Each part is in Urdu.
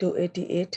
to 88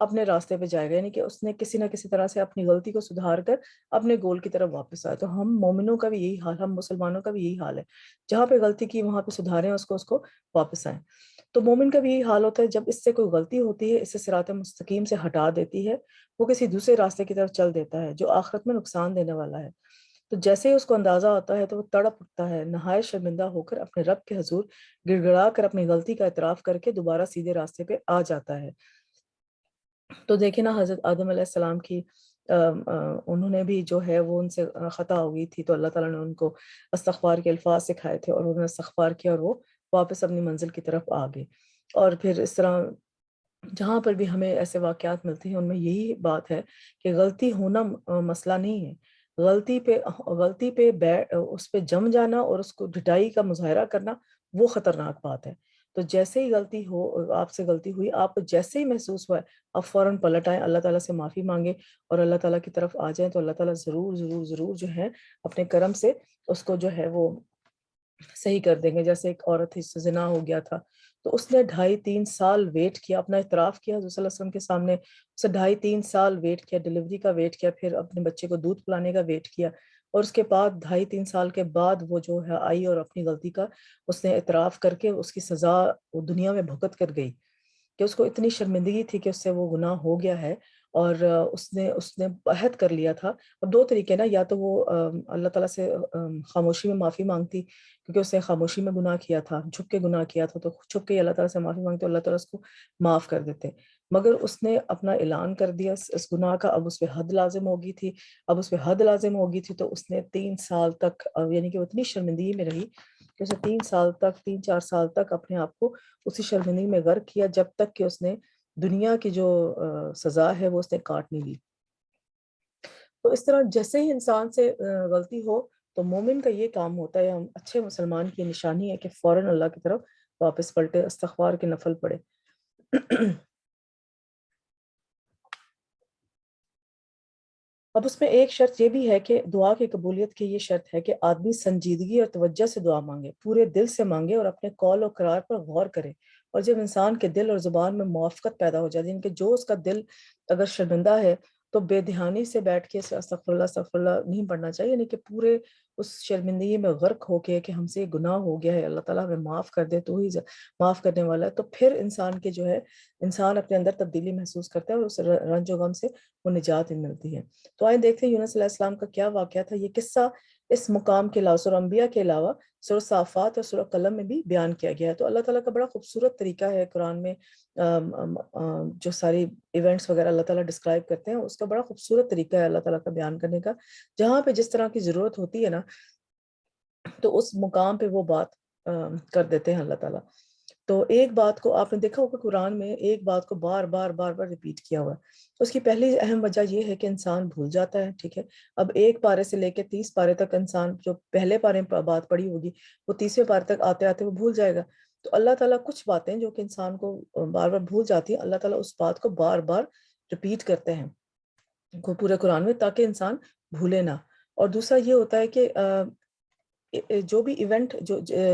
اپنے راستے پہ جائے گا، یعنی کہ اس نے کسی نہ کسی طرح سے اپنی غلطی کو سدھار کر اپنے گول کی طرف واپس آئے۔ تو ہم مومنوں کا بھی یہی حال، ہم مسلمانوں کا بھی یہی حال ہے، جہاں پہ غلطی کی وہاں پہ سدھاریں، اس کو واپس آئیں۔ تو مومن کا بھی یہی حال ہوتا ہے، جب اس سے کوئی غلطی ہوتی ہے، اس سے صراط مستقیم سے ہٹا دیتی ہے، وہ کسی دوسرے راستے کی طرف چل دیتا ہے جو آخرت میں نقصان دینے والا ہے۔ تو جیسے ہی اس کو اندازہ ہوتا ہے تو وہ تڑپ اٹھتا ہے، نہایت شرمندہ ہو کر اپنے رب کے حضور گڑ گڑا کر اپنی غلطی کا اعتراف کر کے دوبارہ سیدھے راستے پہ آ جاتا ہے۔ تو دیکھیں نا، حضرت آدم علیہ السلام کی انہوں نے بھی جو ہے وہ ان سے خطا ہو گئی تھی، تو اللہ تعالیٰ نے ان کو استغفار کے الفاظ سکھائے تھے، اور انہوں نے استغفار کیا اور وہ واپس اپنی منزل کی طرف آ گئے۔ اور پھر اس طرح جہاں پر بھی ہمیں ایسے واقعات ملتے ہیں ان میں یہی بات ہے کہ غلطی ہونا مسئلہ نہیں ہے، غلطی پہ اس پہ جم جانا اور اس کو ڈٹائی کا مظاہرہ کرنا، وہ خطرناک بات ہے۔ تو جیسے ہی غلطی ہو، آپ سے غلطی ہوئی، آپ کو جیسے ہی محسوس ہوا ہے، آپ فوراً پلٹ آئیں، اللہ تعالیٰ سے معافی مانگیں اور اللہ تعالیٰ کی طرف آ جائیں، تو اللہ تعالیٰ ضرور ضرور ضرور جو ہے اپنے کرم سے اس کو جو ہے وہ صحیح کر دیں گے۔ جیسے ایک عورت تھی، اس سے زنا ہو گیا تھا، تو اس نے 2.5-3 سال ویٹ کیا، اپنا اعتراف کیا حضور صلی اللہ علیہ وسلم کے سامنے، اسے 2.5-3 سال ویٹ کیا، ڈلیوری کا ویٹ کیا، پھر اپنے بچے کو دودھ پلانے کا ویٹ کیا، اور اس کے بعد 2.5-3 سال کے بعد وہ جو ہے آئی اور اپنی غلطی کا اس نے اعتراف کر کے اس کی سزا وہ دنیا میں بھگت کر گئی، کہ اس کو اتنی شرمندگی تھی کہ اس سے وہ گناہ ہو گیا ہے، اور اس نے عہد کر لیا تھا۔ اب دو طریقے نا، یا تو وہ اللہ تعالیٰ سے خاموشی میں معافی مانگتی، کیونکہ اس نے خاموشی میں گناہ کیا تھا، چھپ کے گناہ کیا تھا، تو چھپ کے اللہ تعالیٰ سے معافی مانگتے، اللہ تعالیٰ اس کو معاف کر دیتے۔ مگر اس نے اپنا اعلان کر دیا اس گناہ کا، اب اس پہ حد لازم ہوگی تھی، تو اس نے 3 سال تک یعنی کہ وہ اتنی شرمندگی میں رہی کہ اسے 3 4 سال تک اپنے آپ کو اسی شرمندگی میں غرق کیا، جب تک کہ اس نے دنیا کی جو سزا ہے وہ اس نے کاٹ نہیں لی۔ تو اس طرح جیسے ہی انسان سے غلطی ہو تو مومن کا یہ کام ہوتا ہے، ہم اچھے مسلمان کی نشانی ہے کہ فوراً اللہ کی طرف واپس پلٹے، استغفار کے نفل پڑھے۔ اب اس میں ایک شرط یہ بھی ہے کہ دعا کی قبولیت کی یہ شرط ہے کہ آدمی سنجیدگی اور توجہ سے دعا مانگے، پورے دل سے مانگے اور اپنے قول و قرار پر غور کرے۔ اور جب انسان کے دل اور زبان میں موافقت پیدا ہو جاتی ہے، یعنی کہ جو اس کا دل اگر شرمندہ ہے تو بے دہانی سے بیٹھ کے استغفر اللہ نہیں پڑھنا چاہیے، یعنی کہ پورے اس شرمندگی میں غرق ہو کے کہ ہم سے یہ گناہ ہو گیا ہے، اللہ تعالیٰ ہمیں معاف کر دے، تو ہی معاف کرنے والا ہے، تو پھر انسان کے جو ہے انسان اپنے اندر تبدیلی محسوس کرتا ہے اور اس رنج و غم سے وہ نجات ملتی ہے۔ تو آئیں دیکھتے ہیں یونس علیہ السلام کا کیا واقعہ تھا۔ یہ قصہ اس مقام کے علاوہ سورہ انبیاء کے علاوہ سورہ صافات اور سورہ قلم میں بھی بیان کیا گیا ہے۔ تو اللہ تعالیٰ کا بڑا خوبصورت طریقہ ہے قرآن میں جو ساری ایونٹس وغیرہ اللہ تعالیٰ ڈسکرائب کرتے ہیں، اس کا بڑا خوبصورت طریقہ ہے اللہ تعالیٰ کا بیان کرنے کا۔ جہاں پہ جس طرح کی ضرورت ہوتی ہے نا، تو اس مقام پہ وہ بات کر دیتے ہیں اللہ تعالیٰ۔ تو ایک بات کو آپ نے دیکھا ہوگا قرآن میں ایک بات کو بار بار بار بار ریپیٹ کیا ہوا ہے۔ اس کی پہلی اہم وجہ یہ ہے کہ انسان بھول جاتا ہے، ٹھیک ہے۔ اب 1 پارے سے لے کے 30 پارے تک انسان جو پہلے پارے میں بات پڑھی ہوگی وہ 30ویں پارے تک آتے آتے وہ بھول جائے گا۔ تو اللہ تعالیٰ کچھ باتیں جو کہ انسان کو بار بار بھول جاتی ہیں، اللہ تعالیٰ اس بات کو بار بار ریپیٹ کرتے ہیں پورے قرآن میں، تاکہ انسان بھولے نہ۔ اور دوسرا یہ ہوتا ہے کہ جو بھی ایونٹ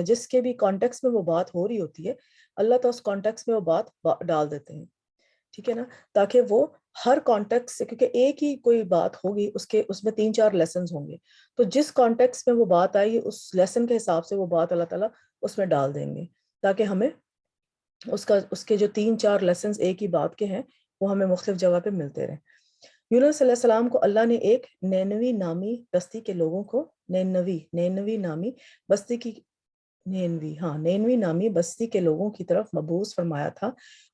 جس کے بھی کانٹیکس میں وہ بات ہو رہی ہوتی ہے، اللہ تعالیٰ اس کانٹیکس میں وہ بات ڈال دیتے ہیں، ٹھیک ہے نا، تاکہ وہ ہر کانٹیکس سے، کیونکہ ایک ہی کوئی بات ہوگی اس میں 3 4 لیسنز ہوں گے، تو جس کانٹیکس میں وہ بات آئی اس لیسن کے حساب سے وہ بات اللہ تعالیٰ اس میں ڈال دیں گے، تاکہ ہمیں اس کے جو 3 4 لیسنز ایک ہی بات کے ہیں وہ ہمیں مختلف جگہ پہ ملتے رہیں۔ یونس علیہ السلام کو اللہ نے ایک نینوی نامی بستی کے لوگوں کو نینوی نامی بستی کی نینوی نامی بستی کے لوگوں کی طرف مبعوث فرمایا تھا،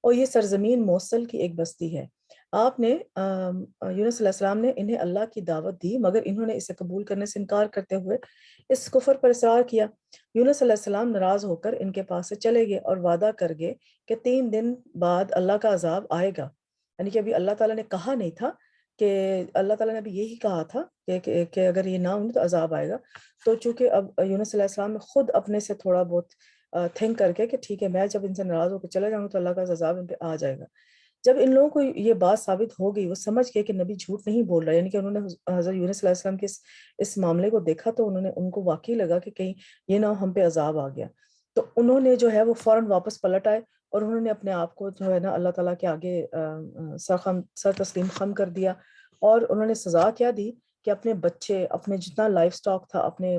اور یہ سرزمین موصل کی ایک بستی ہے۔ آپ نے یونس علیہ السلام نے انہیں اللہ کی دعوت دی، مگر انہوں نے اسے قبول کرنے سے انکار کرتے ہوئے اس کفر پر اصرار کیا۔ یونس علیہ السلام ناراض ہو کر ان کے پاس سے چلے گئے اور وعدہ کر گئے کہ 3 دن بعد اللہ کا عذاب آئے گا، یعنی کہ ابھی اللہ تعالیٰ نے کہا نہیں تھا، کہ اللہ تعالیٰ نے ابھی یہی کہا تھا کہ اگر یہ نہ ہوں تو عذاب آئے گا۔ تو چونکہ اب یونس علیہ السلام نے خود اپنے سے تھوڑا بہت تھنک کر کے کہ ٹھیک ہے میں جب ان سے ناراض ہو کے چلا جاؤں گا تو اللہ کا عذاب ان پہ آ جائے گا۔ جب ان لوگوں کو یہ بات ثابت ہو گئی، وہ سمجھ گئے کہ نبی جھوٹ نہیں بول رہا، یعنی کہ انہوں نے حضرت یونس علیہ السلام کے اس معاملے کو دیکھا، تو ان کو واقعی لگا کہ کہیں یہ نہ ہو ہم پہ عذاب آ گیا۔ تو انہوں نے جو ہے وہ فوراً واپس پلٹ آئے اور انہوں نے اپنے آپ کو جو ہے نا اللہ تعالیٰ کے آگے سر تسلیم خم کر دیا، اور انہوں نے سزا کیا دی کہ اپنے بچے، اپنے جتنا لائف سٹاک تھا، اپنے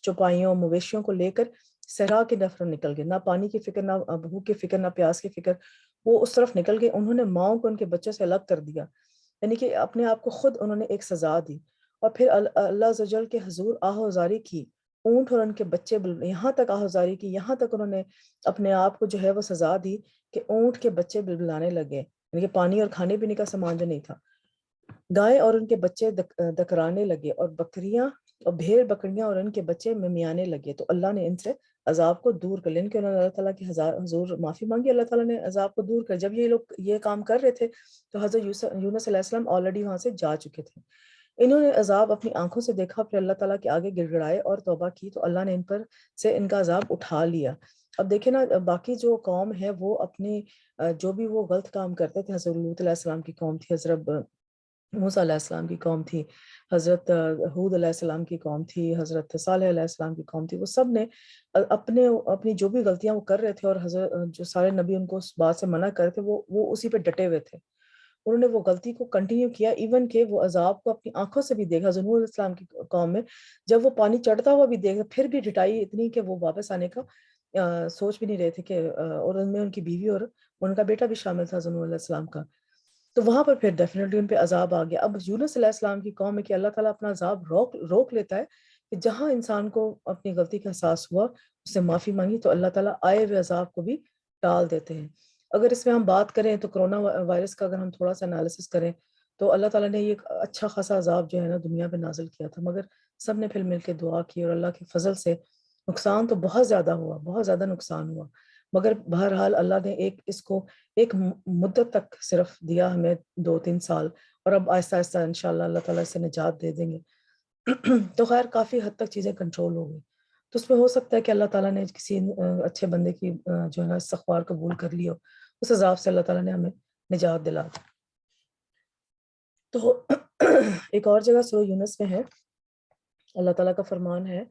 چوپائیوں مویشیوں کو لے کر صحرا کی طرف نکل گئے، نہ پانی کی فکر، نہ بھوک کی فکر، نہ پیاس کی فکر، وہ اس طرف نکل گئے۔ انہوں نے ماؤں کو ان کے بچوں سے الگ کر دیا، یعنی کہ اپنے آپ کو خود انہوں نے ایک سزا دی، اور پھر اللہ عز و جل کے حضور آہوزاری کی، اونٹ اور ان کے بچے یہاں تک آہوزاری کی، یہاں تک انہوں نے اپنے آپ کو جو ہے وہ سزا دی کہ اونٹ کے بچے بلبلانے لگے، یعنی کہ پانی اور کھانے پینے کا سامان جو نہیں تھا، گائے اور ان کے بچے دکرانے لگے، اور بکریاں اور بھیڑ بکریاں اور ان کے بچے ممیانے لگے۔ تو اللہ نے ان سے عذاب کو دور کر لیا، ان کے انہوں نے اللہ تعالیٰ کی حضور معافی مانگی، اللہ تعالیٰ نے عذاب کو دور کر۔ جب یہ لوگ یہ کام کر رہے تھے تو حضرت یونس علیہ السلام آلریڈی وہاں سے جا چکے تھے۔ انہوں نے عذاب اپنی آنکھوں سے دیکھا، پھر اللہ تعالیٰ کے آگے گڑ گڑائے اور توبہ کی، تو اللہ نے ان پر سے ان کا عذاب اٹھا لیا۔ اب دیکھیں نا، باقی جو قوم ہے وہ اپنے جو بھی وہ غلط کام کرتے تھے، حضرت لوط علیہ السلام کی قوم تھی، حضرت موسیٰ علیہ السلام کی قوم تھی، حضرت ہود علیہ السلام کی قوم تھی، حضرت صالح علیہ السلام کی قوم تھی، وہ سب نے اپنی جو بھی غلطیاں وہ کر رہے تھے، اور حضرت جو سارے نبی ان کو اس بات سے منع کر تھے، وہ اسی پہ ڈٹے ہوئے تھے، انہوں نے وہ غلطی کو کنٹینیو کیا، ایون کہ وہ عذاب کو اپنی آنکھوں سے بھی دیکھا۔ حضرت نوح علیہ السلام کی قوم میں جب وہ پانی چڑھتا ہوا بھی دیکھا، پھر بھی ڈٹائی اتنی کہ وہ واپس آنے کا سوچ بھی نہیں رہے تھے، کہ اور ان میں ان کی بیوی اور ان کا بیٹا بھی شامل تھا حضرت نوح علیہ السلام کا۔ تو وہاں پر پھر ڈیفینیٹلی ان پہ عذاب آ گیا۔ اب یونس علیہ السلام کی قوم میں کہ اللہ تعالیٰ اپنا عذاب روک لیتا ہے، کہ جہاں انسان کو اپنی غلطی کا احساس ہوا، اس سے معافی مانگی، تو اللہ تعالیٰ آئے ہوئے عذاب کو بھی ٹال دیتے ہیں۔ اگر اس میں ہم بات کریں تو کرونا وائرس کا اگر ہم تھوڑا سا انالیسس کریں، تو اللہ تعالیٰ نے یہ اچھا خاصا عذاب جو ہے نا دنیا پہ نازل کیا تھا، مگر سب نے پھر مل کے دعا کی، اور اللہ کے فضل سے نقصان تو بہت زیادہ ہوا، بہت زیادہ نقصان ہوا، مگر بہرحال اللہ نے اس کو ایک مدت تک صرف دیا ہمیں، 2-3 سال، اور اب آہستہ آہستہ انشاءاللہ اللہ تعالیٰ سے نجات دے دیں گے۔ تو خیر کافی حد تک چیزیں کنٹرول ہو گئی، تو اس میں ہو سکتا ہے کہ اللہ تعالیٰ نے کسی اچھے بندے کی جو ہے نا استغفار قبول کر لی ہو، اس عذاب سے اللہ تعالیٰ نے ہمیں نجات دلا دی۔ تو ایک اور جگہ سورہ یونس میں ہے، اللہ تعالیٰ کا فرمان ہے،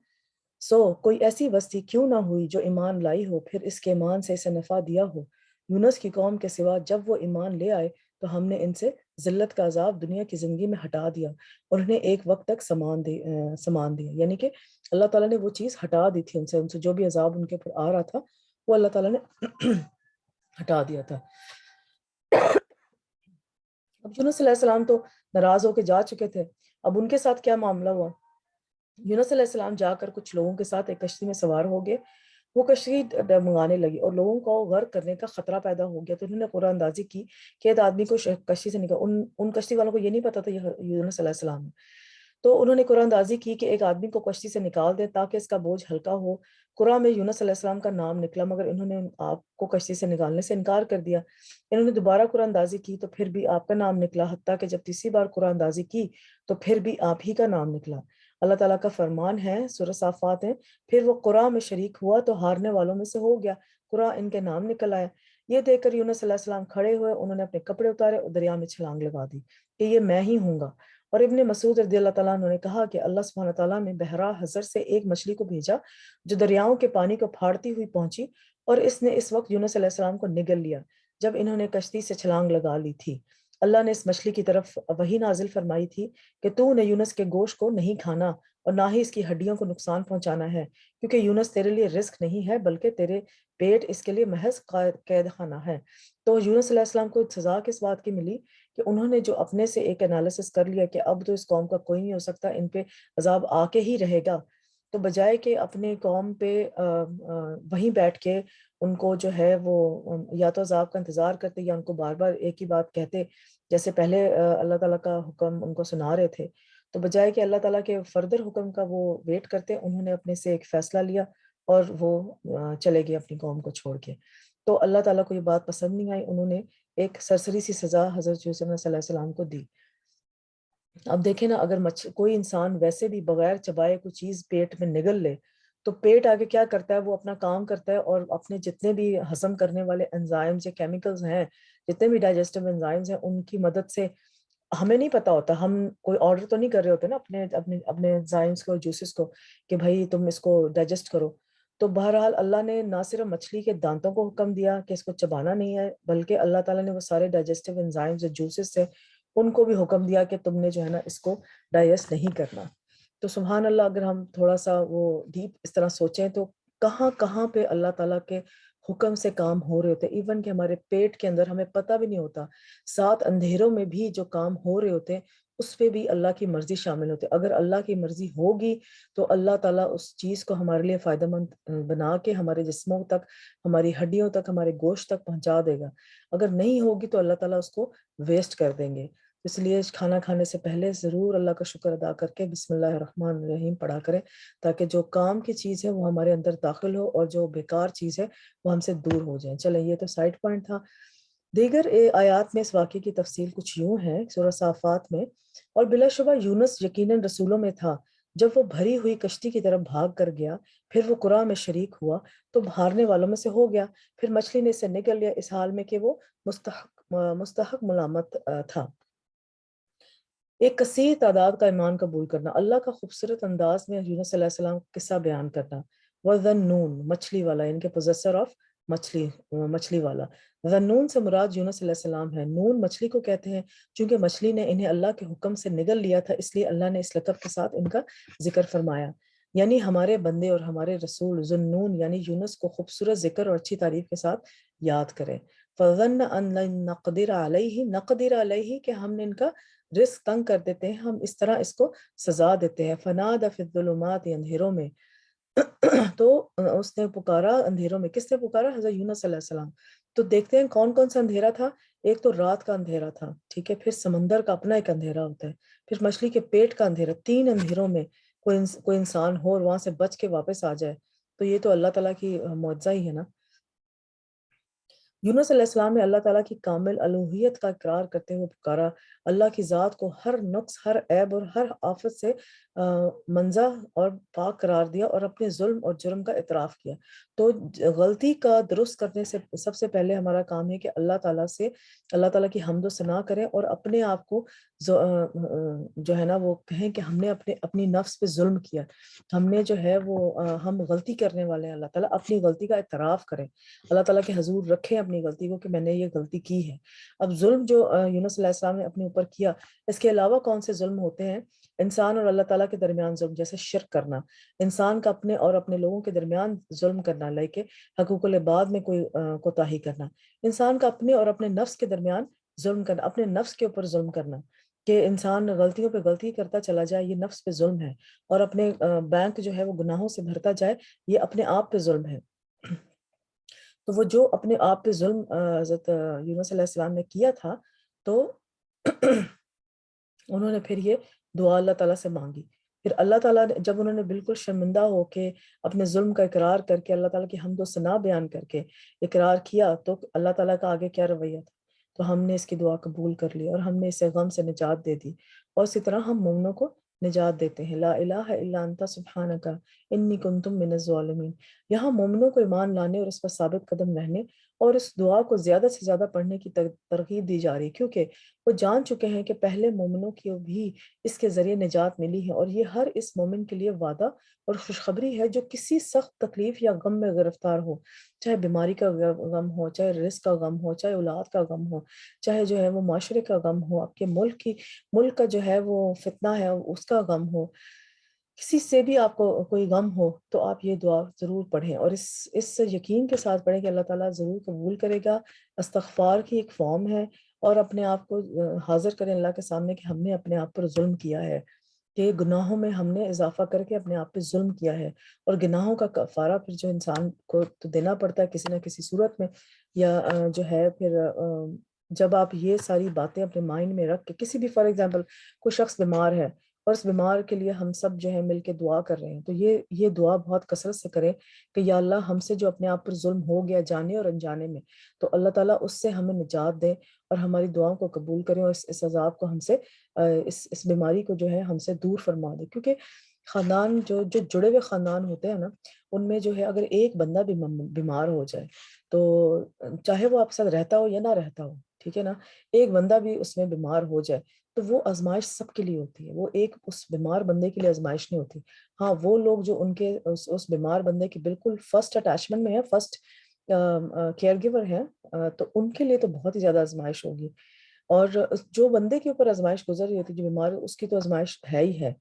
کوئی ایسی بستی کیوں نہ ہوئی جو ایمان لائی ہو، پھر اس کے ایمان سے اسے نفع دیا ہو یونس کی قوم کے سوا، جب وہ ایمان لے آئے تو ہم نے ان سے ذلت کا عذاب دنیا کی زندگی میں ہٹا دیا، اور انہیں ایک وقت تک سامان دیا، یعنی کہ اللہ تعالیٰ نے وہ چیز ہٹا دی تھی ان سے جو بھی عذاب ان کے اوپر آ رہا تھا، وہ اللہ تعالیٰ نے ہٹا دیا تھا۔ اب یونس علیہ السلام تو ناراض ہو کے جا چکے تھے، اب ان کے ساتھ کیا معاملہ ہوا؟ یونس علیہ السلام جا کر کچھ لوگوں کے ساتھ ایک کشتی میں سوار ہو گئے، وہ کشتی ڈگمگانے لگی اور لوگوں کو غرق کرنے کا خطرہ پیدا ہو گیا، تو انہوں نے قرآن اندازی کی کہ ایک آدمی کو کشتی سے نکال، ان کشتی والوں کو یہ نہیں پتا تھا یہ یونس علیہ السلام ہے، تو انہوں نے قرآن اندازی کی کہ ایک آدمی کو کشتی سے نکال دیں تاکہ اس کا بوجھ ہلکا ہو۔ قرآن میں یونس علیہ السلام کا نام نکلا، مگر انہوں نے آپ کو کشتی سے نکالنے سے انکار کر دیا۔ انہوں نے دوبارہ قرآن اندازی کی تو پھر بھی آپ کا نام نکلا، حتیٰ کہ جب تیسری بار قرآن اندازی کی تو پھر بھی آپ ہی کا نام نکلا۔ اللہ تعالیٰ کا فرمان ہے، سورہ صافات ہے، پھر وہ قرآن میں شریک ہوا تو ہارنے والوں میں سے ہو گیا، قرآن ان کے نام نکل آیا۔ یہ دیکھ کر یونس علیہ السلام کھڑے ہوئے، انہوں نے اپنے کپڑے اتارے اور دریا میں چھلانگ لگا دی کہ یہ میں ہی ہوں گا۔ اور ابن مسعود رضی اللہ تعالیٰ عنہ نے کہا کہ اللہ سبحانہ تعالیٰ نے بحرہ حضر سے ایک مچھلی کو بھیجا جو دریاؤں کے پانی کو پھاڑتی ہوئی پہنچی، اور اس نے اس وقت یونس علیہ السلام کو نگل لیا جب انہوں نے کشتی سے چھلانگ لگا لی تھی۔ اللہ نے اس مچھلی کی طرف وحی نازل فرمائی تھی کہ تو نے یونس کے گوشت کو نہیں کھانا اور نہ ہی اس کی ہڈیوں کو نقصان پہنچانا ہے، کیونکہ یونس تیرے لیے رزق نہیں ہے بلکہ تیرے پیٹ اس کے لیے محض قید خانہ ہے۔ تو یونس علیہ السلام کو سزا کس بات کی ملی کہ انہوں نے جو اپنے سے ایک انالیسس کر لیا کہ اب تو اس قوم کا کوئی نہیں ہو سکتا، ان پہ عذاب آ کے ہی رہے گا، تو بجائے کہ اپنے قوم پہ وہیں بیٹھ کے ان کو جو ہے وہ یا تو عذاب کا انتظار کرتے یا ان کو بار بار ایک ہی بات کہتے، جیسے پہلے اللہ تعالیٰ کا حکم ان کو سنا رہے تھے، تو بجائے کہ اللہ تعالیٰ کے فردر حکم کا وہ ویٹ کرتے، انہوں نے اپنے سے ایک فیصلہ لیا اور وہ چلے گئے اپنی قوم کو چھوڑ کے۔ تو اللہ تعالیٰ کو یہ بات پسند نہیں آئی، انہوں نے ایک سرسری سی سزا حضرت یوسف صلی اللہ علیہ وسلم کو دی۔ اب دیکھیں نا، اگر کوئی انسان ویسے بھی بغیر چبائے کوئی چیز پیٹ میں نگل لے تو پیٹ آگے کیا کرتا ہے، وہ اپنا کام کرتا ہے اور اپنے جتنے بھی ہضم کرنے والے انزائمز یا کیمیکلز ہیں، جتنے بھی ڈائجسٹو انزائمز ہیں، ان کی مدد سے ہمیں نہیں پتا ہوتا، ہم کوئی آرڈر تو نہیں کر رہے ہوتے نا اپنے انزائمز کو، جوسز کو کہ بھائی تم اس کو ڈائجسٹ کرو، تو بہرحال اللہ نے نہ صرف مچھلی کے دانتوں کو حکم دیا کہ اس کو چبانا نہیں ہے، بلکہ اللہ تعالیٰ نے وہ سارے ڈائجسٹو انزائمز جو جوسز سے ان کو بھی حکم دیا کہ تم نے جو ہے نا اس کو ڈائجسٹ نہیں کرنا۔ تو سبحان اللہ، اگر ہم تھوڑا سا وہ ڈیپ اس طرح سوچیں تو کہاں کہاں پہ اللہ تعالیٰ کے حکم سے کام ہو رہے ہوتے، ایون کہ ہمارے پیٹ کے اندر ہمیں پتہ بھی نہیں ہوتا، 7 اندھیروں میں بھی جو کام ہو رہے ہوتے اس پہ بھی اللہ کی مرضی شامل ہوتی۔ اگر اللہ کی مرضی ہوگی تو اللہ تعالیٰ اس چیز کو ہمارے لیے فائدہ مند بنا کے ہمارے جسموں تک، ہماری ہڈیوں تک، ہمارے گوشت تک پہنچا دے گا۔ اگر نہیں ہوگی تو اللہ تعالیٰ اس کو ویسٹ کر دیں گے۔ اس لیے کھانا کھانے سے پہلے ضرور اللہ کا شکر ادا کر کے بسم اللہ الرحمن الرحیم پڑھا کریں، تاکہ جو کام کی چیز ہے وہ ہمارے اندر داخل ہو اور جو بیکار چیز ہے وہ ہم سے دور ہو جائیں۔ چلیں، یہ تو سائڈ پوائنٹ تھا۔ دیگر آیات میں اس واقعے کی تفصیل کچھ یوں ہے سورہ صافات میں: اور بلا شبہ یونس یقیناً رسولوں میں تھا، جب وہ بھری ہوئی کشتی کی طرف بھاگ کر گیا، پھر وہ قرآ میں شریک ہوا تو بھارنے والوں میں سے ہو گیا، پھر مچھلی نے اسے نگل لیا اس حال میں کہ وہ مستحق ملامت تھا۔ ایک کثیر تعداد کا ایمان قبول کرنا، اللہ کا خوبصورت انداز میں یونس علیہ السلام کا قصہ بیان کرنا۔ وَذَنُّونَ، مچھلی والا، ان کے پوزیسر آف مچھلی والا۔ ذنون سے مراد یونس علیہ السلام ہے۔ نون مچھلی کو کہتے ہیں چونکہ مچھلی نے انہیں اللہ کے حکم سے نگل لیا تھا، اس لیے اللہ نے اس لقب کے ساتھ ان کا ذکر فرمایا۔ یعنی ہمارے بندے اور ہمارے رسول ذنون یعنی یونس کو خوبصورت ذکر اور اچھی تعریف کے ساتھ یاد کریں۔ فَظَنَّ أَن لَن نَقْدِرَ عَلَيْهِ، نقدر علیہ کہ ہم نے ان کا رزق تنگ کر دیتے ہیں، ہم اس طرح اس کو سزا دیتے ہیں۔ فنادى في الظلمات، اندھیروں میں تو اس نے پکارا اندھیروں میں۔ کس نے پکارا؟ حضرت یونس علیہ السلام۔ تو دیکھتے ہیں کون کون سا اندھیرا تھا۔ ایک تو رات کا اندھیرا تھا، ٹھیک ہے، پھر سمندر کا اپنا ایک اندھیرا ہوتا ہے، پھر مچھلی کے پیٹ کا اندھیرا۔ 3 اندھیروں میں کوئی انسان ہو اور وہاں سے بچ کے واپس آ جائے تو یہ تو اللہ تعالیٰ کی معجزہ ہی ہے نا۔ یونس علیہ السلام نے اللہ تعالیٰ کی کامل الوہیت کا اقرار کرتے ہوئے پکارا، اللہ کی ذات کو ہر نقص، ہر عیب اور ہر آفت سے منزہ اور پاک قرار دیا اور اپنے ظلم اور جرم کا اعتراف کیا۔ تو غلطی کا درست کرنے سے سب سے پہلے ہمارا کام ہے کہ اللہ تعالیٰ کی حمد و ثنا کریں اور اپنے آپ کو جو ہے نا وہ کہیں کہ ہم نے اپنی نفس پہ ظلم کیا، ہم نے جو ہے وہ ہم غلطی کرنے والے ہیں۔ اللہ تعالیٰ اپنی غلطی کا اعتراف کریں، اللہ تعالیٰ کے حضور رکھیں اپنی غلطی کو کہ میں نے یہ غلطی کی ہے۔ اب ظلم جو یونس علیہ السلام نے اپنے اوپر کیا، اس کے علاوہ کون سے ظلم ہوتے ہیں؟ انسان اور اللہ تعالیٰ کے درمیان ظلم، جیسے شرک کرنا، انسان کا اپنے اور اپنے لوگوں کے درمیان ظلم کرنا، لائک حقوق العباد میں کوئی کوتاہی کرنا، انسان کا اپنے اور اپنے نفس کے درمیان ظلم کرنا، اپنے نفس کے اوپر ظلم کرنا کہ انسان غلطیوں پہ غلطی کرتا چلا جائے، یہ نفس پہ ظلم ہے، اور اپنے بینک جو ہے وہ گناہوں سے بھرتا جائے، یہ اپنے آپ پہ ظلم ہے۔ تو وہ جو اپنے آپ پہ ظلم حضرت یونس علیہ السلام نے کیا تھا تو انہوں نے پھر یہ دعا اللہ تعالیٰ سے مانگی۔ پھر اللہ تعالیٰ نے جب انہوں نے بالکل شرمندہ ہو کے اپنے ظلم کا اقرار کر کے اللہ تعالیٰ کی حمد و ثنا بیان کر کے اقرار کیا تو اللہ تعالیٰ کا آگے کیا رویہ تھا؟ تو ہم نے اس کی دعا قبول کر لی اور ہم نے اسے غم سے نجات دے دی، اور اسی طرح ہم مومنوں کو نجات دیتے ہیں۔ لا الہ الا انت سبحانک انی کنت من الظالمین۔ یہاں مومنوں کو ایمان لانے اور اس پر ثابت قدم رہنے اور اس دعا کو زیادہ سے زیادہ پڑھنے کی ترغیب دی جا رہی ہے، کیونکہ وہ جان چکے ہیں کہ پہلے مومنوں کی بھی اس کے ذریعے نجات ملی ہے، اور یہ ہر اس مومن کے لیے وعدہ اور خوشخبری ہے جو کسی سخت تکلیف یا غم میں گرفتار ہو، چاہے بیماری کا غم ہو، چاہے رزق کا غم ہو، چاہے اولاد کا غم ہو، چاہے جو ہے وہ معاشرے کا غم ہو، آپ کے ملک کا جو ہے وہ فتنہ ہے اس کا غم ہو، کسی سے بھی آپ کو کوئی غم ہو تو آپ یہ دعا ضرور پڑھیں، اور اس یقین کے ساتھ پڑھیں کہ اللہ تعالیٰ ضرور قبول کرے گا۔ استغفار کی ایک فارم ہے، اور اپنے آپ کو حاضر کریں اللہ کے سامنے کہ ہم نے اپنے آپ پر ظلم کیا ہے، کہ گناہوں میں ہم نے اضافہ کر کے اپنے آپ پہ ظلم کیا ہے، اور گناہوں کا کفارہ پھر جو انسان کو تو دینا پڑتا ہے کسی نہ کسی صورت میں، یا جو ہے پھر جب آپ یہ ساری باتیں اپنے مائنڈ میں رکھ کے کسی بھی، فار ایگزامپل کوئی شخص بیمار ہے اور اس بیمار کے لیے ہم سب جو ہے مل کے دعا کر رہے ہیں، تو یہ دعا بہت کثرت سے کریں کہ یا اللہ ہم سے جو اپنے آپ پر ظلم ہو گیا جانے اور انجانے میں، تو اللہ تعالیٰ اس سے ہمیں نجات دے اور ہماری دعاؤں کو قبول کریں، اور اس عذاب کو ہم سے اس بیماری کو جو ہے ہم سے دور فرما دے۔ کیونکہ خاندان جو جڑے ہوئے خاندان ہوتے ہیں نا، ان میں جو ہے اگر ایک بندہ بھی بیمار ہو جائے تو چاہے وہ آپ کے ساتھ رہتا ہو یا نہ رہتا ہو، ٹھیک ہے نا، ایک بندہ بھی اس میں بیمار ہو جائے تو وہ آزمائش سب کے لیے ہوتی ہے، وہ ایک اس بیمار بندے کے لیے آزمائش نہیں ہوتی۔ ہاں وہ لوگ جو ان کے اس بیمار بندے کی بالکل فرسٹ اٹیچمنٹ میں ہے، فرسٹ کیئر گیور ہے، تو ان کے لیے تو بہت ہی زیادہ آزمائش ہوگی۔ اور جو بندے کے اوپر آزمائش گزر رہی ہوتی ہے، جو بیمار ہے، اس کی تو آزمائش ہے ہی ہے،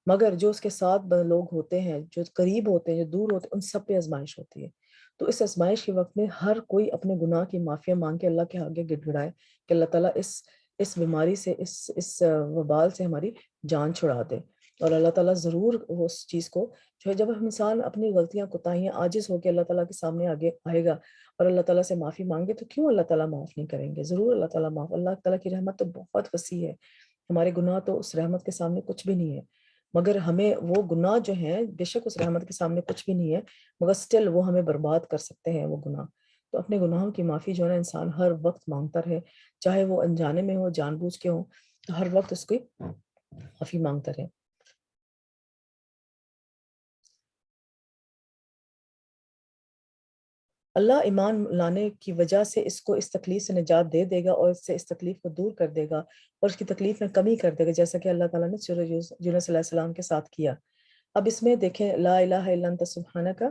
مگر جو اس کے ساتھ لوگ ہوتے ہیں، جو قریب ہوتے ہیں، جو دور ہوتے ہیں، ان سب پہ آزمائش ہوتی ہے۔ تو اس آزمائش کے وقت میں ہر کوئی اپنے گناہ کی معافی مانگ کے اللہ کے آگے گڑ گڑائے کہ اللہ تعالیٰ اس بیماری سے، اس وبال سے ہماری جان چھڑا دے۔ اور اللہ تعالیٰ ضرور اس چیز کو جو ہے، جب ہم انسان اپنی غلطیاں کوتاہیاں عاجز ہو کے اللہ تعالیٰ کے سامنے آگے آئے گا اور اللہ تعالیٰ سے معافی مانگے، تو کیوں اللہ تعالیٰ معاف نہیں کریں گے؟ ضرور اللہ تعالیٰ معاف، اللہ تعالیٰ کی رحمت تو بہت وسیع ہے، ہمارے گناہ تو اس رحمت کے سامنے کچھ بھی نہیں ہے، مگر ہمیں وہ گناہ جو ہیں بے شک اس رحمت کے سامنے کچھ بھی نہیں ہے، مگر سٹل وہ ہمیں برباد کر سکتے ہیں وہ گناہ۔ تو اپنے گناہوں کی معافی جو ہے نا انسان ہر وقت مانگتا رہے، چاہے وہ انجانے میں ہو، جان بوجھ کے ہو، تو ہر وقت اس کی معافی مانگتا رہے۔ اللہ ایمان لانے کی وجہ سے اس کو اس تکلیف سے نجات دے دے گا، اور اس سے اس تکلیف کو دور کر دے گا، اور اس کی تکلیف میں کمی کر دے گا، جیسا کہ اللہ تعالیٰ نے سورہ یونس علیہ السلام کے ساتھ کیا۔ اب اس میں دیکھیں، لا الہ الا انت سبحانک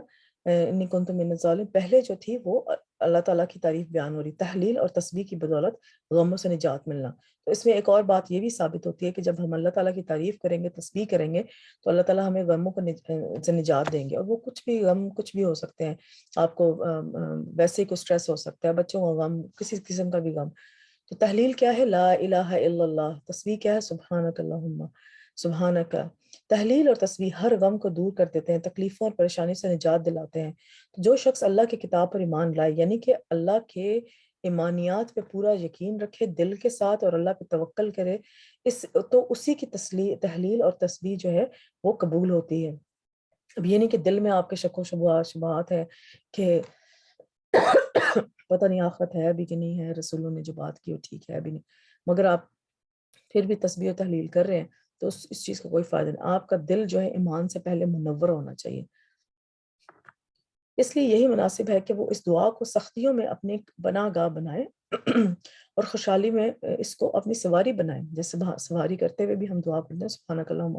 انی کنت من الظالمین، پہلے جو تھی وہ اللہ تعالیٰ کی تعریف بیان ہو رہی، تحلیل اور تسبیح کی بدولت غموں سے نجات ملنا۔ تو اس میں ایک اور بات یہ بھی ثابت ہوتی ہے کہ جب ہم اللہ تعالیٰ کی تعریف کریں گے، تسبیح کریں گے، تو اللہ تعالیٰ ہمیں غموں کو سے نجات دیں گے، اور وہ کچھ بھی غم کچھ بھی ہو سکتے ہیں، آپ کو ویسے ہی کوئی سٹریس ہو سکتا ہے، بچوں کا غم، کسی قسم کا بھی غم۔ تو تحلیل کیا ہے؟ لا الہ الا اللہ۔ تسبیح کیا ہے؟ سبحانک اللہم، سبحانک۔ تحلیل اور تسبیح ہر غم کو دور کر دیتے ہیں، تکلیفوں اور پریشانی سے نجات دلاتے ہیں۔ تو جو شخص اللہ کی کتاب پر ایمان لائے، یعنی کہ اللہ کے ایمانیات پہ پورا یقین رکھے دل کے ساتھ، اور اللہ پہ توکل کرے، تو اسی کی تحلیل اور تسبیح جو ہے وہ قبول ہوتی ہے۔ اب یہ نہیں کہ دل میں آپ کے شک و شبہات ہے کہ پتہ نہیں آخرت ہے بھی کہ نہیں ہے، رسولوں نے جو بات کی وہ ٹھیک ہے بھی نہیں، مگر آپ پھر بھی تسبیح و تحلیل کر رہے ہیں، تو اس چیز کا کوئی فائدہ نہیں۔ آپ کا دل جو ہے ایمان سے پہلے منور ہونا چاہیے۔ اس لیے یہی مناسب ہے کہ وہ اس دعا کو سختیوں میں اپنی پناہ گاہ بنائے اور خوشحالی میں اس کو اپنی سواری بنائے۔ جیسے سواری کرتے ہوئے بھی ہم دعا پڑھتے ہیں، سبحانک اللہم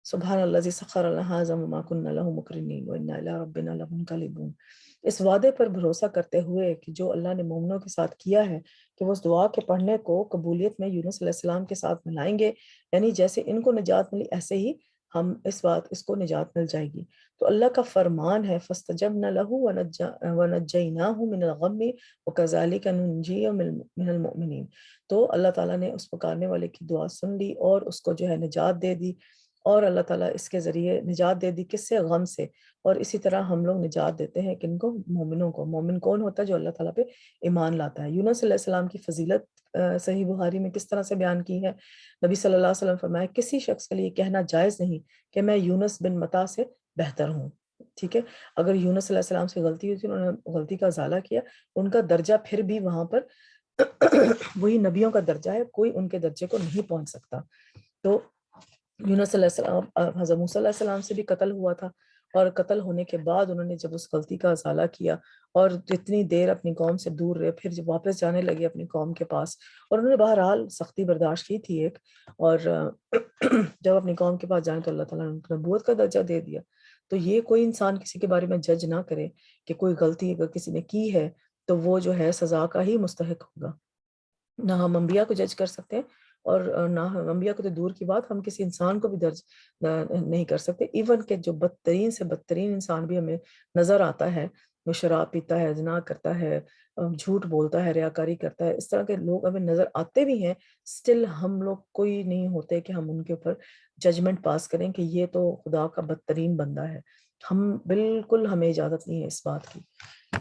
سبحان الذی سخر لنا ھذا وما كنا له مقرنین وانا الی ربنا لمنقلبون۔ اس وعدے پر بھروسہ کرتے ہوئے کہ جو اللہ نے مومنوں کے ساتھ کیا ہے کہ وہ اس دعا کے پڑھنے کو قبولیت میں یونس علیہ السلام کے ساتھ ملائیں گے، یعنی جیسے ان کو نجات ملی ایسے ہی ہم اس کو نجات مل جائے گی۔ تو اللہ کا فرمان ہے فاستجبنا له ونجیناہ من الغم وکذالک ننجی من المؤمنین۔ تو اللہ تعالیٰ نے اس پکارنے والے کی دعا سن لی اور اس کو جو ہے نجات دے دی، اور اللہ تعالیٰ اس کے ذریعے نجات دے دی، کس سے؟ غم سے۔ اور اسی طرح ہم لوگ نجات دیتے ہیں کن کو؟ مومنوں کو۔ مومن کون ہوتا ہے؟ جو اللہ تعالیٰ پہ ایمان لاتا ہے۔ یونس علیہ السلام کی فضیلت صحیح بخاری میں کس طرح سے بیان کی ہے؟ نبی صلی اللہ علیہ وسلم فرمایا کسی شخص کے لیے کہنا جائز نہیں کہ میں یونس بن متا سے بہتر ہوں، ٹھیک ہے؟ اگر یونس علیہ السلام سے غلطی ہوئی تھی، انہوں نے غلطی کا ازالہ کیا، ان کا درجہ پھر بھی وہاں پر وہی نبیوں کا درجہ ہے، کوئی ان کے درجے کو نہیں پہنچ سکتا۔ تو یونس علیہ السلام حضرت موسیٰ علیہ السلام سے بھی قتل ہوا تھا، اور قتل ہونے کے بعد انہوں نے جب اس غلطی کا ازالہ کیا اور اتنی دیر اپنی قوم سے دور رہے، پھر جب واپس جانے لگے اپنی قوم کے پاس، اور انہوں نے بہرحال سختی برداشت کی تھی ایک، اور جب اپنی قوم کے پاس جائیں تو اللہ تعالیٰ نے ان کو نبوت کا درجہ دے دیا۔ تو یہ کوئی انسان کسی کے بارے میں جج نہ کرے کہ کوئی غلطی اگر کسی نے کی ہے تو وہ جو ہے سزا کا ہی مستحق ہوگا۔ نہ ہم انبیاء کو جج کر سکتے ہیں، اور نہ ہم انبیاء کو تو دور کی بات، ہم کسی انسان کو بھی درج نہیں کر سکتے۔ ایون کہ جو بدترین سے بدترین انسان بھی ہمیں نظر آتا ہے، وہ شراب پیتا ہے، زنا کرتا ہے، جھوٹ بولتا ہے، ریاکاری کرتا ہے، اس طرح کے لوگ ہمیں نظر آتے بھی ہیں، سٹل ہم لوگ کوئی نہیں ہوتے کہ ہم ان کے اوپر ججمنٹ پاس کریں کہ یہ تو خدا کا بدترین بندہ ہے۔ ہم بالکل، ہمیں اجازت نہیں ہے اس بات کی۔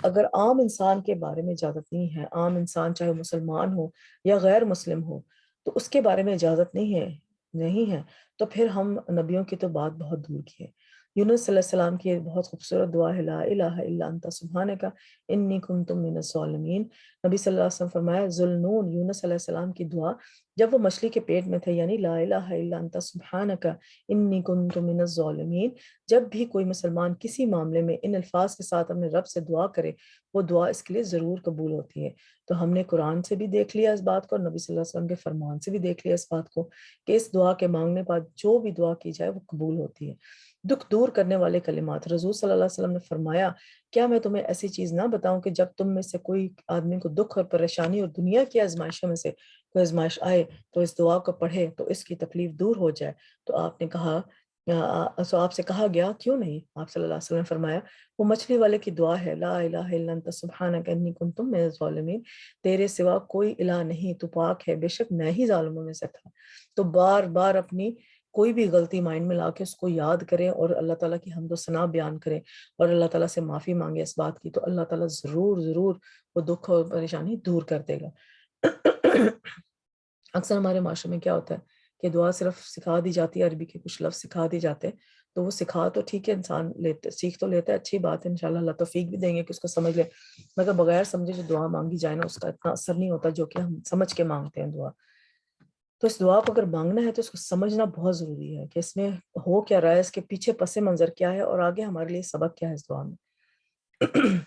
اگر عام انسان کے بارے میں اجازت نہیں ہے، عام انسان چاہے مسلمان ہو یا غیر مسلم ہو، تو اس کے بارے میں اجازت نہیں ہے تو پھر ہم نبیوں کی تو بات بہت دور کی ہے۔ یونس صلی اللہ علیہ السلام کی بہت خوبصورت دعا ہے، لا الہ الا انت سبحانک انی کنت من الظالمین۔ نبی صلی اللہ علیہ وسلم فرمایا ذوالنون یونس علیہ السلام کی دعا جب وہ مچھلی کے پیٹ میں تھے، یعنی لا الہ الا انت سبحانک انی کنت من الظالمین، جب بھی کوئی مسلمان کسی معاملے میں ان الفاظ کے ساتھ اپنے رب سے دعا کرے، وہ دعا اس کے لیے ضرور قبول ہوتی ہے۔ تو ہم نے قرآن سے بھی دیکھ لیا اس بات کو، اور نبی صلی اللہ علیہ وسلم کے فرمان سے بھی دیکھ لیا اس بات کو، کہ اس دعا کے مانگنے بعد جو بھی دعا کی جائے وہ قبول ہوتی ہے۔ دکھ دور کرنے والے کلمات، رسول صلی اللہ علیہ وسلم نے فرمایا، کیا میں تمہیں ایسی چیز نہ بتاؤں کہ جب تم میں سے کوئی آدمی کو دکھ اور پریشانی اور دنیا کی آزمائشوں میں سے کوئی آزمائش آئے تو اس دعا کو پڑھے تو اس کی تکلیف دور ہو جائے؟ تو آپ نے کہا، آپ سے کہا گیا کیوں نہیں؟ آپ صلی اللہ علیہ وسلم نے فرمایا، وہ مچھلی والے کی دعا ہے، لا الہ الا انت سبحانک انی کنت من الظالمین، تیرے سوا کوئی الہ نہیں، تو پاک ہے، بے شک میں ہی ظالموں میں سے تھا۔ تو بار بار اپنی کوئی بھی غلطی مائنڈ میں لا کے اس کو یاد کریں اور اللہ تعالیٰ کی حمد و ثنا بیان کریں اور اللہ تعالیٰ سے معافی مانگے اس بات کی، تو اللہ تعالیٰ ضرور ضرور وہ دکھ اور پریشانی دور کر دے گا۔ اکثر ہمارے معاشرے میں کیا ہوتا ہے کہ دعا صرف سکھا دی جاتی ہے، عربی کے کچھ لفظ سکھا دی جاتے ہیں، تو وہ سکھا تو ٹھیک ہے، انسان سیکھ تو لیتا ہے، اچھی بات ہے، انشاءاللہ اللہ توفیق بھی دیں گے کہ اس کو سمجھ لے، مگر بغیر سمجھے جو دعا مانگی جائے نا، اس کا اتنا اثر نہیں ہوتا جو کہ ہم سمجھ کے مانگتے ہیں دعا۔ تو اس دعا کو اگر مانگنا ہے تو اس کو سمجھنا بہت ضروری ہے کہ اس میں ہو کیا رہا ہے، اس کے پیچھے پس منظر کیا ہے، اور آگے ہمارے لیے سبق کیا ہے اس دعا میں۔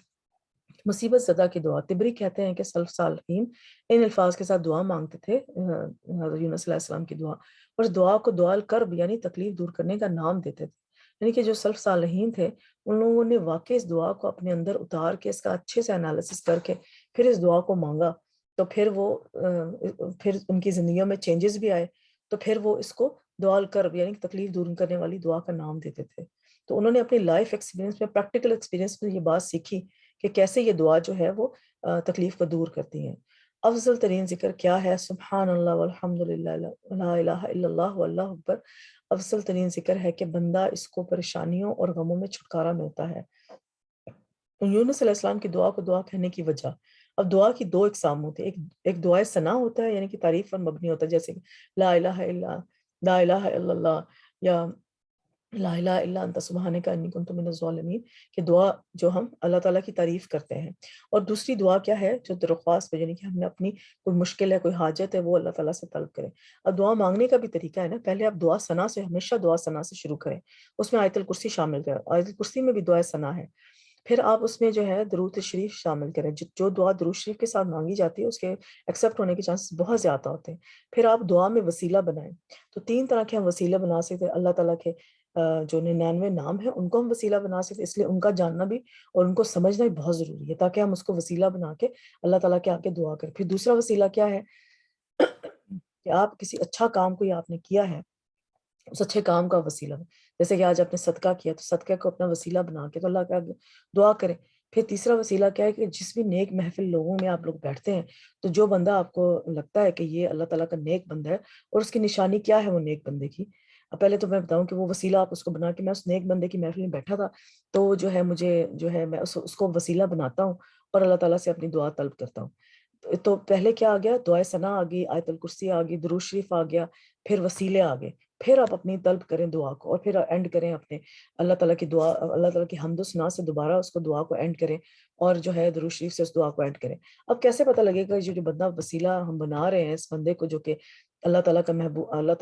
مصیبت زدہ کی دعا، تبری کہتے ہیں کہ سلف صالحین ان الفاظ کے ساتھ دعا مانگتے تھے، حضرت یونس علیہ السلام کی دعا، اور اس دعا کو دعا الکرب یعنی تکلیف دور کرنے کا نام دیتے تھے۔ یعنی کہ جو سلف صالحین تھے ان لوگوں نے واقعی اس دعا کو اپنے اندر اتار کے اس کا اچھے سے انالیسس کر کے پھر اس دعا کو مانگا، تو پھر وہ پھر ان کی زندگیوں میں چینجز بھی آئے، تو پھر وہ اس کو دعا الکرب یعنی تکلیف دور کرنے والی دعا کا نام دیتے تھے۔ تو انہوں نے اپنی لائف ایکسپیرینس میں، پریکٹیکل ایکسپیرینس میں یہ بات سیکھی کہ کیسے یہ دعا جو ہے وہ تکلیف کو دور کرتی ہیں۔ افضل ترین ذکر کیا ہے؟ سبحان اللہ والحمد للہ لا الہ الا اللہ واللہ اکبر۔ افضل ترین ذکر ہے کہ بندہ اس کو پریشانیوں اور غموں میں چھٹکارا ملتا ہے۔ یونس علیہ السلام کی دعا کو دعا کہنے کی وجہ، اب دعا کی دو اقسام ہوتے ہیں، ایک دعائے ثنا ہوتا ہے یعنی کہ تعریف پر مبنی ہوتا ہے، جیسے لا الہ الا، لا الہ الا اللہ، یا لا الہ الا انت سبحانک انی کنت من الظالمین، کہ دعا جو ہم اللہ تعالیٰ کی تعریف کرتے ہیں۔ اور دوسری دعا کیا ہے؟ جو درخواست پہ، یعنی کہ ہم نے اپنی کوئی مشکل ہے، کوئی حاجت ہے، وہ اللہ تعالیٰ سے طلب کریں۔ اب دعا مانگنے کا بھی طریقہ ہے نا، پہلے آپ دعا ثنا سے، ہمیشہ دعا ثنا سے شروع کریں، اس میں آیت الکرسی شامل کریں، آیت الکرسی میں بھی دعا ثنا ہے۔ پھر آپ اس میں جو ہے درود شریف شامل کریں، جو دعا درود شریف کے ساتھ مانگی جاتی ہے اس کے ایکسیپٹ ہونے کے چانسز بہت زیادہ ہوتے ہیں۔ پھر آپ دعا میں وسیلہ بنائیں، تو تین طرح کے ہم وسیلہ بنا سکتے ہیں۔ اللہ تعالیٰ کے جو 99 نام ہیں ان کو ہم وسیلہ بنا سکتے ہیں، اس لیے ان کا جاننا بھی اور ان کو سمجھنا بھی بہت ضروری ہے، تاکہ ہم اس کو وسیلہ بنا کے اللہ تعالیٰ کے آگے دعا کریں۔ پھر دوسرا وسیلہ کیا ہے کہ آپ کسی اچھا کام کوئی آپ نے کیا ہے، اس اچھے کام کا وسیلہ، جیسے کہ آج آپ نے صدقہ کیا تو صدقے کو اپنا وسیلہ بنا کے تو اللہ کے آگے دعا کریں۔ پھر تیسرا وسیلہ کیا ہے کہ جس بھی نیک محفل لوگوں میں آپ لوگ بیٹھتے ہیں، تو جو بندہ آپ کو لگتا ہے کہ یہ اللہ تعالیٰ کا نیک بندہ ہے، اور اس کی نشانی کیا ہے وہ نیک بندے کی؟ اب پہلے تو میں بتاؤں کہ وہ وسیلہ آپ اس کو بنا کے، میں اس نیک بندے کی محفل میں بیٹھا تھا تو جو ہے مجھے جو ہے میں اس کو وسیلہ بناتا ہوں اور اللہ تعالیٰ سے اپنی دعا طلب کرتا ہوں۔ تو پہلے کیا آ گیا؟ دعائے ثنا آ گئی، آیت الکرسی آ گئی، درود شریف آ گیا، پھر وسیلے آ گئے، پھر آپ اپنی طلب کریں دعا کو، اور پھر اینڈ کریں اپنے اللہ تعالیٰ کی دعا، اللہ تعالیٰ کی حمد و ثنا سے دوبارہ اس کو دعا کو اینڈ کریں، اور جو ہے درود شریف سے اس دعا کو اینڈ کریں۔ اب کیسے پتہ لگے گا جو بندہ وسیلہ ہم بنا رہے ہیں اس بندے کو جو کہ اللہ تعالیٰ کا محبوب، اللہ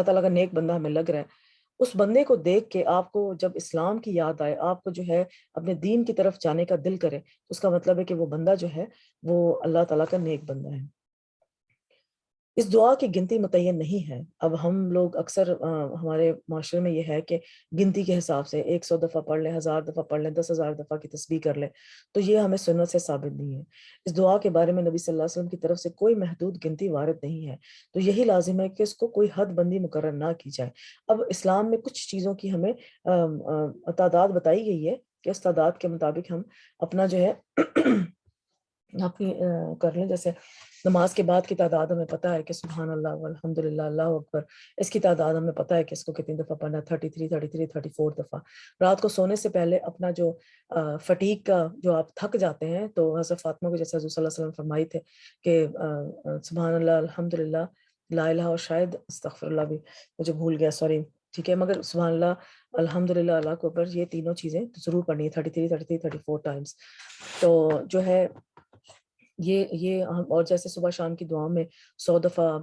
تعالیٰ کا نیک بندہ ہمیں لگ رہا ہے، اس بندے کو دیکھ کے آپ کو جب اسلام کی یاد آئے، آپ کو جو ہے اپنے دین کی طرف جانے کا دل کرے، اس کا مطلب ہے کہ وہ بندہ جو ہے وہ اللہ تعالیٰ کا نیک بندہ ہے۔ اس دعا کی گنتی متعین نہیں ہے۔ اب ہم لوگ اکثر ہمارے معاشرے میں یہ ہے کہ گنتی کے حساب سے 100 دفعہ پڑھ لیں، 1000 دفعہ پڑھ لیں، 10,000 دفعہ کی تسبیح کر لیں، تو یہ ہمیں سنت سے ثابت نہیں ہے۔ اس دعا کے بارے میں نبی صلی اللہ علیہ وسلم کی طرف سے کوئی محدود گنتی وارد نہیں ہے، تو یہی لازم ہے کہ اس کو کوئی حد بندی مقرر نہ کی جائے۔ اب اسلام میں کچھ چیزوں کی ہمیں تعداد بتائی گئی ہے کہ اس تعداد کے مطابق ہم اپنا جو ہے اپنی کر لیں۔ جیسے نماز کے بعد کی تعداد ہمیں پتہ ہے کہ سبحان اللہ والحمد للہ اللہ اکبر، اس کی تعداد ہمیں پتہ ہے کہ اس کو کتنی دفعہ پڑھنا ہے، 33 33 34 دفعہ۔ رات کو سونے سے پہلے اپنا جو فٹیگ کا جو آپ تھک جاتے ہیں، تو حضرت فاطمہ کو جیسے حضور صلی اللہ علیہ وسلم فرمائی تھے کہ سبحان اللہ الحمد للہ لا الہ، اور شاید استغفر اللہ بھی مجھے بھول گیا، سوری، ٹھیک ہے، مگر سبحان اللہ الحمد للہ اللہ کو اکبر، یہ تینوں چیزیں ضرور پڑھنی ہے 33 33 34 ٹائمز۔ تو جو ہے یہ اور جیسے صبح شام کی دعاؤں میں 100 دفعہ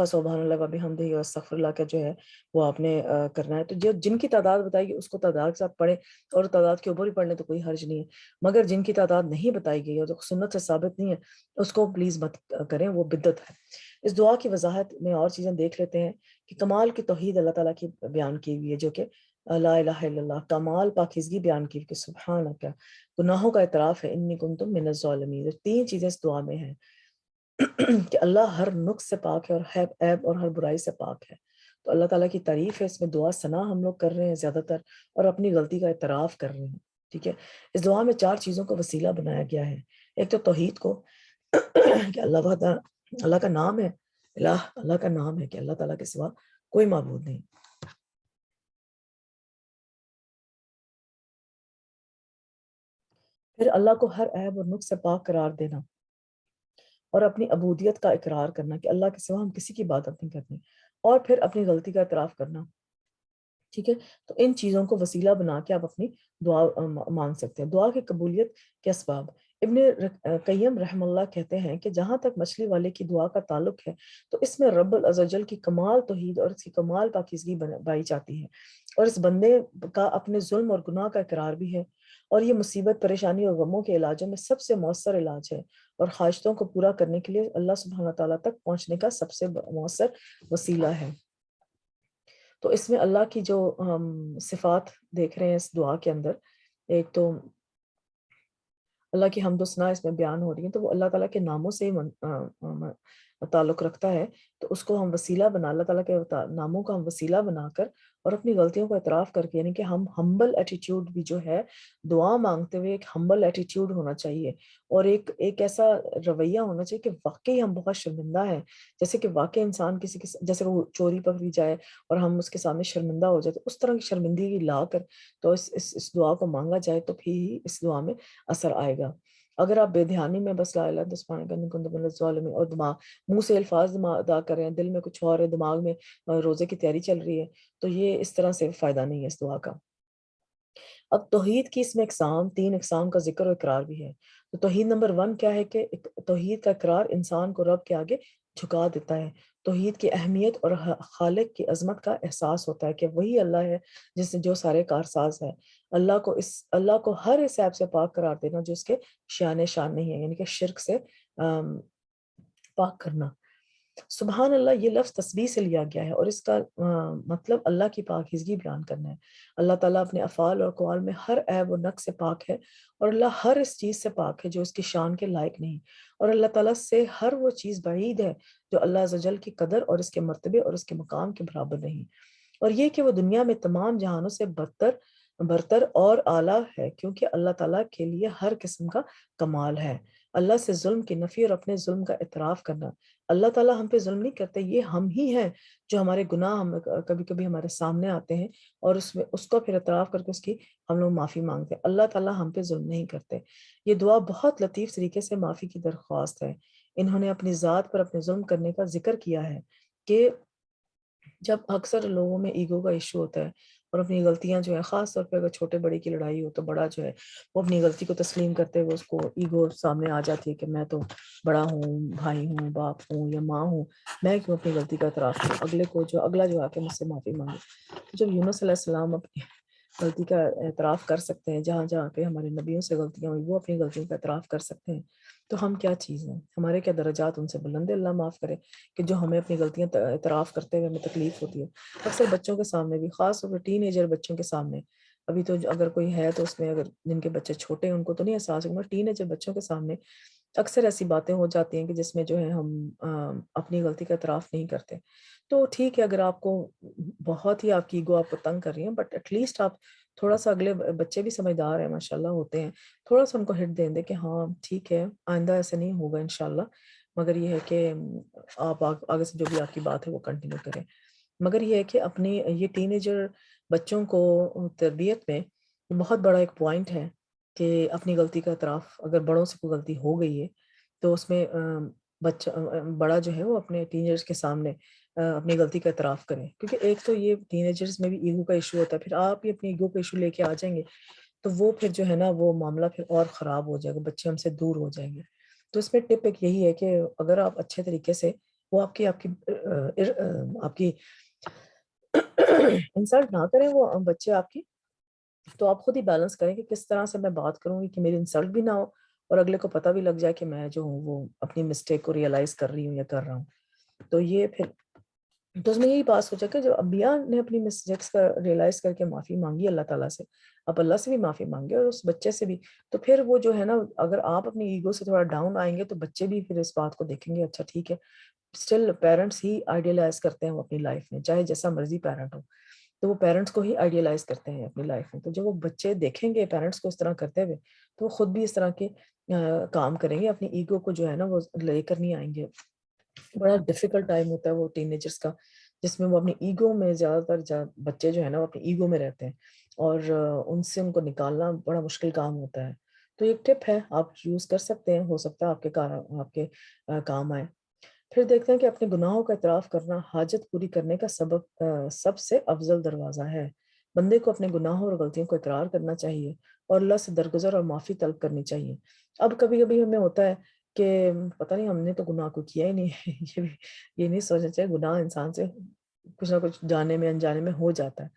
سبحان اللہ و بحمدہ استغفر اللہ کا جو ہے وہ آپ نے کرنا ہے. تو جن کی تعداد بتائی گئی اس کو تعداد کے ساتھ پڑھیں، اور تعداد کے اوپر ہی پڑھنے تو کوئی حرج نہیں ہے. مگر جن کی تعداد نہیں بتائی گئی اور جو سنت سے ثابت نہیں ہے اس کو پلیز مت کریں، وہ بدعت ہے. اس دعا کی وضاحت میں اور چیزیں دیکھ لیتے ہیں کہ کمال کی توحید اللہ تعالیٰ کی بیان کی ہوئی ہے، جو کہ لا الہ الا اللہ. کمال پاکیزگی بیان کی کہ سبحان کا گناہوں کا اعتراف ہے، انی کنتم من الظالمین. 3 چیزیں اس دعا میں ہیں کہ اللہ ہر نقص سے پاک ہے اور عیب اور ہر برائی سے پاک ہے. تو اللہ تعالیٰ کی تعریف ہے، اس میں دعا ثنا ہم لوگ کر رہے ہیں زیادہ تر، اور اپنی غلطی کا اعتراف کر رہے ہیں. ٹھیک ہے، اس دعا میں 4 چیزوں کو وسیلہ بنایا گیا ہے. ایک تو توحید کو کہ اللہ کا نام ہے، اللہ کا نام ہے کہ اللہ تعالیٰ کے سوا کوئی معبود نہیں. پھر اللہ کو ہر عیب اور نقص سے پاک قرار دینا اور اپنی عبودیت کا اقرار کرنا کہ اللہ کے سوا ہم کسی کی عبادت نہیں کرنی، اور پھر اپنی غلطی کا اعتراف کرنا. ٹھیک ہے، تو ان چیزوں کو وسیلہ بنا کے آپ اپنی دعا مانگ سکتے ہیں. دعا کی قبولیت کے اسباب. ابن قیم رحم اللہ کہتے ہیں کہ جہاں تک مچھلی والے کی دعا کا تعلق ہے تو اس میں رب العزوجل کی کمال توحید اور اس کی کمال پاکیزگی پائی جاتی ہے، اور اس بندے کا اپنے ظلم اور گناہ کا اقرار بھی ہے، اور یہ مصیبت، پریشانی اور غموں کے علاجوں میں سب سے مؤثر علاج ہے، اور خواہشوں کو پورا کرنے کے لیے اللہ سبحانہ تعالیٰ تک پہنچنے کا سب سے مؤثر وسیلہ ہے. تو اس میں اللہ کی جو ہم صفات دیکھ رہے ہیں اس دعا کے اندر، ایک تو اللہ کی حمد و ثنا اس میں بیان ہو رہی ہے، تو وہ اللہ تعالیٰ کے ناموں سے ہی تعلق رکھتا ہے. تو اس کو ہم وسیلہ بنا، اللہ تعالیٰ کے ناموں کا ہم وسیلہ بنا کر اور اپنی غلطیوں کو اعتراف کر کے، یعنی کہ ہم ہمبل ایٹیٹیوڈ بھی جو ہے دعا مانگتے ہوئے ایک ہمبل ایٹیٹیوڈ ہونا چاہیے، اور ایک ایسا رویہ ہونا چاہیے کہ واقعی ہم بہت شرمندہ ہیں. جیسے کہ واقعی انسان کسی جیسے وہ چوری پکڑی جائے اور ہم اس کے سامنے شرمندہ ہو جائے، تو اس طرح کی شرمندگی لا کر تو اس دعا کو مانگا جائے تو پھر ہی اس دعا میں اثر آئے گا. اگر آپ بے دھیانی میں بس لا الہ الا انت سبحانک انی کنت من الظالمین اور دماغ منہ سے الفاظ ادا کر رہے ہیں، دل میں کچھ اور ہے، دماغ میں روزے کی تیاری چل رہی ہے، تو یہ اس طرح سے فائدہ نہیں ہے اس دعا کا. اب توحید کی اس میں 3 اقسام کا ذکر و اقرار بھی ہے. تو توحید نمبر 1 کیا ہے کہ توحید کا اقرار انسان کو رب کے آگے جھکا دیتا ہے. توحید کی اہمیت اور خالق کی عظمت کا احساس ہوتا ہے کہ وہی اللہ ہے جس نے جو سارے کارساز ہے. اللہ کو ہر اس عیب سے پاک قرار دینا جو اس کے شان نہیں ہے، یعنی کہ شرک سے پاک کرنا. سبحان اللہ یہ لفظ تسبیح سے لیا گیا ہے، اور اس کا مطلب اللہ کی پاکیزگی بیان کرنا ہے. اللہ تعالیٰ اپنے افعال اور اقوال میں ہر عیب و نقص سے پاک ہے، اور اللہ ہر اس چیز سے پاک ہے جو اس کی شان کے لائق نہیں، اور اللہ تعالیٰ سے ہر وہ چیز بعید ہے جو اللہ عز و جل کی قدر اور اس کے مرتبے اور اس کے مقام کے برابر نہیں. اور یہ کہ وہ دنیا میں تمام جہانوں سے برتر اور اعلیٰ ہے، کیونکہ اللہ تعالیٰ کے لیے ہر قسم کا کمال ہے. اللہ سے ظلم کی نفی اور اپنے ظلم کا اعتراف کرنا. اللہ تعالیٰ ہم پہ ظلم نہیں کرتے، یہ ہم ہی ہیں جو ہمارے گناہ کبھی کبھی ہمارے سامنے آتے ہیں، اور اس کو پھر اعتراف کر کے اس کی ہم لوگ معافی مانگتے ہیں. اللہ تعالیٰ ہم پہ ظلم نہیں کرتے. یہ دعا بہت لطیف طریقے سے معافی کی درخواست ہے. انہوں نے اپنی ذات پر اپنے ظلم کرنے کا ذکر کیا ہے کہ جب اکثر لوگوں میں ایگو کا ایشو ہوتا ہے اور اپنی غلطیاں جو ہے، خاص طور پہ اگر چھوٹے بڑے کی لڑائی ہو تو بڑا جو ہے وہ اپنی غلطی کو تسلیم کرتے ہوئے اس کو ایگو سامنے آ جاتی ہے کہ میں تو بڑا ہوں، بھائی ہوں، باپ ہوں یا ماں ہوں، میں کیوں اپنی غلطی کا اعتراف کروں، اگلا جو آ کے مجھ سے معافی مانگے. جب یونس علیہ السلام اپنی غلطی کا اعتراف کر سکتے ہیں، جہاں جہاں پہ ہمارے نبیوں سے غلطیاں ہوئی وہ اپنی غلطیوں کا اعتراف کر سکتے ہیں، تو ہم کیا چیز ہیں، ہمارے کیا درجات ان سے بلند ہے. اللہ معاف کرے کہ جو ہمیں اپنی غلطیاں اعتراف کرتے ہوئے ہمیں تکلیف ہوتی ہے. اکثر بچوں کے سامنے بھی، خاص طور پہ ٹین ایجر بچوں کے سامنے، ابھی تو اگر کوئی ہے تو اس میں اگر جن کے بچے چھوٹے ہیں ان کو تو نہیں احساس ہوگا، ٹین ایجر بچوں کے سامنے اکثر ایسی باتیں ہو جاتی ہیں کہ جس میں جو ہے ہم اپنی غلطی کا اعتراف نہیں کرتے. تو ٹھیک ہے، اگر آپ کو بہت ہی آپ کی ایگو آپ کو تنگ کر رہی ہیں، بٹ ایٹ لیسٹ آپ تھوڑا سا، اگلے بچے بھی سمجھدار ہیں ماشاءاللہ ہوتے ہیں، تھوڑا سا ان کو ہٹ دیں کہ ہاں ٹھیک ہے آئندہ ایسے نہیں ہوگا انشاءاللہ. مگر یہ ہے کہ آپ آگے سے جو بھی آپ کی بات ہے وہ کنٹینیو کریں. مگر یہ ہے کہ اپنی یہ ٹین ایجر بچوں کو تربیت میں بہت بڑا ایک پوائنٹ ہے کہ اپنی غلطی کا اعتراف، اگر بڑوں سے کوئی غلطی ہو گئی ہے تو اس میں بچہ بڑا جو ہے وہ اپنے ٹین ایجرز کے سامنے اپنی غلطی کا اعتراف کریں. کیونکہ ایک تو یہ ٹین ایجرز میں بھی ایگو کا ایشو ہوتا ہے، پھر آپ ہی اپنی ایگو کا ایشو لے کے آ جائیں گے تو وہ پھر جو ہے نا وہ معاملہ پھر اور خراب ہو جائے گا، بچے ہم سے دور ہو جائیں گے۔ تو اس میں ٹپ ایک یہی ہے کہ اگر آپ اچھے طریقے سے وہ آپ کی انسلٹ نہ کریں وہ بچے آپ کی، تو آپ خود ہی بیلنس کریں کہ کس طرح سے میں بات کروں گی کہ میری انسلٹ بھی نہ ہو اور اگلے کو پتہ بھی لگ جائے کہ میں جو ہوں وہ اپنی مسٹیک کو ریئلائز کر رہی ہوں یا کر رہا ہوں۔ تو یہ پھر تو اس میں یہی بات سوچا کہ جب انبیاء نے اپنی مسٹیکس کا ریئلائز کر کے معافی مانگی اللہ تعالیٰ سے، آپ اللہ سے بھی معافی مانگے اور اس بچے سے بھی، تو پھر وہ جو ہے نا اگر آپ اپنی ایگو سے تھوڑا ڈاؤن آئیں گے تو بچے بھی پھر اس بات کو دیکھیں گے، اچھا ٹھیک ہے، اسٹل پیرنٹس ہی آئیڈیلائز کرتے ہیں وہ اپنی لائف میں، چاہے جیسا مرضی پیرنٹ ہو تو وہ پیرنٹس کو ہی آئیڈیلائز کرتے ہیں اپنی لائف میں۔ تو جب وہ بچے دیکھیں گے پیرنٹس کو اس طرح کرتے ہوئے تو وہ خود بھی اس طرح کے کام کریں گے، اپنی ایگو کو جو ہے نا وہ لے کر نہیں آئیں گے۔ بڑا ڈیفیکلٹ ٹائم ہوتا ہے وہ ٹین ایجرس کا، جس میں وہ اپنی ایگو میں زیادہ تر بچے جو ہے نا وہ اپنی ایگو میں رہتے ہیں اور ان سے ان کو نکالنا بڑا مشکل کام ہوتا ہے۔ تو ایک ٹپ ہے آپ یوز کر سکتے ہیں، ہو سکتا ہے آپ کے کام آئے۔ پھر دیکھتے ہیں کہ اپنے گناہوں کا اعتراف کرنا حاجت پوری کرنے کا سب سے افضل دروازہ ہے۔ بندے کو اپنے گناہوں اور غلطیوں کو اقرار کرنا چاہیے اور اللہ سے درگزر اور معافی طلب کرنی چاہیے۔ اب کبھی کبھی ہمیں ہوتا ہے کہ پتہ نہیں ہم نے تو گناہ کو کیا ہی نہیں ہے، یہ نہیں سوچنا چاہیے، گناہ انسان سے کچھ نہ کچھ جانے میں انجانے میں ہو جاتا ہے۔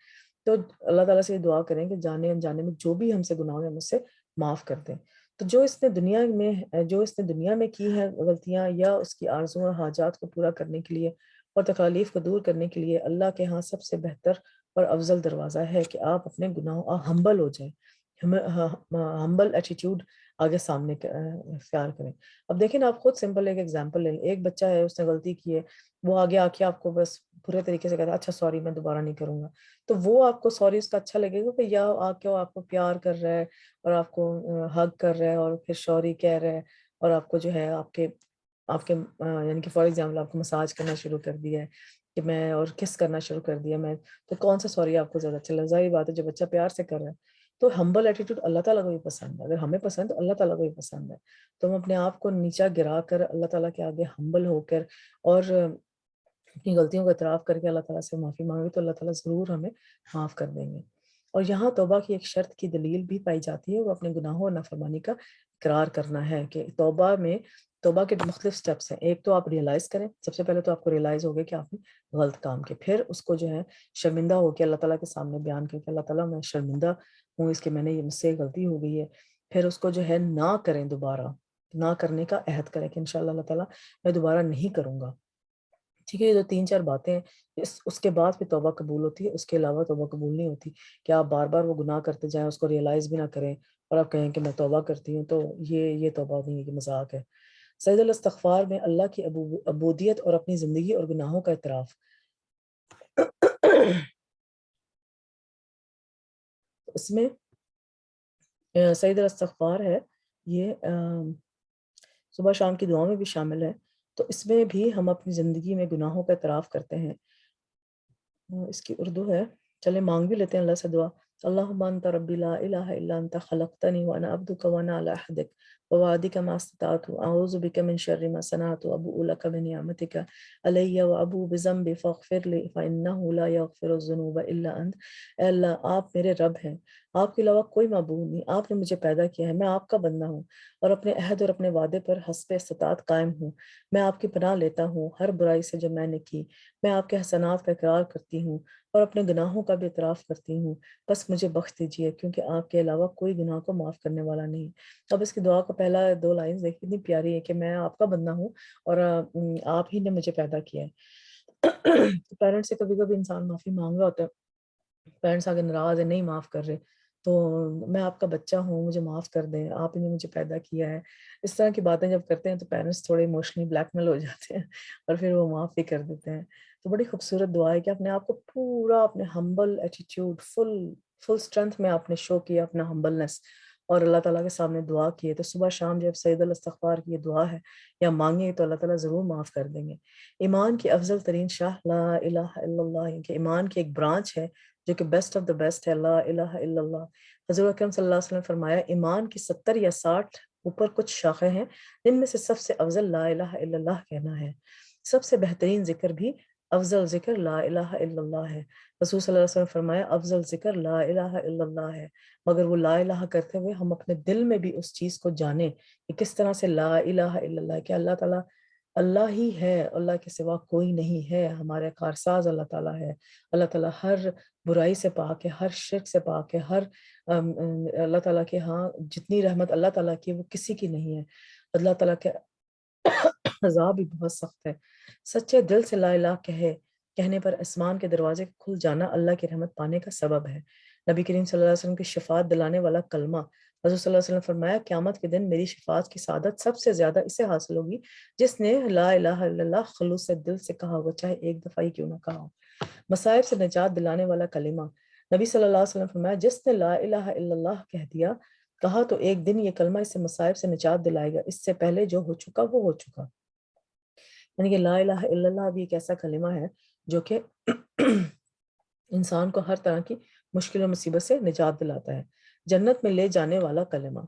تو اللہ تعالیٰ سے یہ دعا کریں کہ جانے انجانے میں جو بھی ہم سے گناہ ہوئے مجھ سے معاف کر دیں۔ تو جو اس نے دنیا میں کی ہے غلطیاں یا اس کی آرزوؤں اور حاجات کو پورا کرنے کے لیے اور تکالیف کو دور کرنے کے لیے اللہ کے ہاں سب سے بہتر اور افضل دروازہ ہے کہ آپ اپنے گناہوں ہمبل ہو جائیں، ہمبل ایٹیٹیوڈ آگے سامنے اختیار کریں۔ اب دیکھیں نا، آپ خود سمپل ایک ایگزامپل لیں، ایک بچہ ہے اس نے غلطی کی ہے، وہ آگے آ کے آپ کو بس پورے طریقے سے کہتا ہے اچھا سوری میں دوبارہ نہیں کروں گا، تو وہ آپ کو سوری اس کا اچھا لگے گا کہ یا آ کے وہ آپ کو پیار کر رہا ہے اور آپ کو ہگ کر رہا ہے اور پھر سوری کہہ رہا ہے اور آپ کو جو ہے آپ کے یعنی کہ فار ایگزامپل آپ کو مساج کرنا شروع کر دیا ہے کہ میں اور کس کرنا شروع کر دیا میں، تو کون سا سوری آپ کو زیادہ اچھا لگا؟ ظاہر بات ہے جو بچہ پیار سے کر رہا ہے۔ تو ہمبل ایٹیٹیوڈ اللہ تعالیٰ کو بھی پسند ہے، اگر ہمیں پسند تو اللہ تعالیٰ کو بھی پسند ہے۔ تو ہم اپنے آپ کو نیچا گرا کر اللہ تعالیٰ کے آگے ہمبل ہو کر اور اپنی غلطیوں کا اعتراف کر کے اللہ تعالیٰ سے معافی مانگے تو اللہ تعالیٰ ضرور ہمیں معاف کر دیں گے۔ اور یہاں توبہ کی ایک شرط کی دلیل بھی پائی جاتی ہے، وہ اپنے گناہوں اور نافرمانی کا اقرار کرنا ہے کہ توبہ کے مختلف سٹیپس ہیں۔ ایک تو آپ ریئلائز کریں، سب سے پہلے تو آپ کو ریئلائز ہوگا کہ آپ نے غلط کام کیا، پھر اس کو جو ہے شرمندہ ہو کے اللہ تعالیٰ کے سامنے بیان کر کے اللہ تعالیٰ میں شرمندہ ہوں اس کے میں نے یہ مجھ سے غلطی ہو گئی ہے، پھر اس کو جو ہے نہ کریں، دوبارہ نہ کرنے کا عہد کریں کہ انشاءاللہ اللہ تعالیٰ میں دوبارہ نہیں کروں گا۔ ٹھیک ہے، یہ جو 3-4 باتیں ہیں اس کے بعد پھر توبہ قبول ہوتی ہے، اس کے علاوہ توبہ قبول نہیں ہوتی کہ آپ بار بار وہ گناہ کرتے جائیں، اس کو ریئلائز بھی نہ کریں اور آپ کہیں کہ میں توبہ کرتی ہوں، تو یہ توبہ نہیں ہے، کہ مذاق ہے۔ سید الاستغفار میں اللہ کی عبودیت اور اپنی زندگی اور گناہوں کا اعتراف۔ اس میں سید الاستغفار ہے، یہ صبح شام کی دعاؤں میں بھی شامل ہے، تو اس میں بھی ہم اپنی زندگی میں گناہوں کا اعتراف کرتے ہیں۔ اس کی اردو ہے، چلے مانگ بھی لیتے ہیں اللہ سے دعا۔ اللہم انت ربی لا الہ الا انت خلقتنی وانا عبدک وانا علی عہدک ووعدک ما استطعت اعوذ بک من شر ما صنعت وابوء لک بنعمتک علی وابوء بذنبی فاغفر لی فانہ لا یغفر الذنوب الا انت۔ اے اللہ آپ میرے رب ہیں، آپ کے علاوہ کوئی معبود نہیں، آپ نے مجھے پیدا کیا ہے، میں آپ کا بندہ ہوں اور اپنے عہد اور اپنے وعدے پر حسب استطاعت قائم ہوں۔ میں آپ کی پناہ لیتا ہوں ہر برائی سے جو میں نے کی، میں آپ کے حسنات کا اقرار کرتی ہوں اور اپنے گناہوں کا بھی اعتراف کرتی ہوں، بس مجھے بخش دیجیے کیونکہ آپ کے علاوہ کوئی گناہ کو معاف کرنے والا نہیں۔ اب اس کی دعا کا پہلا 2 لائنز دیکھیں کتنی پیاری ہے کہ میں آپ کا بندہ ہوں اور آپ ہی نے مجھے پیدا کیا ہے۔ تو پیرنٹس سے کبھی کبھی انسان معافی مانگ رہا ہوتا ہے، پیرنٹس آگے ناراض ہے، نہیں معاف کر رہے، تو میں آپ کا بچہ ہوں، مجھے معاف کر دیں، آپ ہی نے مجھے پیدا کیا ہے، اس طرح کی باتیں جب کرتے ہیں تو پیرنٹس تھوڑے ایموشنلی بلیک میل ہو جاتے ہیں اور پھر وہ معاف بھی کر دیتے ہیں۔ تو بڑی خوبصورت دعا ہے کہ اپنے آپ کو پورا اپنے ہمبل ایٹیٹیوڈ فل اسٹرینتھ میں آپ نے شو کیا اپنا ہمبلنس اور اللہ تعالیٰ کے سامنے دعا کی ہے، تو صبح شام جب سید الاستغفار کی یہ دعا ہے یا مانگیں تو اللہ تعالیٰ ضرور معاف کر دیں گے۔ ایمان کی افضل ترین شاہ لا الہ الا اللہ، کہ ایمان کی ایک برانچ ہے جو کہ بیسٹ آف دا بیسٹ ہے، لا الہ الا اللہ۔ حضور اکرم صلی اللہ علیہ وسلم نے فرمایا ایمان کی 70 یا 60 اوپر کچھ شاخیں ہیں، جن میں سے سب سے افضل لا الہ الا اللہ کہنا ہے، سب سے بہترین ذکر بھی افضل ذکر لا الہ الا اللہ ہے۔ رسول صلی اللہ علیہ وسلم فرمایا افضل ذکر لا الہ الا اللہ ہے، مگر وہ لا الہ کرتے ہوئے ہم اپنے دل میں بھی اس چیز کو جانیں کہ کس طرح سے لا الہ الا اللہ، کہ اللہ تعالیٰ اللہ ہی ہے، اللہ کے سوا کوئی نہیں ہے، ہمارے کارساز اللہ تعالیٰ ہے، اللہ تعالیٰ ہر برائی سے پاک ہے، ہر شرک سے پاک ہے، اللہ تعالیٰ کے ہاں جتنی رحمت اللہ تعالیٰ کی وہ کسی کی نہیں ہے، اللہ تعالیٰ کے عذاب بھی بہت سخت ہے۔ سچے دل سے لا الہ کہنے پر آسمان کے دروازے کھل جانا اللہ کی رحمت پانے کا سبب ہے۔ نبی کریم صلی اللہ علیہ وسلم کی شفاعت دلانے والا کلمہ، حضرت صلی اللہ علیہ وسلم فرمایا قیامت کے دن میری شفاعت کی سعادت سب سے زیادہ اسے حاصل ہوگی جس نے لا الہ الا اللہ خلوص دل سے کہا ہو، چاہے ایک دفعہ ہی کیوں نہ کہا ہو۔ مصائب سے نجات دلانے والا کلمہ، نبی صلی اللہ علیہ وسلم فرمایا جس نے لا الہ الا اللہ کہا تو ایک دن یہ کلمہ اسے مصائب سے نجات دلائے گا، اس سے پہلے جو ہو چکا وہ ہو چکا۔ یعنی کہ لا الہ الا اللہ بھی ایک ایسا کلمہ ہے جو کہ انسان کو ہر طرح کی مشکل و مصیبت سے نجات دلاتا ہے۔ جنت میں لے جانے والا کلمہ،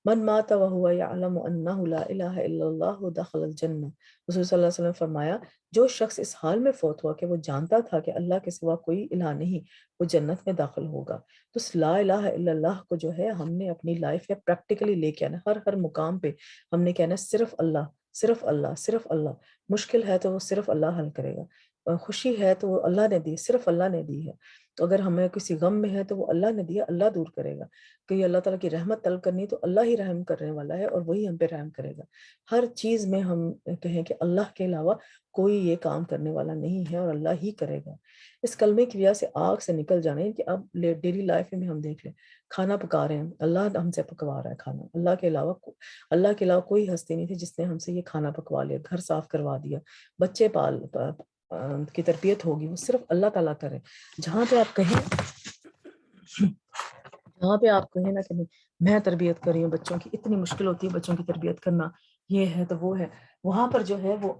من مات وهو يعلم انه لا الہ الا اللہ دخل الجنہ، رسول صلی اللہ علیہ وسلم فرمایا جو شخص اس حال میں فوت ہوا کہ وہ جانتا تھا کہ اللہ کے سوا کوئی الہ نہیں، وہ جنت میں داخل ہوگا۔ تو اس لا الہ الا اللہ کو جو ہے ہم نے اپنی لائف میں پریکٹیکلی لے کے آنا، ہر مقام پہ ہم نے کہنا صرف اللہ، صرف اللہ، صرف اللہ۔ مشکل ہے تو وہ صرف اللہ حل کرے گا، خوشی ہے تو وہ اللہ نے دی، صرف اللہ نے دی ہے۔ تو اگر ہمیں کسی غم میں ہے تو وہ اللہ نے دیا، اللہ دور کرے گا۔ کہ اللہ تعالیٰ کی رحمت طلب کرنی تو اللہ ہی رحم کرنے والا ہے اور وہی ہم پہ رحم کرے گا۔ ہر چیز میں ہم کہیں کہ اللہ کے علاوہ کوئی یہ کام کرنے والا نہیں ہے اور اللہ ہی کرے گا۔ اس کلمے کی وجہ سے آگ سے نکل جانا ہے کہ اب ڈیلی لائف میں ہم دیکھ لیں، کھانا پکا رہے ہیں، اللہ ہم سے پکوا رہا ہے کھانا، اللہ کے علاوہ کوئی ہستی نہیں تھی جس نے ہم سے یہ کھانا پکوا لیا، گھر صاف کروا دیا، بچے کی تربیت ہوگی، وہ صرف اللہ تعالیٰ کرے۔ جہاں پہ آپ کہیں نا کہ میں تربیت کر رہی ہوں بچوں کی، اتنی مشکل ہوتی ہے بچوں کی تربیت کرنا، یہ ہے تو وہ ہے، وہاں پر جو ہے وہ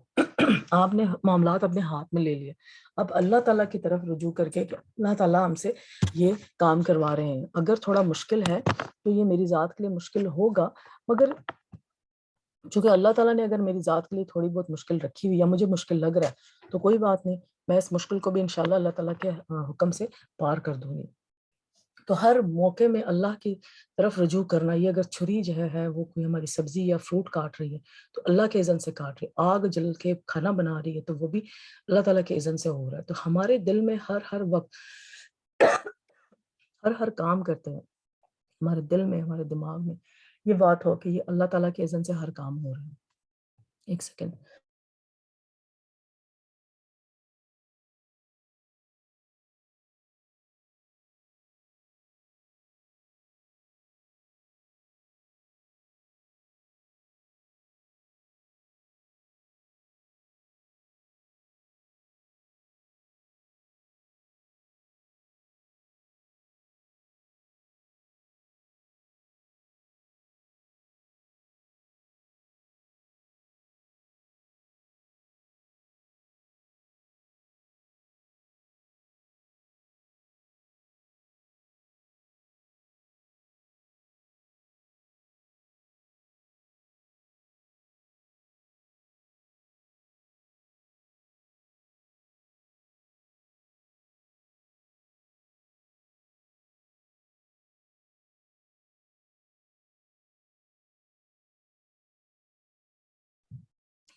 آپ نے معاملات اپنے ہاتھ میں لے لیے۔ اب اللہ تعالیٰ کی طرف رجوع کر کے کہ اللہ تعالیٰ ہم سے یہ کام کروا رہے ہیں، اگر تھوڑا مشکل ہے تو یہ میری ذات کے لیے مشکل ہوگا، مگر چونکہ اللہ تعالیٰ نے اگر میری ذات کے لیے تھوڑی بہت مشکل رکھی ہوئی یا مجھے مشکل لگ رہا ہے تو کوئی بات نہیں، میں اس مشکل کو بھی انشاءاللہ اللہ تعالیٰ کے حکم سے پار کر دوں گی۔ تو ہر موقع میں اللہ کی طرف رجوع کرنا، یہ اگر چھری جو ہے وہ کوئی ہماری سبزی یا فروٹ کاٹ رہی ہے تو اللہ کے اذن سے کاٹ رہی ہے، آگ جل کے کھانا بنا رہی ہے تو وہ بھی اللہ تعالیٰ کے اذن سے ہو رہا ہے۔ تو ہمارے دل میں ہر وقت ہر کام کرتے ہیں، ہمارے دل میں، ہمارے دماغ میں یہ بات ہو کہ یہ اللہ تعالیٰ کے اذن سے ہر کام ہو رہا ہے۔ ایک سیکنڈ۔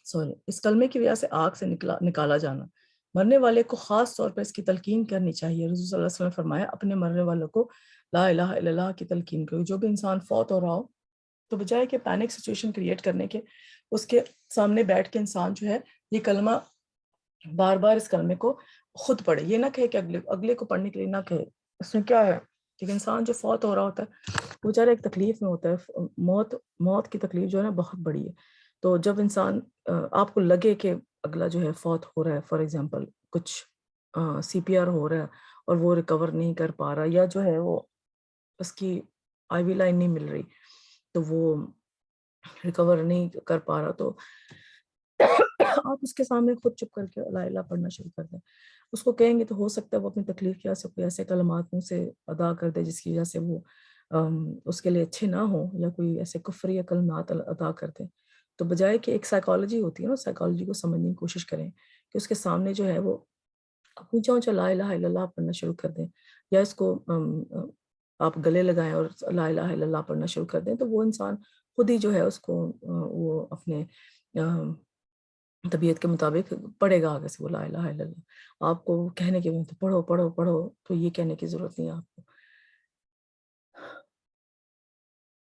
سوری، اس کلمے کی وجہ سے آگ سے نکالا جانا، مرنے والے کو خاص طور پر اس کی تلقین کرنی چاہیے۔ رسول صلی اللہ علیہ وسلم نے فرمایا اپنے مرنے والوں کو لا الہ الا اللہ کی تلقین کرو۔ جو بھی انسان فوت ہو رہا ہو تو بجائے کہ پینک سچویشن کریٹ کرنے کے، اس کے سامنے بیٹھ کے انسان جو ہے یہ کلمہ بار بار اس کلمے کو خود پڑھے، یہ نہ کہے کہ اگلے کو پڑھنے کے لیے نہ کہے، اس میں کیا ہے کہ انسان جو فوت ہو رہا ہوتا ہے وہ بیچارہ ایک تکلیف میں ہوتا ہے، موت کی تکلیف جو ہے نا بہت بڑی ہے۔ تو جب انسان آپ کو لگے کہ اگلا جو ہے فوت ہو رہا ہے، فار ایگزامپل کچھ سی پی آر ہو رہا ہے اور وہ ریکور نہیں کر پا رہا، یا جو ہے وہ اس کی آئی وی لائن نہیں مل رہی تو وہ ریکور نہیں کر پا رہا، تو آپ اس کے سامنے خود چپ کر کے لا الہ پڑھنا شروع کر دیں۔ اس کو کہیں گے تو ہو سکتا ہے وہ اپنی تکلیف کی وجہ سے کوئی ایسے کلمات منہ سے ادا کر دے جس کی وجہ سے وہ اس کے لیے اچھے نہ ہوں، یا کوئی ایسے کفری یا کلمات ادا کر دیں۔ تو بجائے کہ ایک سائیکالوجی ہوتی ہے نا، سائیکالوجی کو سمجھنے کی کوشش کریں کہ اس کے سامنے جو ہے وہ اونچا اونچا لا الہ الا اللہ پڑھنا شروع کر دیں، یا اس کو آپ گلے لگائیں اور لا الہ الا اللہ پڑھنا شروع کر دیں، تو وہ انسان خود ہی جو ہے اس کو وہ اپنے طبیعت کے مطابق پڑھے گا آگے سے وہ لا الہ الا اللہ۔ آپ کو کہنے کے بعد پڑھو پڑھو پڑھو، تو یہ کہنے کی ضرورت نہیں ہے آپ کو۔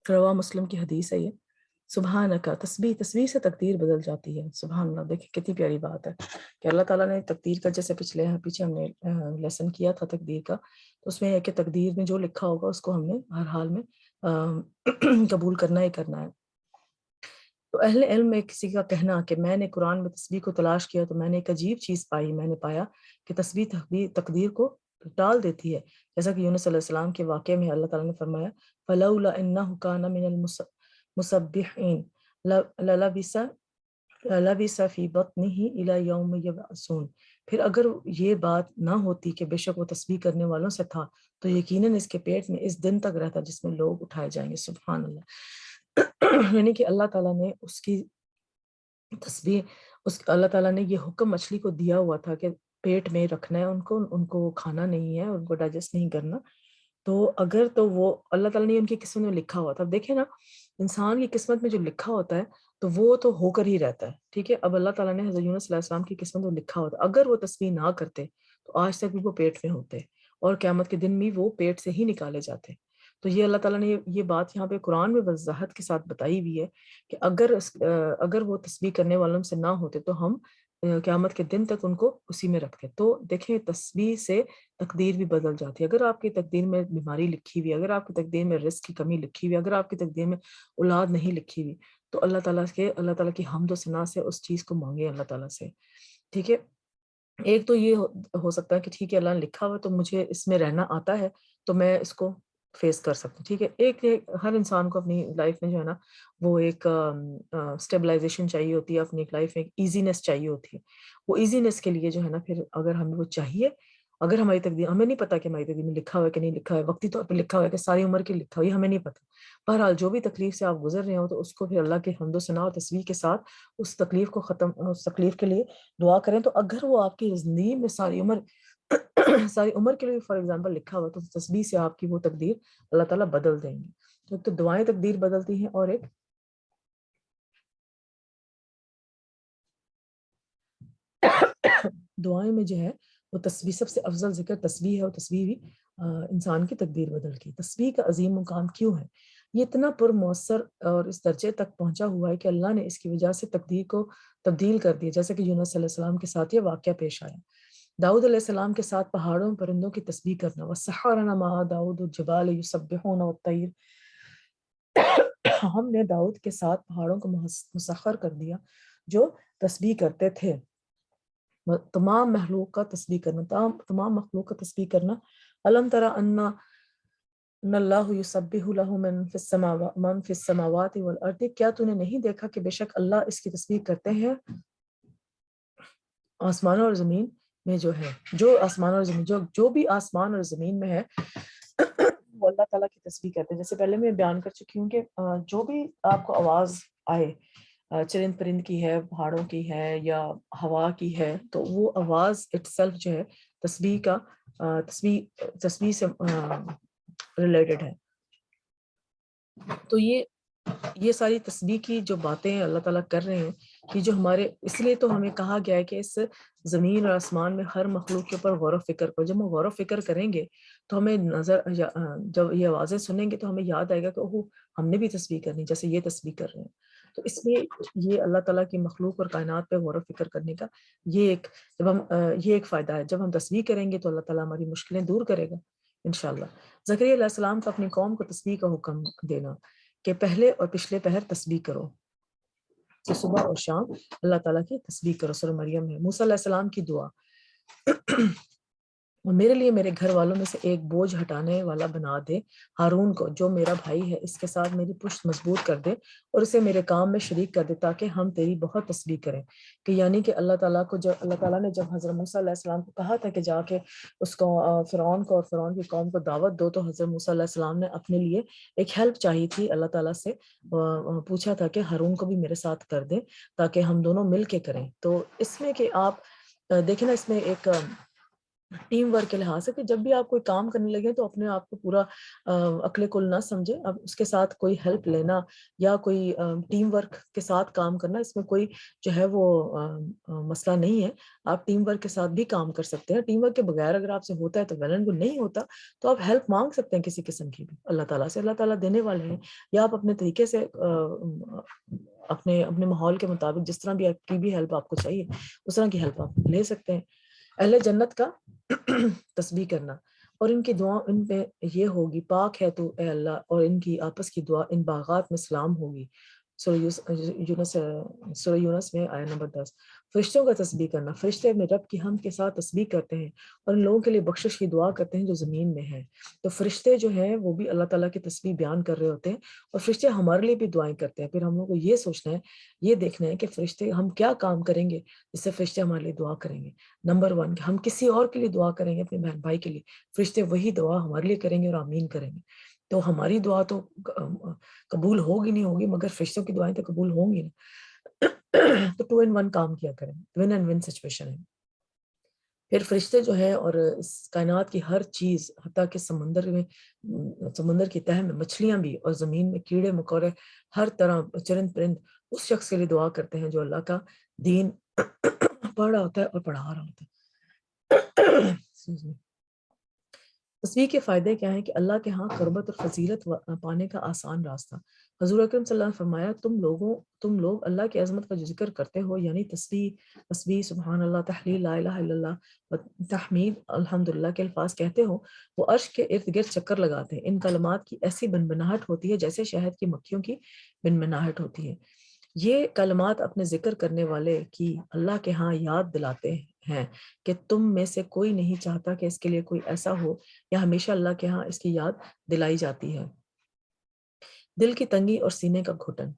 رواہ مسلم کی حدیث ہے یہ، سبحانک، تسبیح سے تقدیر بدل جاتی ہے۔ سبحان اللہ، دیکھیں کتنی پیاری بات ہے کہ اللہ تعالیٰ نے تقدیر کا، جیسے پیچھے ہم نے لیسن کیا تھا تقدیر کا، تو اس میں ہے کہ تقدیر میں جو لکھا ہوگا اس کو ہم نے ہر حال میں قبول کرنا ہی کرنا ہے۔ تو اہل علم میں کسی کا کہنا کہ میں نے قرآن میں تسبیح کو تلاش کیا تو میں نے ایک عجیب چیز پائی، میں نے پایا کہ تسبیح تقدیر کو ٹال دیتی ہے، جیسا کہ یونس علیہ السلام کے واقعے میں اللہ تعالیٰ نے فرمایا فَلَوْلَا إِنَّهُ كَانَ مِنَ الْمُسَبِّحِينَ لَلَبِثَ فِي بَطْنِهِ إِلَى يَوْمِ يُبْعَثُونَ۔ پھر اگر یہ بات نہ ہوتی کہ بے شک وہ تسبیح کرنے والوں سے تھا، تو یقیناً اس کے پیٹ میں اس دن تک رہتا جس میں لوگ اٹھائے جائیں گے۔ سبحان اللہ۔ یعنی کہ اللہ تعالیٰ نے اس کی تسبیح، اللہ تعالیٰ نے یہ حکم مچھلی کو دیا ہوا تھا کہ پیٹ میں رکھنا ہے ان کو کھانا نہیں ہے، ان کو ڈائجسٹ نہیں کرنا۔ تو اگر تو وہ اللہ تعالیٰ نے ان کی قسمت میں لکھا ہوا تھا، دیکھیں نا انسان کی قسمت میں جو لکھا ہوتا ہے تو وہ تو ہو کر ہی رہتا ہے، ٹھیک ہے۔ اب اللہ تعالیٰ نے حضرت یونس علیہ السلام کی قسمت میں لکھا ہوتا، اگر وہ تسبیح نہ کرتے تو آج تک بھی وہ پیٹ میں ہوتے اور قیامت کے دن بھی وہ پیٹ سے ہی نکالے جاتے۔ تو یہ اللہ تعالیٰ نے یہ بات یہاں پہ قرآن میں وضاحت کے ساتھ بتائی ہوئی ہے کہ اگر وہ تسبیح کرنے والوں سے نہ ہوتے تو ہم قیامت کے دن تک ان کو اسی میں رکھتے۔ تو دیکھیں تسبیح سے تقدیر بھی بدل جاتی ہے۔ اگر آپ کی تقدیر میں بیماری لکھی ہوئی، اگر آپ کی تقدیر میں رزق کی کمی لکھی ہوئی، اگر آپ کی تقدیر میں اولاد نہیں لکھی ہوئی، تو اللہ تعالیٰ کی حمد و ثنا سے اس چیز کو مانگیں اللہ تعالیٰ سے، ٹھیک ہے۔ ایک تو یہ ہو سکتا ہے کہ ٹھیک ہے اللہ نے لکھا ہوا تو مجھے اس میں رہنا آتا ہے تو میں اس کو فیس کر سکتا ہوں، ٹھیک ہے۔ ایک ہر انسان کو اپنی لائف میں جو ہے نا وہ ایک اسٹیبلائزیشن چاہیے ہوتی ہے، اپنی لائف میں ایک ایزینس چاہیے ہوتی ہے۔ وہ ایزینس کے لیے جو ہے نا پھر اگر ہمیں وہ چاہیے، اگر ہماری تقدیر، ہمیں نہیں پتا کہ ہماری تقدیر میں لکھا ہوا ہے کہ نہیں لکھا ہے، وقتی طور پہ لکھا ہوا ہے کہ ساری عمر کی لکھا ہوا ہے، ہمیں نہیں پتا۔ بہرحال جو بھی تکلیف سے آپ گزر رہے ہو تو اس کو پھر اللہ کے حمد و ثنا اور تسبیح کے ساتھ اس تکلیف کے لیے دعا کریں۔ تو اگر وہ آپ کی زندگی میں ساری عمر کے لیے فار ایگزامپل لکھا ہوا تو تسبیح سے آپ کی وہ تقدیر اللہ تعالیٰ بدل دیں گے۔ تو ایک تو دعائیں تقدیر بدلتی ہیں، اور ایک دعائیں میں جو ہے وہ تسبیح، سب سے افضل ذکر تسبیح ہے، اور تسبیح بھی انسان کی تقدیر بدلتی۔ تسبیح کا عظیم مقام کیوں ہے؟ یہ اتنا پر مؤثر اور اس درجے تک پہنچا ہوا ہے کہ اللہ نے اس کی وجہ سے تقدیر کو تبدیل کر دیا، جیسے کہ یونس علیہ السلام کے ساتھ یہ واقعہ پیش آیا۔ داؤد علیہ السلام کے ساتھ پہاڑوں پرندوں کی تسبیح کرنا، وَسَحَّرَنَا مَعَ دَاوُدَ الْجِبَالَ يُسَبِّحُونَ وَالطَّيْرَ، ہم نے داؤد کے ساتھ پہاڑوں کو مسخر کر دیا جو تسبیح کرتے تھے۔ تمام مخلوق کا تسبیح کرنا، تمام مخلوق کا تسبیح کرنا۔ الم تری ان اللہ یسبح لہ من فی السماوات والارض، کیا تو نے نہیں دیکھا کہ بے شک اللہ اس کی تسبیح کرتے ہیں آسمان اور زمین میں جو ہے، جو آسمان اور زمین جو بھی آسمان اور زمین میں ہے وہ اللہ تعالیٰ کی تسبیح کرتے ہیں۔ جیسے پہلے میں بیان کر چکی ہوں کہ جو بھی آپ کو آواز آئے، چرند پرند کی ہے، پہاڑوں کی ہے، یا ہوا کی ہے، تو وہ آواز اٹ سیلف جو ہے تسبیح سے ریلیٹڈ ہے۔ تو یہ ساری تسبیح کی جو باتیں اللہ تعالیٰ کر رہے ہیں، کہ جو ہمارے، اس لیے تو ہمیں کہا گیا ہے کہ اس زمین اور آسمان میں ہر مخلوق کے اوپر غور و فکر کرو۔ جب ہم غور و فکر کریں گے تو ہمیں جب یہ آوازیں سنیں گے تو ہمیں یاد آئے گا کہ اوہ ہم نے بھی تسبیح کرنی جیسے یہ تسبیح کر رہے ہیں۔ تو اس لیے یہ اللہ تعالیٰ کی مخلوق اور کائنات پہ غور و فکر کرنے کا یہ ایک فائدہ ہے۔ جب ہم تسبیح کریں گے تو اللہ تعالیٰ ہماری مشکلیں دور کرے گا انشاءاللہ۔ زکریا علیہ السلام کا اپنی قوم کو تسبیح کا حکم دینا کہ پہلے اور پچھلے پہر تسبیح کرو، کہ صبح اور شام اللہ تعالیٰ کی تسبیح کرو۔ سورہ مریم ہے۔ موسیٰ علیہ السلام کی دعا، اور میرے لیے میرے گھر والوں میں سے ایک بوجھ ہٹانے والا بنا دے، ہارون کو جو میرا بھائی ہے، اس کے ساتھ میری پشت مضبوط کر دے اور اسے میرے کام میں شریک کر دے تاکہ ہم تیری بہت تسبیح کریں۔ کہ یعنی کہ اللہ تعالیٰ نے جب حضرت موسیٰ علیہ السلام کو کہا تھا کہ جا کے اس کو فرعون کو اور فرعون کی قوم کو دعوت دو، تو حضرت موسیٰ علیہ السلام نے اپنے لیے ایک ہیلپ چاہی تھی، اللہ تعالیٰ سے پوچھا تھا کہ ہارون کو بھی میرے ساتھ کر دیں تاکہ ہم دونوں مل کے کریں۔ تو اس میں کہ آپ دیکھیں نا، اس میں ایک ٹیم ورک کے لحاظ سے کہ جب بھی آپ کوئی کام کرنے لگے تو اپنے آپ کو پورا عقل کل نہ سمجھے، اب اس کے ساتھ کوئی ہیلپ لینا یا کوئی ٹیم ورک کے ساتھ کام کرنا، اس میں کوئی جو ہے وہ مسئلہ نہیں ہے. آپ ٹیم ورک کے ساتھ بھی کام کر سکتے ہیں. ٹیم ورک کے بغیر اگر آپ سے ہوتا ہے تو ویل اینڈ گڈ، نہیں ہوتا تو آپ ہیلپ مانگ سکتے ہیں کسی قسم کی بھی اللہ تعالیٰ سے. اللہ تعالیٰ دینے والے ہیں. یا آپ اپنے طریقے سے اپنے ماحول کے مطابق جس طرح بھی آپ کی بھی ہیلپ آپ کو چاہیے اس طرح کی ہیلپ آپ لے سکتے ہیں. اہل جنت کا تسبیح کرنا اور ان کی دعا ان پہ یہ ہوگی، پاک ہے تو اے اللہ، اور ان کی آپس کی دعا ان باغات میں سلام ہوگی. سورہ یونس میں آیت نمبر 10. فرشتوں کا تسبیح کرنا، فرشتے اپنے رب کی حمد کے ساتھ تسبیح کرتے ہیں اور ان لوگوں کے لیے بخشش کی دعا کرتے ہیں جو زمین میں ہیں. تو فرشتے جو ہیں وہ بھی اللہ تعالیٰ کی تسبیح بیان کر رہے ہوتے ہیں اور فرشتے ہمارے لیے بھی دعائیں کرتے ہیں. پھر ہم لوگوں کو یہ سوچنا ہے، یہ دیکھنا ہے کہ فرشتے ہم کیا کام کریں گے جس سے فرشتے ہمارے لیے دعا کریں گے. نمبر 1 کہ ہم کسی اور کے لیے دعا کریں گے، اپنے بہن بھائی کے لیے، فرشتے وہی دعا ہمارے لیے کریں گے اور آمین کریں گے. تو ہماری دعا تو قبول ہوگی نہیں ہوگی، مگر فرشتوں کی دعائیں تو قبول ہوں گی نا. تو 2 in 1 کام کیا کریں، ون اینڈ ون سچویشن ہے. پھر فرشتے جو ہے اور اس کائنات کی ہر چیز، حتیٰ کہ سمندر کی تہہ میں مچھلیاں بھی اور زمین میں کیڑے مکوڑے، ہر طرح چرند پرند اس شخص کے لیے دعا کرتے ہیں جو اللہ کا دین پڑھ رہا ہوتا ہے اور پڑھا رہا ہوتا ہے. تسبیح کے فائدے کیا ہیں کہ اللہ کے ہاں قربت اور فضیلت پانے کا آسان راستہ. حضور اکرم صلی اللہ علیہ وسلم نے فرمایا تم لوگ اللہ کی عظمت کا جو ذکر کرتے ہو، یعنی تسبیح سبحان اللہ، تحلیل لا الہ الا اللہ و تحمید الحمدللہ کے الفاظ کہتے ہو، وہ عرش کے ارد گرد چکر لگاتے ہیں. ان کلمات کی ایسی بنبناہٹ ہوتی ہے جیسے شہد کی مکھیوں کی بنبناہٹ ہوتی ہے. یہ کلمات اپنے ذکر کرنے والے کی اللہ کے ہاں یاد دلاتے ہیں کہ تم میں سے کوئی نہیں چاہتا کہ اس کے لیے کوئی ایسا ہو، یا ہمیشہ اللہ کے ہاں اس کی یاد دلائی جاتی ہے. دل کی تنگی اور سینے کا گھٹن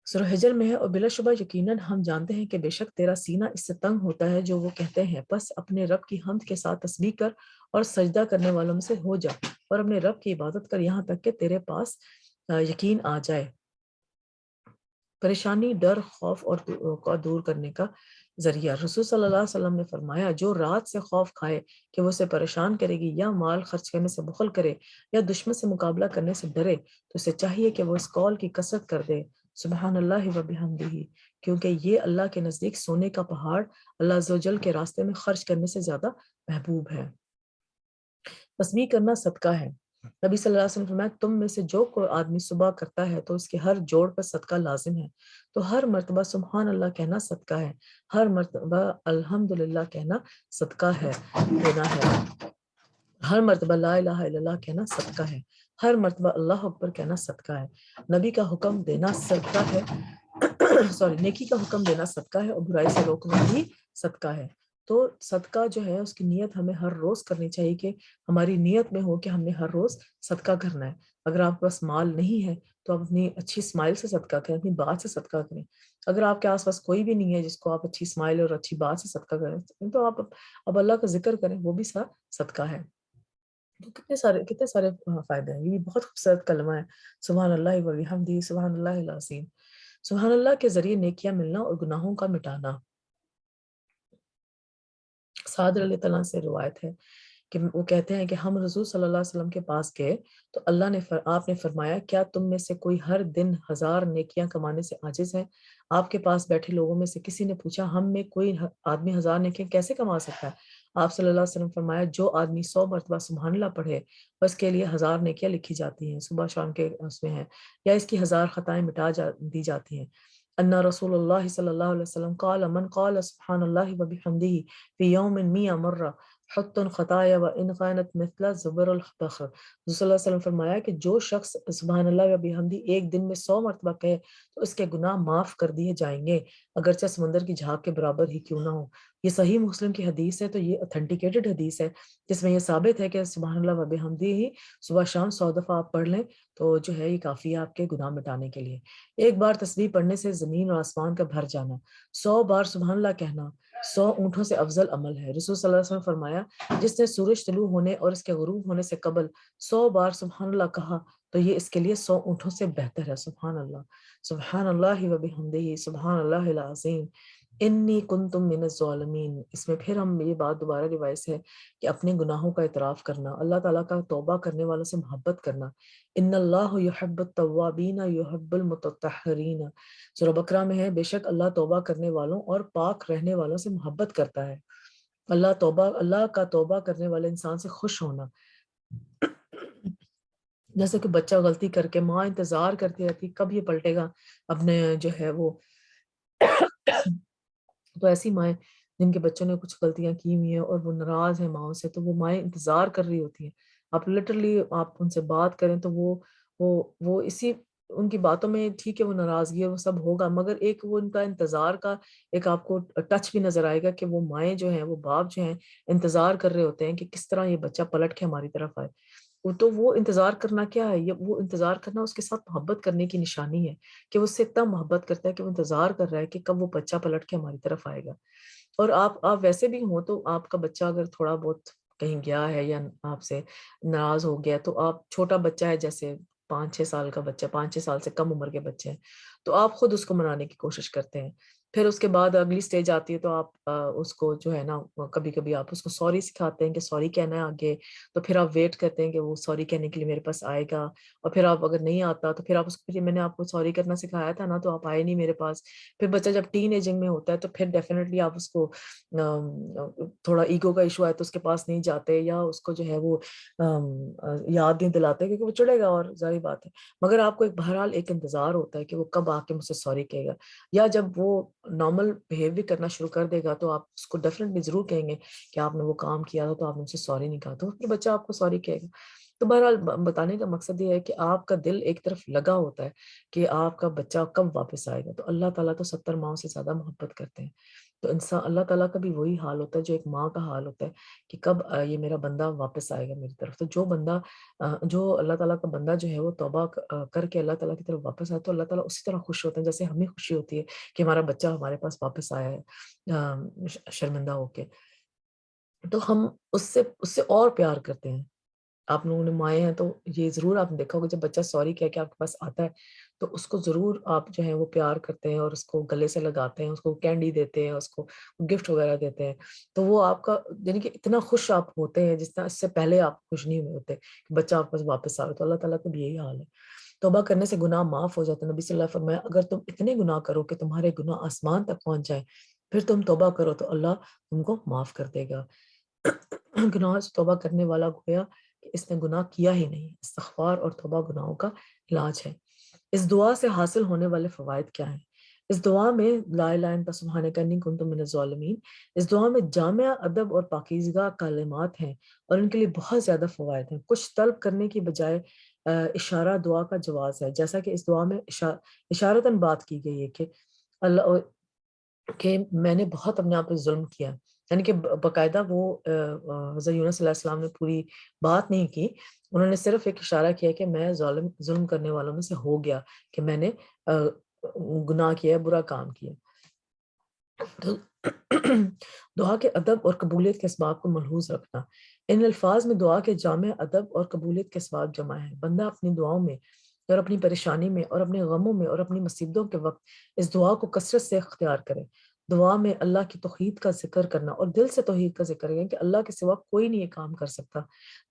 سورہ حجر میں ہے، اور بلا شبہ یقیناً ہم جانتے ہیں کہ بے شک تیرا سینہ اس سے تنگ ہوتا ہے جو وہ کہتے ہیں، بس اپنے رب کی حمد کے ساتھ تسبیح کر اور سجدہ کرنے والوں میں سے ہو جا اور اپنے رب کی عبادت کر یہاں تک کہ تیرے پاس یقین آ جائے. پریشانی، ڈر، خوف اور دور کرنے کا ذریعہ. رسول صلی اللہ علیہ وسلم نے فرمایا جو رات سے خوف کھائے کہ وہ اسے پریشان کرے گی، یا مال خرچ کرنے سے بخل کرے، یا دشمن سے مقابلہ کرنے سے ڈرے، تو اسے چاہیے کہ وہ اس قول کی کثرت کر دے، سبحان اللہ و بحمدہ، کیونکہ یہ اللہ کے نزدیک سونے کا پہاڑ اللہ عز و جل کے راستے میں خرچ کرنے سے زیادہ محبوب ہے. تسبیح کرنا صدقہ ہے. نبی صلی اللہ علیہ وسلم فرمایا تم میں سے جو کوئی آدمی صبح کرتا ہے تو اس کے ہر جوڑ پر صدقہ لازم ہے. تو ہر مرتبہ سبحان اللہ کہنا صدقہ ہے، ہر مرتبہ الحمدللہ کہنا صدقہ ہے، دینا ہے. ہر مرتبہ لا الہ الا اللہ کہنا صدقہ ہے، ہر مرتبہ اللہ اکبر کہنا صدقہ ہے. نبی کا حکم دینا صدقہ ہے، نیکی کا حکم دینا صدقہ ہے، اور برائی سے روکنا بھی صدقہ ہے. تو صدقہ جو ہے اس کی نیت ہمیں ہر روز کرنی چاہیے کہ ہماری نیت میں ہو کہ ہم نے ہر روز صدقہ کرنا ہے. اگر آپ کے پاس مال نہیں ہے تو آپ اپنی اچھی اسمائل سے صدقہ کریں، اپنی بات سے صدقہ کریں. اگر آپ کے آس پاس کوئی بھی نہیں ہے جس کو آپ اچھی اسمائل اور اچھی بات سے صدقہ کریں تو آپ اب اللہ کا ذکر کریں، وہ بھی صدقہ ہے. تو کتنے سارے فائدے ہیں. یہ بہت خوبصورت کلمہ ہے، سبحان اللہ و بحمدہ، سبحان اللہ العظیم. سبحان اللہ کے ذریعے نیکیاں ملنا اور گناہوں کا مٹانا. سعد رضی اللہ عنہ سے روایت ہے کہ وہ کہتے ہیں کہ ہم رسول صلی اللہ علیہ وسلم کے پاس گئے تو آپ نے فرمایا کیا تم میں سے کوئی ہر دن 1000 نیکیاں کمانے سے عاجز ہے؟ آپ کے پاس بیٹھے لوگوں میں سے کسی نے پوچھا ہم میں کوئی آدمی 1000 نیکیاں کیسے کما سکتا ہے؟ آپ صلی اللہ علیہ وسلم فرمایا جو آدمی 100 مرتبہ سبحان اللہ پڑھے اس کے لیے 1000 نیکیاں لکھی جاتی ہیں، صبح شام کے اس میں ہیں، یا اس کی 1000 خطائیں مٹا دی جاتی ہیں. ان رسول اللہ صلی اللہ علیہ وسلم قال من قال سبحان اللہ و بحمدہ فی یوم 100 مرہ حط خطایا و ان كانت مثل زبر البحر. رسول اللہ علیہ وسلم فرمایا کہ جو شخص سبحان اللہ و بحمدہ ایک دن میں 100 مرتبہ کہے تو اس کے گناہ معاف کر دیے جائیں گے، اگرچہ سمندر کی جھاگ کے برابر ہی کیوں نہ ہو. یہ صحیح مسلم کی حدیث ہے، تو یہ اتھینٹیکیٹڈ حدیث ہے جس میں یہ ثابت ہے کہ سبحان اللہ و بحمدہ ہی صبح شام 100 دفعہ آپ پڑھ لیں تو جو ہے یہ کافی ہے آپ کے گناہ مٹانے کے لیے. ایک بار تسبیح پڑھنے سے زمین اور آسمان کا بھر جانا. 100 بار سبحان اللہ کہنا 100 اونٹوں سے افضل عمل ہے. رسول صلی اللہ علیہ وسلم نے فرمایا جس نے سورج طلوع ہونے اور اس کے غروب ہونے سے قبل 100 بار سبحان اللہ کہا تو یہ اس کے لیے 100 اونٹوں سے بہتر ہے. سبحان اللہ، سبحان اللہ و بحمدہ، سبحان اللہ العظیم. انی کنتم من الظالمین، اس میں پھر ہم یہ بات دوبارہ ریوائز ہے کہ اپنے گناہوں کا اعتراف کرنا، اللہ تعالیٰ کا توبہ کرنے والوں سے محبت کرنا. ان اللہ یحب التوابین یحب المتطہرین، سورہ بقرہ میں ہے بے شک اللہ توبہ کرنے والوں اور پاک رہنے والوں سے محبت کرتا ہے. اللہ کا توبہ کرنے والے انسان سے خوش ہونا. جیسے کہ بچہ غلطی کر کے ماں انتظار کرتی رہتی کب یہ پلٹے گا اپنے جو ہے وہ تو ایسی مائیں جن کے بچوں نے کچھ غلطیاں کی ہوئی ہیں اور وہ ناراض ہیں ماؤں سے، تو وہ مائیں انتظار کر رہی ہوتی ہیں. آپ لٹرلی آپ ان سے بات کریں تو وہ اسی ان کی باتوں میں ٹھیک ہے وہ ناراضگی ہے وہ سب ہوگا، مگر ایک وہ ان کا انتظار کا ایک آپ کو ٹچ بھی نظر آئے گا کہ وہ مائیں جو ہیں وہ باپ جو ہیں انتظار کر رہے ہوتے ہیں کہ کس طرح یہ بچہ پلٹ کے ہماری طرف آئے. تو وہ انتظار کرنا کیا ہے؟ وہ انتظار کرنا اس کے ساتھ محبت کرنے کی نشانی ہے کہ وہ اس سے اتنا محبت کرتا ہے کہ وہ انتظار کر رہا ہے کہ کب وہ بچہ پلٹ کے ہماری طرف آئے گا. اور آپ ویسے بھی ہوں تو آپ کا بچہ اگر تھوڑا بہت کہیں گیا ہے یا آپ سے ناراض ہو گیا تو آپ چھوٹا بچہ ہے جیسے 5-6 سال کا بچہ، 5-6 سال سے کم عمر کے بچے ہیں تو آپ خود اس کو منانے کی کوشش کرتے ہیں. پھر اس کے بعد اگلی سٹیج آتی ہے تو آپ اس کو جو ہے نا کبھی کبھی آپ اس کو سوری سکھاتے ہیں کہ سوری کہنا ہے آگے، تو پھر آپ ویٹ کرتے ہیں کہ وہ سوری کہنے کے لیے میرے پاس آئے گا، اور پھر آپ اگر نہیں آتا تو پھر آپ اس کو میں نے آپ کو سوری کرنا سکھایا تھا نا تو آپ آئے نہیں میرے پاس. پھر بچہ جب ٹین ایجنگ میں ہوتا ہے تو پھر ڈیفینیٹلی آپ اس کو تھوڑا ایگو کا ایشو ہے تو اس کے پاس نہیں جاتے یا اس کو جو ہے وہ یاد نہیں دلاتے کیونکہ وہ چڑھے گا اور ظاہر بات ہے. مگر آپ کو ایک بہرحال ایک انتظار ہوتا ہے کہ وہ کب آ کے مجھ سے سوری کہے گا، یا جب وہ نارمل بہیو بھی کرنا شروع کر دے گا تو آپ اس کو ڈیفینیٹلی ضرور کہیں گے کہ آپ نے وہ کام کیا تھا تو آپ نے مجھ سے سوری نہیں کہا، تو پھر بچہ آپ کو سوری کہے گا. تو بہرحال بتانے کا مقصد یہ ہے کہ آپ کا دل ایک طرف لگا ہوتا ہے کہ آپ کا بچہ کب واپس آئے گا. تو اللہ تعالیٰ تو 70 ماؤں سے زیادہ محبت کرتے ہیں. تو انسان اللہ تعالیٰ کا بھی وہی حال ہوتا ہے جو ایک ماں کا حال ہوتا ہے کہ کب یہ میرا بندہ واپس آئے گا میری طرف. تو جو اللہ تعالیٰ کا بندہ جو ہے وہ توبہ کر کے اللہ تعالیٰ کی طرف واپس آئے تو اللہ تعالیٰ اسی طرح خوش ہوتے ہیں جیسے ہمیں خوشی ہوتی ہے کہ ہمارا بچہ ہمارے پاس واپس آیا ہے شرمندہ ہو کے. تو ہم اس سے اور پیار کرتے ہیں. آپ لوگوں نے مائیں ہیں تو یہ ضرور آپ نے دیکھا ہوگا جب بچہ سوری کہہ کے آپ کے پاس آتا ہے تو اس کو ضرور آپ جو ہے وہ پیار کرتے ہیں اور اس کو گلے سے لگاتے ہیں، اس کو کینڈی دیتے ہیں، اس کو گفٹ وغیرہ دیتے ہیں. تو وہ آپ کا یعنی کہ اتنا خوش آپ ہوتے ہیں جس طرح اس سے پہلے آپ خوش نہیں ہوئے ہوتے کہ بچہ آپ کے پاس واپس آ رہا. تو اللہ تعالیٰ کا بھی یہی حال ہے. توبہ کرنے سے گناہ معاف ہو جاتے ہیں. نبی صلی اللہ علیہ وسلم فرمایا اگر تم اتنے گناہ کرو کہ تمہارے گناہ آسمان تک پہنچ جائیں پھر تم توبہ کرو تو اللہ تم کو معاف کر دے گا. گناہ سے توبہ کرنے والا گویا کہ اس نے گناہ کیا ہی نہیں. استغفار اور توبہ گناہوں کا علاج ہے. اس دعا سے حاصل ہونے والے فوائد کیا ہیں؟ اس دعا میں لا الہ الا انت سبحانک انی کنت من الظالمین، اس دعا میں جامع ادب اور پاکیزگہ کلمات ہیں اور ان کے لیے بہت زیادہ فوائد ہیں. کچھ طلب کرنے کی بجائے اشارہ دعا کا جواز ہے، جیسا کہ اس دعا میں اشارتاً بات کی گئی ہے کہ اللہ کہ میں نے بہت اپنے آپ پہ ظلم کیا. یعنی کہ باقاعدہ وہ حضرت یونس علیہ السلام نے پوری بات نہیں کی، انہوں نے صرف ایک اشارہ کیا کہ میں ظلم کرنے والوں میں سے ہو گیا کہ میں نے گناہ کیا، برا کام کیا. تو دعا کے ادب اور قبولیت کے اسباب کو ملحوظ رکھنا. ان الفاظ میں دعا کے جامع ادب اور قبولیت کے اسباب جمع ہیں. بندہ اپنی دعاؤں میں اور اپنی پریشانی میں اور اپنے غموں میں اور اپنی مصیبتوں کے وقت اس دعا کو کثرت سے اختیار کرے. دعا میں اللہ کی توحید کا ذکر کرنا اور دل سے توحید کا ذکر کرنا کہ اللہ کے سوا کوئی نہیں یہ کام کر سکتا.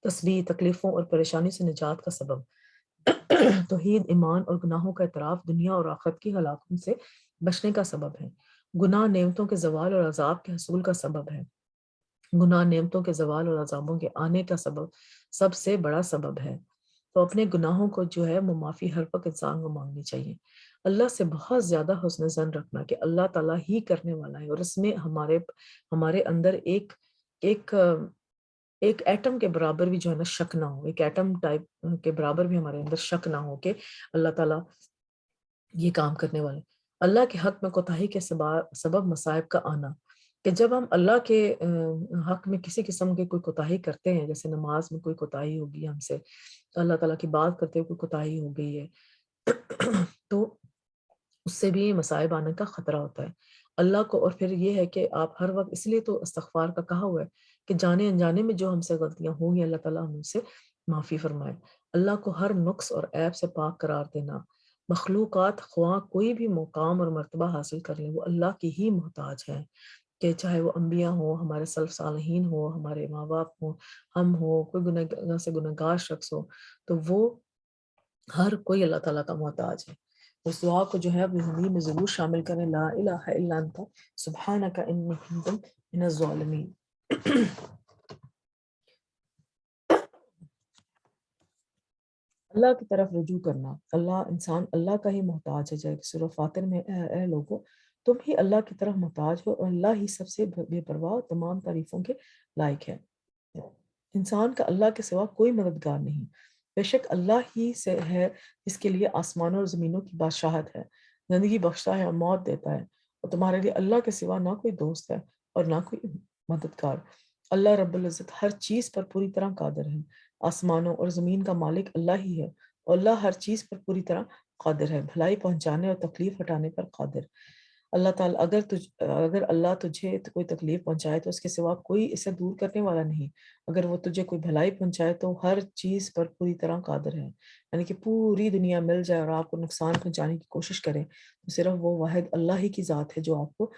تسبیح تکلیفوں اور پریشانی سے نجات کا سبب. توحید ایمان اور گناہوں کا اعتراف دنیا اور آخرت کی ہلاکتوں سے بچنے کا سبب ہے. گناہ نعمتوں کے زوال اور عذاب کے حصول کا سبب ہے. گناہ نعمتوں کے زوال اور عذابوں کے آنے کا سب سے بڑا سبب ہے. تو اپنے گناہوں کو جو ہے وہ معافی ہر وقت انسان کو مانگنی چاہیے. اللہ سے بہت زیادہ حسن ظن رکھنا کہ اللہ تعالیٰ ہی کرنے والا ہے اور اس میں ہمارے اندر ایک ایٹم کے برابر بھی جو ہے نا شک نہ ہو، ایک ایٹم ٹائپ کے برابر بھی ہمارے اندر شک نہ ہو کہ اللہ تعالیٰ یہ کام کرنے والے. اللہ کے حق میں کوتاہی کے سبب مصائب کا آنا کہ جب ہم اللہ کے حق میں کسی قسم کی کوئی کوتاہی کرتے ہیں، جیسے نماز میں کوئی کوتاہی ہوگی ہم سے، اللہ تعالیٰ کی بات کرتے ہوئے کوئی کوتاہی ہو گئی ہے تو اس سے بھی مصائب آنے کا خطرہ ہوتا ہے. اللہ کو اور پھر یہ ہے کہ آپ ہر وقت اس لیے تو استغفار کا کہا ہوا ہے کہ جانے انجانے میں جو ہم سے غلطیاں ہوں گی اللہ تعالیٰ ہم سے معافی فرمائے. اللہ کو ہر نقص اور عیب سے پاک قرار دینا. مخلوقات خواہ کوئی بھی مقام اور مرتبہ حاصل کر لیں، وہ اللہ کی ہی محتاج ہے، کہ چاہے وہ انبیاء ہوں، ہمارے سلف صالحین ہوں، ہمارے ماں باپ ہوں، ہم ہوں، کوئی گناہ سے گناہگار شخص ہو، تو وہ ہر کوئی اللہ تعالیٰ کا محتاج ہے۔ اس دعا کو جو ہے اپنی زندگی میں ضرور شامل کریں، لا الہ الا انت سبحانک انی کنت من الظالمین۔ اللہ کی طرف رجوع کرنا، انسان اللہ کا ہی محتاج ہے، جیسے سورہ فاطر میں اے لوگو تم ہی اللہ کی طرف محتاج ہو، اور اللہ ہی سب سے بے پرواہ تمام تعریفوں کے لائق ہے۔ انسان کا اللہ کے سوا کوئی مددگار نہیں، بے شک اللہ ہی سے ہے جس کے لیے آسمانوں اور زمینوں کی بادشاہت ہے، زندگی بخشتا ہے اور موت دیتا ہے، اور تمہارے لیے اللہ کے سوا نہ کوئی دوست ہے اور نہ کوئی مددگار۔ اللہ رب العزت ہر چیز پر پوری طرح قادر ہے، آسمانوں اور زمین کا مالک اللہ ہی ہے، اور اللہ ہر چیز پر پوری طرح قادر ہے، بھلائی پہنچانے اور تکلیف ہٹانے پر قادر۔ اللہ تعالیٰ اگر اللہ تجھے کوئی تکلیف پہنچائے تو اس کے سوا کوئی اسے دور کرنے والا نہیں، اگر وہ تجھے کوئی بھلائی پہنچائے تو ہر چیز پر پوری طرح قادر ہے۔ یعنی کہ پوری دنیا مل جائے اور آپ کو نقصان پہنچانے کی کوشش کرے تو صرف وہ واحد اللہ ہی کی ذات ہے جو آپ کو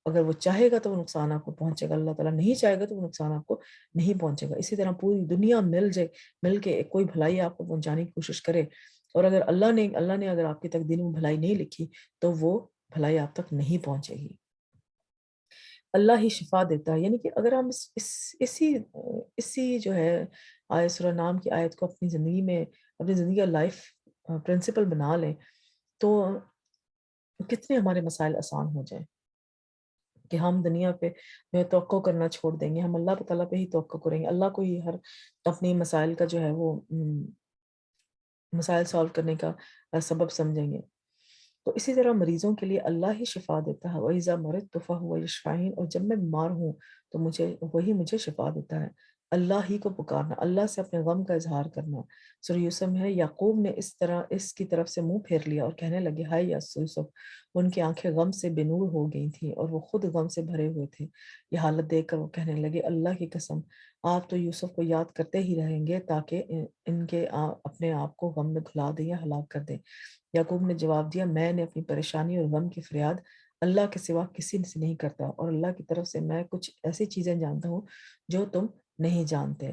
اگر وہ چاہے گا تو وہ نقصان آپ کو پہنچے گا، اللہ تعالیٰ نہیں چاہے گا تو وہ نقصان آپ کو نہیں پہنچے گا۔ اسی طرح پوری دنیا مل کے کوئی بھلائی آپ کو پہنچانے کی کوشش کرے، اور اگر اللہ نے اگر آپ کی تقدیر میں بھلائی نہیں لکھی تو وہ بھلائی آپ تک نہیں پہنچے گی۔ اللہ ہی شفا دیتا ہے، یعنی کہ اگر ہم اسی جو ہے آیت سورہ نام کی آیت کو اپنی زندگی کا لائف پرنسپل بنا لیں تو کتنے ہمارے مسائل آسان ہو جائیں، کہ ہم دنیا پہ توقع کرنا چھوڑ دیں گے، ہم اللہ تعالیٰ پہ ہی توقع کریں گے، اللہ کو ہی ہر اپنی مسائل کا جو ہے وہ مسائل سالو کرنے کا سبب سمجھیں گے۔ تو اسی طرح مریضوں کے لیے اللہ ہی شفا دیتا ہے، وَإِذَا مَرِضْتُ فَهُوَ يَشْفِينِ، اور جب میں بیمار ہوں تو وہی مجھے شفا دیتا ہے۔ اللہ ہی کو پکارنا، اللہ سے اپنے غم کا اظہار کرنا۔ سورہ یوسف میں ہے، یعقوب نے اس کی طرف سے منہ پھیر لیا اور کہنے لگے، ہائے یوسف، ان کی آنکھیں غم سے بے نور ہو گئی تھیں اور وہ خود غم سے بھرے ہوئے تھے۔ یہ حالت دیکھ کر وہ کہنے لگے، اللہ کی قسم آپ تو یوسف کو یاد کرتے ہی رہیں گے تاکہ ان کے اپنے آپ کو غم میں گھلا دیں یا ہلاک کر دیں۔ یعقوب نے جواب دیا، میں نے اپنی پریشانی اور غم کی فریاد اللہ کے سوا کسی سے نہیں کرتا، اور اللہ کی طرف سے میں کچھ ایسی چیزیں جانتا ہوں جو تم نہیں جانتے۔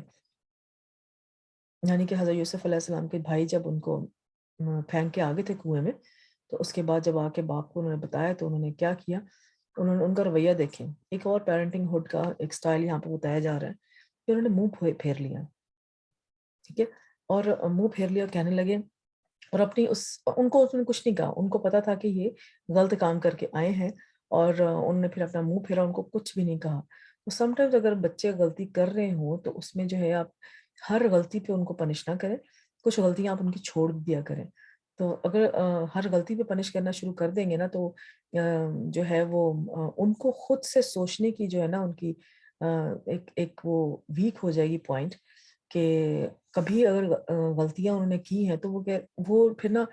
یعنی کہ حضرت یوسف علیہ السلام کے بھائی جب ان کو پھینک کے آگے تھے کنویں میں، تو اس کے بعد جب آ کے باپ کو انہوں نے بتایا تو انہوں نے کیا کیا، ان کا رویہ دیکھیں، ایک اور پیرنٹنگ ہوڈ کا ایک سٹائل یہاں پہ بتایا جا رہا ہے کہ انہوں نے منہ پھیر لیا، ٹھیک ہے، اور منہ پھیر لیا اور کہنے لگے، اور ان کو کچھ نہیں کہا، ان کو پتا تھا کہ یہ غلط کام کر کے آئے ہیں، اور انہوں نے پھر اپنا منہ پھیرا، ان کو کچھ بھی نہیں کہا۔ تو سم ٹائمز اگر بچے غلطی کر رہے ہوں تو اس میں جو ہے آپ ہر غلطی پہ ان کو پنش نہ کریں، کچھ غلطیاں آپ ان کی چھوڑ دیا کریں۔ تو اگر ہر غلطی پہ پنش کرنا شروع کر دیں گے نا تو جو ہے وہ ان کو خود سے سوچنے کی جو ہے نا ان کی ایک وہ ویک ہو جائے گی پوائنٹ، کہ کبھی اگر غلطیاں انہوں نے کی ہیں تو وہ پھر نا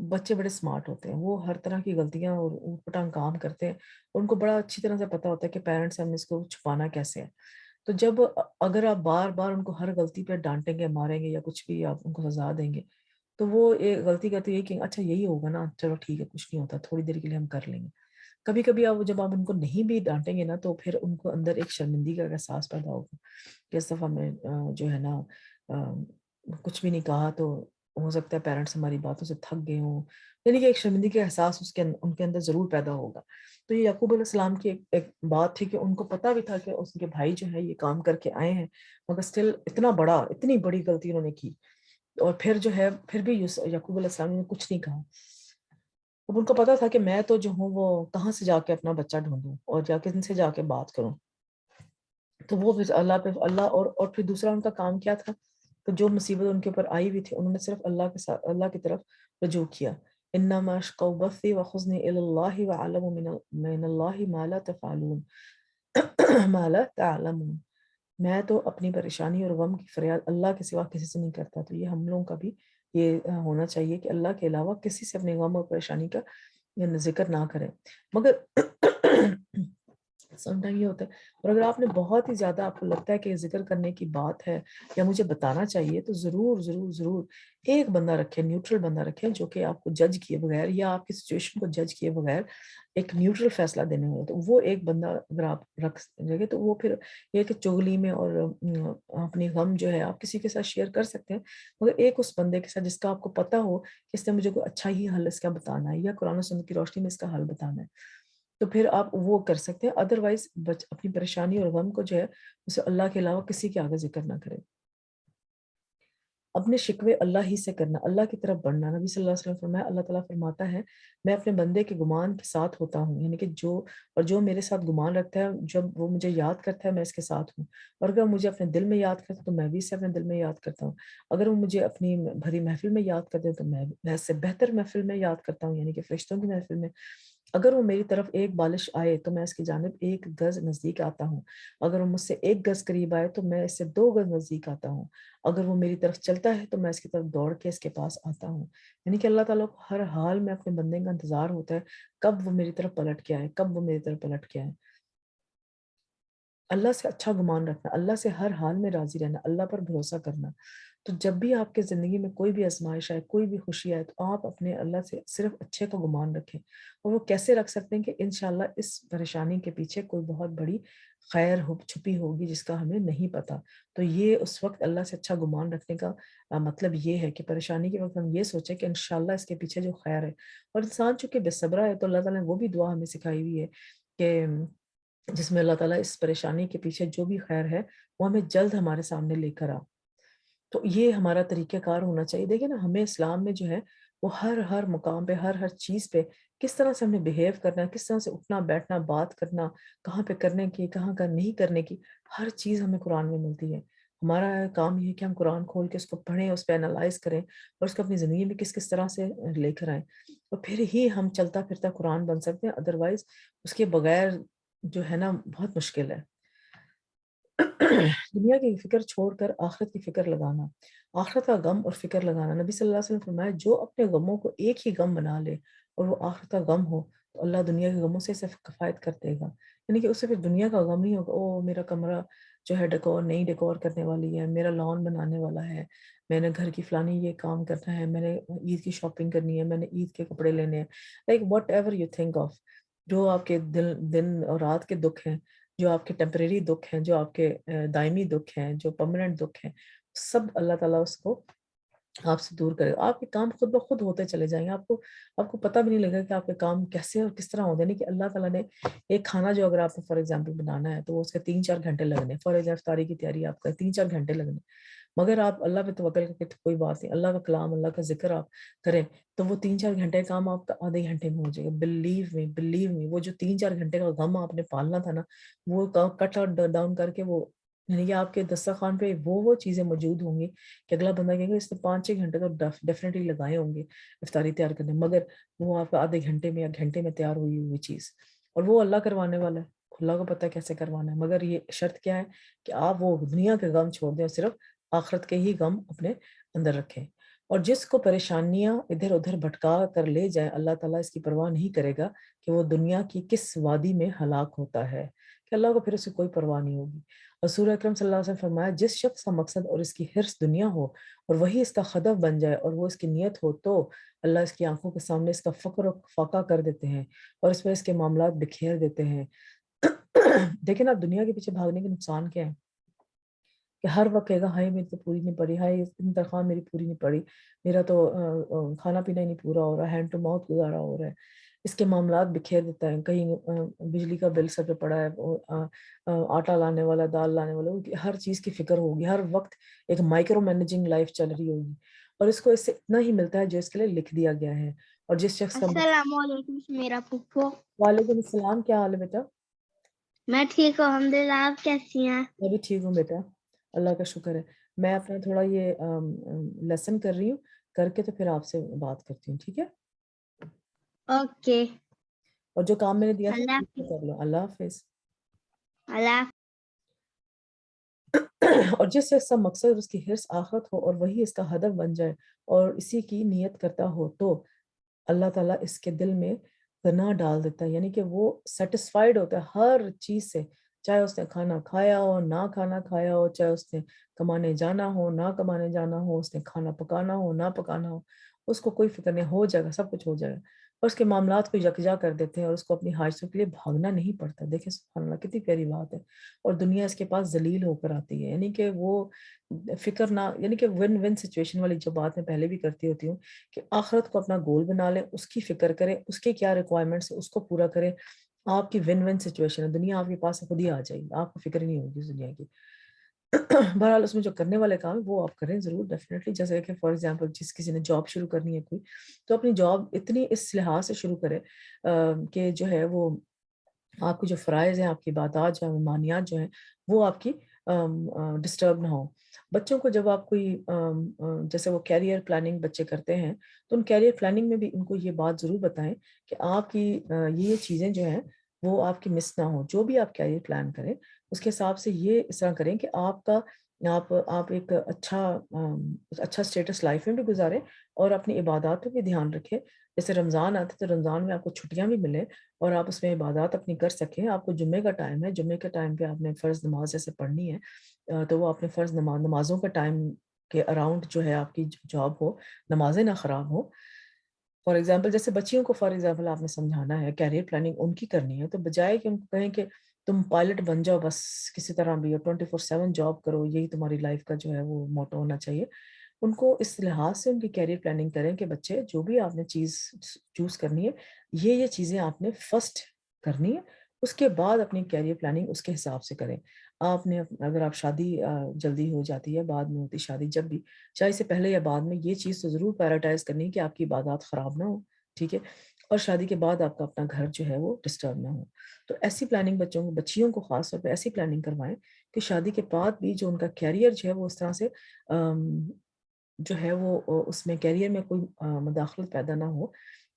بچے بڑے سمارٹ ہوتے ہیں، وہ ہر طرح کی غلطیاں اور اوٹ پٹانگ کام کرتے ہیں، ان کو بڑا اچھی طرح سے پتا ہوتا ہے کہ پیرنٹس ہم اس کو چھپانا کیسے ہے۔ تو جب اگر آپ بار بار ان کو ہر غلطی پہ ڈانٹیں گے، ماریں گے یا کچھ بھی آپ ان کو سزا دیں گے تو وہ ایک غلطی کرتے یہ کہ اچھا یہی ہوگا نا، چلو ٹھیک ہے کچھ نہیں ہوتا، تھوڑی دیر کے لیے ہم کر لیں گے۔ کبھی کبھی جب آپ ان کو نہیں بھی ڈانٹیں گے نا تو پھر ان کو اندر ایک شرمندگی کا احساس پیدا ہوگا کہ اس دفعہ میں جو ہے نا کچھ بھی نہیں کہا تو ہو سکتا ہے پیرنٹس ہماری باتوں سے تھک گئے ہوں، یعنی کہ ایک شرمندگی کا احساس ان کے اندر ضرور پیدا ہوگا۔ تو یہ یعقوب علیہ السلام کی ایک بات تھی کہ ان کو پتا بھی تھا کہ اس کے بھائی جو ہے یہ کام کر کے آئے ہیں، مگر اسٹل اتنی بڑی غلطی انہوں نے کی، اور پھر جو ہے پھر بھی یعقوب علیہ السلام نے کچھ نہیں کہا۔ اب ان کو پتا تھا کہ میں تو جو ہوں وہ کہاں سے جا کے اپنا بچہ ڈھونڈوں اور کن سے جا کے بات کروں، تو وہ پھر اللہ اور پھر دوسرا ان کا کام کیا تھا، تو جو مصیبت ان کے اوپر آئی ہوئی تھی انہوں نے صرف اللہ کی طرف رجوع کیا۔ انما اشکو بثی وحزنی الی اللہ وعلم من اللہ ما لا تفعلون ما لا تعلمون، میں تو اپنی پریشانی اور غم کی فریاد اللہ کے سوا کسی سے نہیں کرتا۔ تو یہ ہم لوگوں کا بھی یہ ہونا چاہیے کہ اللہ کے علاوہ کسی سے اپنے غم اور پریشانی کا ذکر نہ کریں، مگر سم ٹائم یہ ہوتا ہے. اور اگر آپ نے بہت ہی زیادہ آپ کو لگتا ہے کہ ذکر کرنے کی بات ہے یا مجھے بتانا چاہیے، تو ضرور ضرور ضرور ایک بندہ رکھیں، نیوٹرل بندہ رکھیں، جو کہ آپ کو جج کیے بغیر یا آپ کی سچویشن کو جج کیے بغیر ایک نیوٹرل فیصلہ دینے والا. تو وہ ایک بندہ اگر آپ رکھ جگہ تو وہ پھر یہ کہ چغلی میں اور اپنی غم جو ہے آپ کسی کے ساتھ شیئر کر سکتے ہیں، مگر ایک اس بندے کے ساتھ جس کا آپ کو پتا ہو کہ اس نے مجھے کوئی اچھا ہی حل اس کا بتانا ہے یا قرآن و سنت کی روشنی میں اس کا حل بتانا ہے، تو پھر آپ وہ کر سکتے ہیں. ادروائز اپنی پریشانی اور غم کو جو ہے اسے اللہ کے علاوہ کسی کے آگے ذکر نہ کریں. اپنے شکوے اللہ ہی سے کرنا، اللہ کی طرف بڑھنا. نبی صلی اللہ علیہ وسلم فرمایا، اللہ تعالیٰ فرماتا ہے میں اپنے بندے کے گمان کے ساتھ ہوتا ہوں، یعنی کہ جو میرے ساتھ گمان رکھتا ہے، جب وہ مجھے یاد کرتا ہے میں اس کے ساتھ ہوں، اور اگر وہ مجھے اپنے دل میں یاد کرتا ہے تو میں بھی اسے اپنے دل میں یاد کرتا ہوں. اگر وہ مجھے اپنی بھری محفل میں یاد کرتے ہیں تو میں اس سے بہتر محفل میں یاد کرتا ہوں، یعنی کہ فرشتوں کی محفل میں. اگر وہ میری طرف ایک بالش آئے تو میں اس کی جانب ایک گز نزدیک آتا ہوں، اگر وہ مجھ سے ایک گز قریب آئے تو میں اس سے 2 گز نزدیک آتا ہوں، اگر وہ میری طرف چلتا ہے تو میں اس کی طرف دوڑ کے اس کے پاس آتا ہوں. یعنی کہ اللہ تعالیٰ کو ہر حال میں اپنے بندے کا انتظار ہوتا ہے کب وہ میری طرف پلٹ کے آئے، کب وہ میری طرف پلٹ کے آئے. اللہ سے اچھا گمان رکھنا، اللہ سے ہر حال میں راضی رہنا، اللہ پر بھروسہ کرنا. تو جب بھی آپ کے زندگی میں کوئی بھی آزمائش آئے، کوئی بھی خوشی آئے، تو آپ اپنے اللہ سے صرف اچھے کا گمان رکھیں. اور وہ کیسے رکھ سکتے ہیں کہ انشاءاللہ اس پریشانی کے پیچھے کوئی بہت بڑی خیر چھپی ہوگی جس کا ہمیں نہیں پتا. تو یہ اس وقت اللہ سے اچھا گمان رکھنے کا مطلب یہ ہے کہ پریشانی کے وقت ہم یہ سوچیں کہ انشاءاللہ اس کے پیچھے جو خیر ہے. اور انسان چونکہ بے صبرا ہے تو اللہ تعالیٰ نے وہ بھی دعا ہمیں سکھائی ہوئی ہے کہ جس میں اللہ تعالیٰ اس پریشانی کے پیچھے جو بھی خیر ہے وہ ہمیں جلد ہمارے سامنے لے کر آ. تو یہ ہمارا طریقہ کار ہونا چاہیے. دیکھیں نا، ہمیں اسلام میں جو ہے وہ ہر مقام پہ ہر چیز پہ کس طرح سے ہم نے بیہیو کرنا ہے، کس طرح سے اٹھنا بیٹھنا بات کرنا، کہاں پہ کرنے کی کہاں کا نہیں کرنے کی، ہر چیز ہمیں قرآن میں ملتی ہے. ہمارا کام یہ ہے کہ ہم قرآن کھول کے اس کو پڑھیں، اس پہ انالائز کریں اور اس کو اپنی زندگی میں کس کس طرح سے لے کر آئیں، اور پھر ہی ہم چلتا پھرتا قرآن بن سکتے ہیں. ادروائز اس کے بغیر جو ہے نا بہت مشکل ہے. دنیا کی فکر چھوڑ کر آخرت کی فکر لگانا، آخرت کا غم اور فکر لگانا. نبی صلی اللہ علیہ وسلم فرمایا جو اپنے غموں کو ایک ہی غم بنا لے اور وہ آخرت کا غم ہو تو اللہ دنیا کے غموں سے اسے کفایت کر دے گا. یعنی کہ اسے پھر دنیا کا غم نہیں ہوگا، او میرا کمرہ جو ہے ڈیکور نئی ڈیکور کرنے والی ہے، میرا لان بنانے والا ہے، میں نے گھر کی فلانی یہ کام کرنا ہے، میں نے عید کی شاپنگ کرنی ہے، میں نے عید کے کپڑے لینے ہیں. Like what ever you think of, جو آپ کے دن اور رات کے دکھ ہیں، جو آپ کے ٹیمپریری دکھ ہیں، جو آپ کے دائمی دکھ ہیں، جو پرماننٹ دکھ ہیں، سب اللہ تعالیٰ اس کو آپ سے دور کرے گا. آپ کے کام خود بخود ہوتے چلے جائیں گے. آپ کو پتہ بھی نہیں لگا کہ آپ کے کام کیسے اور کس طرح ہوتے ہیں. کہ اللہ تعالیٰ نے ایک کھانا جو اگر آپ نے فار ایگزامپل بنانا ہے تو وہ اس کے 3-4 گھنٹے لگنے. فار ایگزامپل افطاری کی تیاری آپ کا 3-4 گھنٹے لگنے، مگر آپ اللہ پہ توکل کر کے کوئی بات نہیں، اللہ کا کلام اللہ کا ذکر آپ کریں تو وہ 3-4 گھنٹے کا کام آپ کا آدھے گھنٹے میں ہو جائے گا. بلیو می وہ جو 3-4 گھنٹے کا غم آپ نے پالنا تھا نا، وہ کٹ آؤٹ ڈاؤن کر کے وہ، یعنی کہ آپ کے دسترخوان پہ وہ چیزیں موجود ہوں گی کہ اگلا بندہ کہے گا اس نے 5-6 گھنٹے تو ڈیفینیٹلی لگائے ہوں گے افطاری تیار کرنے، مگر وہ آپ کا آدھے گھنٹے میں یا گھنٹے میں تیار ہوئی چیز. اور وہ اللہ کروانے والا ہے، اللہ کو پتہ ہے کیسے کروانا ہے. مگر یہ شرط کیا ہے کہ آپ وہ دنیا کے غم چھوڑ دیں اور صرف آخرت کے ہی غم اپنے اندر رکھیں. اور جس کو پریشانیاں ادھر ادھر بھٹکا کر لے جائیں، اللہ تعالیٰ اس کی پرواہ نہیں کرے گا کہ وہ دنیا کی کس وادی میں ہلاک ہوتا ہے، کہ اللہ کو پھر اسے کوئی پرواہ نہیں ہوگی. رسول اکرم صلی اللہ علیہ وسلم فرمایا جس شخص کا مقصد اور اس کی حرص دنیا ہو اور وہی اس کا ہدف بن جائے اور وہ اس کی نیت ہو تو اللہ اس کی آنکھوں کے سامنے اس کا فقر و فاقہ کر دیتے ہیں اور اس پر اس کے معاملات بکھیر دیتے ہیں. دیکھیں نا دنیا کے پیچھے بھاگنے کے نقصان کیا ہے کہ ہر وقت کہے گا ہائے میری تو پوری نہیں پڑی، ہائے اتنی تنخواہ میری پوری نہیں پڑی، میرا تو کھانا پینا ہی نہیں پورا ہو رہا ہے، ہینڈ ٹو ماؤتھ گزارا ہو رہا ہے. اس کے معاملات بکھیر دیتا ہے. کہیں بجلی کا بل سر پہ پڑا ہے، آٹا لانے والا، دال لانے والا، ہر چیز کی فکر ہوگی، ہر وقت ایک مائکرو مینیجنگ لائف چل رہی ہوگی، اور اس کو اس سے اتنا ہی ملتا ہے جو اس کے لیے لکھ دیا گیا ہے. اور جس شخص کا السلام علیکم میرا پھپھو. وعلیکم السلام، کیا حال ہے بیٹا؟ میں ٹھیک ہوں الحمدللہ، آپ کیسی ہیں؟ میں بھی ٹھیک ہوں بیٹا، اللہ کا شکر ہے. میں اپنا تھوڑا یہ لیسن کر رہی ہوں، کر کے تو پھر آپ سے بات کرتی ہوں، ٹھیک ہے؟ اوکے، اور جو کام میں نے دیا تھا اللہ کر لو. اللہ حافظ. اللہ. اور جس سے اس کا مقصد اس کی حرص آخرت ہو اور وہی اس کا ہدف بن جائے اور اسی کی نیت کرتا ہو تو اللہ تعالیٰ اس کے دل میں غنا ڈال دیتا ہے، یعنی کہ وہ سیٹسفائیڈ ہوتا ہے ہر چیز سے، چاہے اس نے کھانا کھایا ہو نہ کھانا کھایا ہو، چاہے اس نے کمانے جانا ہو نہ کمانے جانا ہو، اس نے کھانا پکانا ہو نہ پکانا ہو، اس کو کوئی فکر نہیں، ہو جائے گا، سب کچھ ہو جائے گا، اور اس کے معاملات کو یکجا کر دیتے ہیں اور اس کو اپنی حاجتوں کے لیے بھاگنا نہیں پڑتا۔ دیکھیں سبحان اللہ کتنی پیاری بات ہے، اور دنیا اس کے پاس ذلیل ہو کر آتی ہے، یعنی کہ وہ فکر نہ، یعنی کہ ون ون سچویشن والی جو بات میں پہلے بھی کرتی ہوتی ہوں کہ آخرت کو اپنا گول بنا لیں، اس کی فکر کریں، اس کے کیا ریکوائرمنٹس ہیں اس کو پورا کریں، آپ کی ون ون سچویشن ہے، دنیا آپ کے پاس خود ہی آ جائے گی، آپ کو فکر ہی نہیں ہوگی اس دنیا کی۔ بہرحال اس میں جو کرنے والے کام وہ آپ کریں ضرور ڈیفینیٹلی، جیسے کہ فار ایگزامپل جس کسی نے جاب شروع کرنی ہے کوئی، تو اپنی جاب اتنی اس لحاظ سے شروع کرے کہ جو ہے وہ آپ کے جو فرائض ہیں، آپ کی عبادات جو ہیں، ممانعات جو ہیں، وہ آپ کی ڈسٹرب نہ ہو۔ بچوں کو جب آپ کوئی جیسے وہ کیریئر پلاننگ بچے کرتے ہیں، تو ان کیریئر پلاننگ میں بھی ان کو یہ بات ضرور بتائیں کہ آپ کی یہ چیزیں جو ہیں وہ آپ کی مس نہ ہوں۔ جو بھی آپ کیریئر پلان کریں اس کے حساب سے یہ اس طرح کریں کہ آپ ایک اچھا اسٹیٹس لائف میں بھی گزاریں اور اپنی عبادات پہ بھی دھیان رکھیں۔ جیسے رمضان آتا ہے تو رمضان میں آپ کو چھٹیاں بھی ملیں اور آپ اس میں عبادات اپنی کر سکیں۔ آپ کو جمعے کا ٹائم ہے، جمعے کے ٹائم پہ آپ نے فرض نماز جیسے پڑھنی ہے، تو وہ اپنے فرض نمازوں کا ٹائم کے اراؤنڈ جو ہے آپ کی جاب ہو، نمازیں نہ خراب ہو۔ فار ایگزامپل جیسے بچیوں کو فار ایگزامپل آپ نے سمجھانا ہے، کیریئر پلاننگ ان کی کرنی ہے، تو بجائے کہ ان کو کہیں کہ تم پائلٹ بن جاؤ بس کسی طرح بھی، اور 24/7 جاب کرو، یہی تمہاری لائف کا جو ہے وہ موٹو ہونا چاہیے۔ ان کو اس لحاظ سے ان کی کیریئر پلاننگ کریں کہ بچے جو بھی آپ نے چیز چوز کرنی ہے، یہ چیزیں آپ نے فرسٹ کرنی ہے، اس کے بعد اپنی کیریئر پلاننگ اس کے حساب سے کریں۔ آپ نے اگر آپ شادی جلدی ہو جاتی ہے، بعد میں ہوتی شادی، جب بھی چاہے اس سے پہلے یا بعد میں، یہ چیز تو ضرور پیراٹائز کرنی ہے کہ آپ کی عبادات خراب نہ ہو، ٹھیک ہے، اور شادی کے بعد آپ کا اپنا گھر جو ہے وہ ڈسٹرب نہ ہو۔ تو ایسی پلاننگ بچیوں کو خاص طور پہ ایسی پلاننگ کروائیں کہ شادی کے بعد بھی جو ان کا کیریئر جو ہے وہ اس طرح سے جو ہے وہ اس میں کیریئر میں کوئی مداخلت پیدا نہ ہو،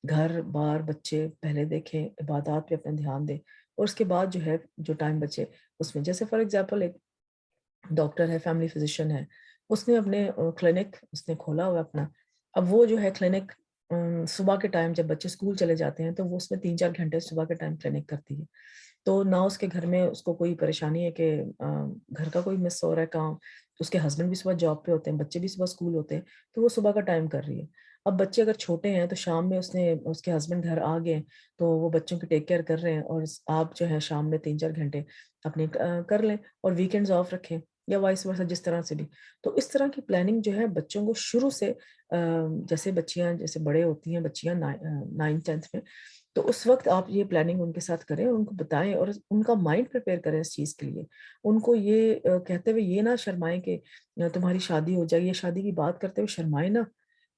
گھر بار بچے پہلے دیکھیں، عبادات پہ اپنا دھیان دیں، اور اس کے بعد جو ہے جو ٹائم بچے اس میں، جیسے فار ایگزامپل ایک ڈاکٹر ہے، فیملی فزیشین ہے، اس نے اپنے کلینک اس نے کھولا ہوا اپنا، اب وہ جو ہے کلینک صبح کے ٹائم جب بچے اسکول چلے جاتے ہیں تو وہ اس میں 3-4 گھنٹے صبح کے ٹائم کلینک کرتی ہے، تو نہ اس کے گھر میں اس کو کوئی پریشانی ہے کہ گھر کا کوئی مس ہو رہا ہے کام، اس کے ہسبینڈ بھی صبح جاب پہ ہوتے ہیں، بچے بھی صبح اسکول ہوتے ہیں، تو وہ صبح کا ٹائم کر رہی ہے۔ اب بچے اگر چھوٹے ہیں تو شام میں اس کے ہسبینڈ گھر آ گئے تو وہ بچوں کی ٹیک کیئر کر رہے ہیں، اور آپ جو ہے شام میں 3-4 گھنٹے اپنے کر لیں اور ویکینڈز آف رکھیں، یا وائس ورسا جس طرح سے بھی۔ تو اس طرح کی پلاننگ جو ہے بچوں کو شروع سے جیسے بچیاں جیسے بڑے ہوتی ہیں بچیاں 9th-10th میں، تو اس وقت آپ یہ پلاننگ ان کے ساتھ کریں، ان کو بتائیں اور ان کا مائنڈ پریپیئر کریں اس چیز کے لیے۔ ان کو یہ کہتے ہوئے یہ نہ شرمائیں کہ تمہاری شادی ہو جائے، یہ شادی کی بات کرتے ہوئے شرمائیں نہ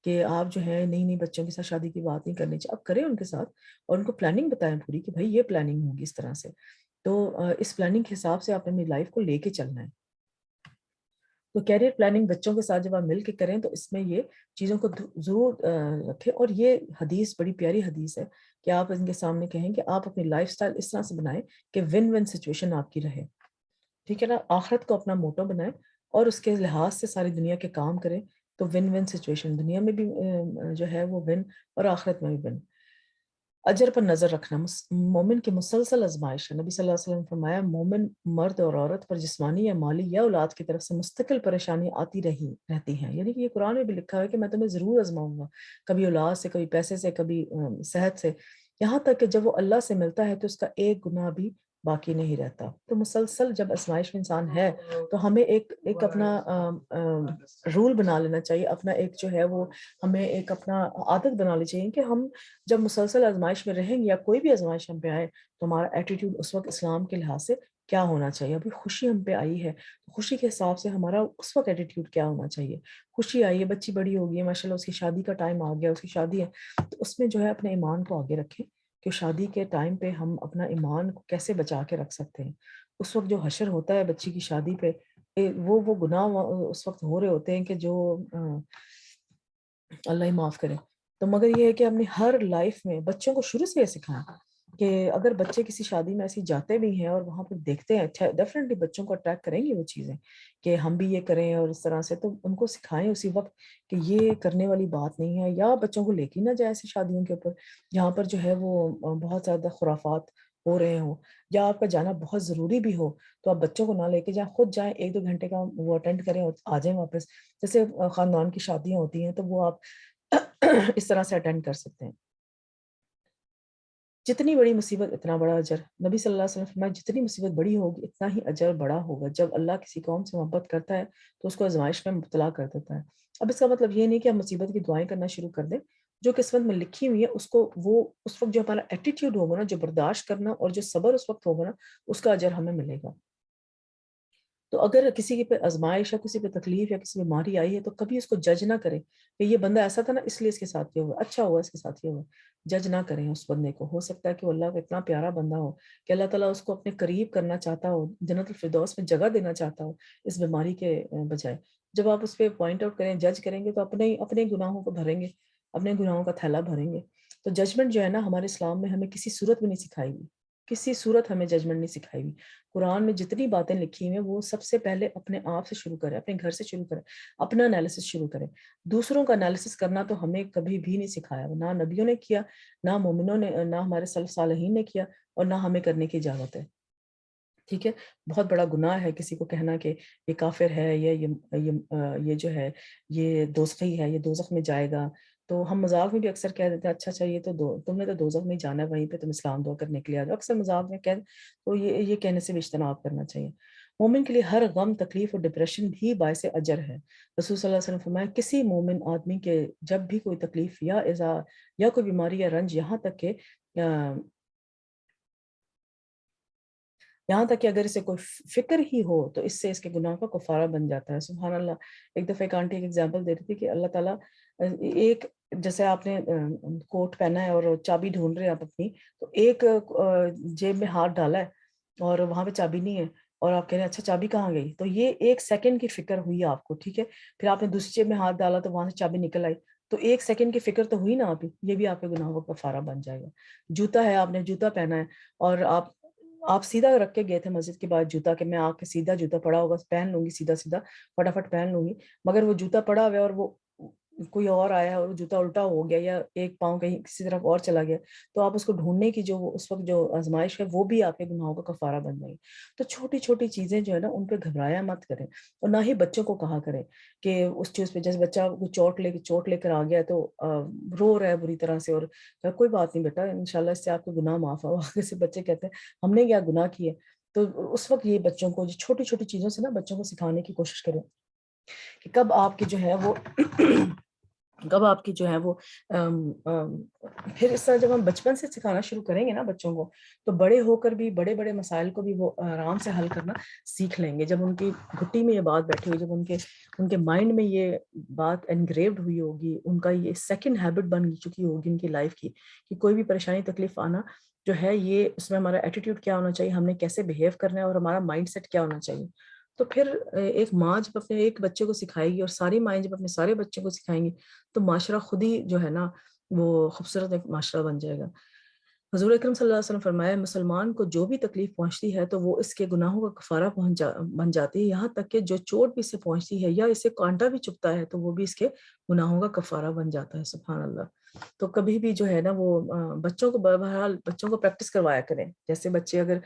کہ آپ جو ہے نہیں بچوں کے ساتھ شادی کی بات نہیں کرنی چاہیے، آپ کریں ان کے ساتھ اور ان کو پلاننگ بتائیں پوری کہ بھائی یہ پلاننگ ہوگی اس طرح سے۔ تو اس پلاننگ کے حساب سے آپ اپنی لائف کو لے کے چلنا ہے۔ تو کیریئر پلاننگ بچوں کے ساتھ جب آپ مل کے کریں تو اس میں یہ چیزوں کو ضرور رکھیں، اور یہ حدیث بڑی پیاری حدیث ہے کہ آپ ان کے سامنے کہیں کہ آپ اپنی لائف سٹائل اس طرح سے بنائیں کہ ون ون سچویشن آپ کی رہے، ٹھیک ہے نا، آخرت کو اپنا موٹو بنائیں اور اس کے لحاظ سے ساری دنیا کے کام کریں، تو ون ون سچویشن دنیا میں بھی جو ہے وہ ون، اور آخرت میں بھی ون۔ اجر پر نظر رکھنا مومن کی مسلسل آزمائش ہے۔ نبی صلی اللہ علیہ وسلم نے فرمایا مومن مرد اور عورت پر جسمانی یا مالی یا اولاد کی طرف سے مستقل پریشانی آتی رہتی ہیں، یعنی کہ یہ قرآن میں بھی لکھا ہے کہ میں تمہیں ضرور آزماؤں گا، کبھی اولاد سے، کبھی پیسے سے، کبھی صحت سے، یہاں تک کہ جب وہ اللہ سے ملتا ہے تو اس کا ایک گناہ بھی باقی نہیں رہتا۔ تو مسلسل جب آزمائش میں انسان ہے تو ہمیں ایک اپنا رول بنا لینا چاہیے، اپنا ایک جو ہے وہ ہمیں ایک اپنا عادت بنا لینی چاہیے کہ ہم جب مسلسل آزمائش میں رہیں گے یا کوئی بھی آزمائش ہم پہ آئے تو ہمارا ایٹیٹیوڈ اس وقت اسلام کے لحاظ سے کیا ہونا چاہیے۔ ابھی خوشی ہم پہ آئی ہے تو خوشی کے حساب سے ہمارا اس وقت ایٹیٹیوڈ کیا ہونا چاہیے۔ خوشی آئی ہے، بچی بڑی ہو گئی ہے ماشاءاللہ، اس کی شادی کا ٹائم آ گیا، اس کی شادی ہے، تو اس میں جو ہے اپنے ایمان کو آگے رکھیں کہ شادی کے ٹائم پہ ہم اپنا ایمان کو کیسے بچا کے رکھ سکتے ہیں۔ اس وقت جو حشر ہوتا ہے بچی کی شادی پہ، وہ گناہ اس وقت ہو رہے ہوتے ہیں کہ جو اللہ ہی معاف کرے۔ تو مگر یہ ہے کہ ہم نے ہر لائف میں بچوں کو شروع سے یہ سکھائیں کہ اگر بچے کسی شادی میں ایسی جاتے بھی ہیں اور وہاں پر دیکھتے ہیں، اچھا ڈیفینیٹلی بچوں کو اٹریکٹ کریں گی وہ چیزیں کہ ہم بھی یہ کریں اور اس طرح سے، تو ان کو سکھائیں اسی وقت کہ یہ کرنے والی بات نہیں ہے، یا بچوں کو لے کے نہ جائیں ایسی شادیوں کے اوپر جہاں پر جو ہے وہ بہت زیادہ خرافات ہو رہے ہوں، یا آپ کا جانا بہت ضروری بھی ہو تو آپ بچوں کو نہ لے کے جائیں، خود جائیں 1-2 گھنٹے کا وہ اٹینڈ کریں اور آ جائیں واپس. جیسے خاندان کی شادیاں ہوتی ہیں تو وہ آپ اس طرح سے اٹینڈ کر سکتے ہیں. جتنی بڑی مصیبت اتنا بڑا اجر. نبی صلی اللہ علیہ وسلم فرمایا جتنی مصیبت بڑی ہوگی اتنا ہی اجر بڑا ہوگا. جب اللہ کسی قوم سے محبت کرتا ہے تو اس کو آزمائش میں مبتلا کر دیتا ہے. اب اس کا مطلب یہ نہیں کہ ہم مصیبت کی دعائیں کرنا شروع کر دیں. جو قسمت میں لکھی ہوئی ہے اس کو وہ اس وقت جو ہمارا ایٹیٹیوڈ ہوگا نا، جو برداشت کرنا اور جو صبر اس وقت ہوگا نا، اس کا اجر ہمیں ملے گا. تو اگر کسی کے پہ آزمائش یا کسی پہ تکلیف یا کسی بیماری آئی ہے تو کبھی اس کو جج نہ کریں کہ یہ بندہ ایسا تھا نا اس لیے اس کے ساتھ یہ ہوا، اچھا ہوا اس کے ساتھ یہ ہوا. جج نہ کریں اس بندے کو. ہو سکتا ہے کہ وہ اللہ کا اتنا پیارا بندہ ہو کہ اللہ تعالیٰ اس کو اپنے قریب کرنا چاہتا ہو، جنت الفردوس میں جگہ دینا چاہتا ہو اس بیماری کے بجائے. جب آپ اس پہ پوائنٹ آؤٹ کریں، جج کریں گے تو اپنے گناہوں کو بھریں گے، اپنے گناہوں کا تھیلا بھریں گے. تو ججمنٹ جو ہے نا ہمارے اسلام میں ہمیں کسی صورت میں نہیں سکھائی گئی، کسی صورت ہمیں ججمنٹ نہیں سکھائی گئی. قرآن میں جتنی باتیں لکھی ہوئی ہیں وہ سب سے پہلے اپنے آپ سے شروع کریں، اپنے گھر سے شروع کریں، اپنا انالیسس شروع کریں. دوسروں کا انالیسس کرنا تو ہمیں کبھی بھی نہیں سکھایا، نہ نبیوں نے کیا، نہ مومنوں نے، نہ ہمارے سلف صالحین نے کیا، اور نہ ہمیں کرنے کی اجازت ہے. ٹھیک ہے. بہت بڑا گناہ ہے کسی کو کہنا کہ یہ کافر ہے، یہ جو ہے یہ دوزخی ہے، یہ دوزخ میں جائے گا. تو ہم مذاق میں بھی اکثر کہہ دیتے ہیں اچھا یہ تو تم نے تو دوزخ میں جانا ہے، وہیں پہ تم اسلام دعا کرنے کے لیے آ جاؤ. اکثر مذاق میں تو یہ کہنے سے بھی اجتناب کرنا چاہیے. مومن کے لیے ہر غم، تکلیف اور ڈپریشن بھی باعث اجر ہے. رسول صلی اللہ علیہ وسلم فرمایا کسی مومن آدمی کے جب بھی کوئی تکلیف یا ایذا یا کوئی بیماری یا رنج، یہاں تک کہ اگر اسے کوئی فکر ہی ہو تو اس سے اس کے گناہ کا کفارہ بن جاتا ہے. سبحان اللہ. ایک دفعہ ایک آنٹی ایک ایگزامپل دے رہی تھی کہ اللہ تعالیٰ ایک جیسے آپ نے کوٹ پہنا ہے اور چابی ڈھونڈ رہے ہیں آپ اپنی، تو ایک جیب میں ہاتھ ڈالا ہے اور وہاں پہ چابی نہیں ہے اور آپ کہہ رہے ہیں اچھا چابی کہاں گئی. تو یہ 1 سیکنڈ کی فکر ہوئی آپ کو. ٹھیک ہے. پھر آپ نے دوسری جیب میں ہاتھ ڈالا تو وہاں سے چابی نکل آئی. تو 1 سیکنڈ کی فکر تو ہوئی نا آپ. یہ بھی آپ کے گناہوں کا کفارہ بن جائے گا. جوتا ہے، آپ نے جوتا پہنا ہے اور آپ سیدھا رکھ کے گئے تھے مسجد کے بعد جوتا کہ میں آ کے سیدھا جوتا پڑا ہوگا پہن لوں گی، سیدھا سیدھا فٹافٹ پہن لوں گی. مگر وہ جوتا پڑا ہوا ہے اور وہ کوئی اور آیا ہے اور وہ جوتا الٹا ہو گیا یا ایک پاؤں کہیں کسی طرف اور چلا گیا، تو آپ اس کو ڈھونڈنے کی جو اس وقت جو آزمائش ہے وہ بھی آپ کے گناہوں کا کفارہ بن جائے گی. تو چھوٹی چھوٹی چیزیں جو ہے نا ان پہ گھبرایا مت کریں، اور نہ ہی بچوں کو کہا کریں کہ اس چیز پہ جیسے بچہ کو چوٹ لے کر آ گیا تو رو رہا ہے بری طرح سے، اور کوئی بات نہیں بیٹا انشاءاللہ اس سے آپ کے گناہ معاف ہو. آگے سے بچے کہتے ہیں ہم نے کیا گناہ کیے. تو اس وقت یہ بچوں کو چھوٹی چھوٹی چیزوں سے نا بچوں کو سکھانے کی کوشش کریں کہ کب آپ کی جو ہے وہ پھر اس طرح جب ہم بچپن سے سکھانا شروع کریں گے نا بچوں کو، تو بڑے ہو کر بھی بڑے بڑے مسائل کو بھی وہ آرام سے حل کرنا سیکھ لیں گے. جب ان کی گھٹی میں یہ بات بیٹھی ہوئی، جب ان کے مائنڈ میں یہ بات انگریوڈ ہوئی ہوگی، ان کا یہ سیکنڈ ہیبٹ بن چکی ہوگی ان کی لائف کی کہ کوئی بھی پریشانی تکلیف آنا جو ہے یہ اس میں ہمارا ایٹیٹیوڈ کیا ہونا چاہیے، ہم نے کیسے بہیو کرنا ہے اور ہمارا مائنڈ سیٹ کیا ہونا چاہیے. تو پھر ایک ماں جب اپنے ایک بچے کو سکھائے گی اور ساری مائیں جب اپنے سارے بچوں کو سکھائیں گی تو معاشرہ خود ہی جو ہے نا وہ خوبصورت ایک معاشرہ بن جائے گا. حضور اکرم صلی اللہ علیہ وسلم فرمایا مسلمان کو جو بھی تکلیف پہنچتی ہے تو وہ اس کے گناہوں کا کفارہ بن جاتی ہے، یہاں تک کہ جو چوٹ بھی اسے پہنچتی ہے یا اسے کانٹا بھی چبھتا ہے تو وہ بھی اس کے گناہوں کا کفارہ بن جاتا ہے. سبحان اللہ. تو کبھی بھی جو ہے نا وہ بچوں کو بہرحال بچوں کو پریکٹس کروایا کریں. جیسے بچے اگر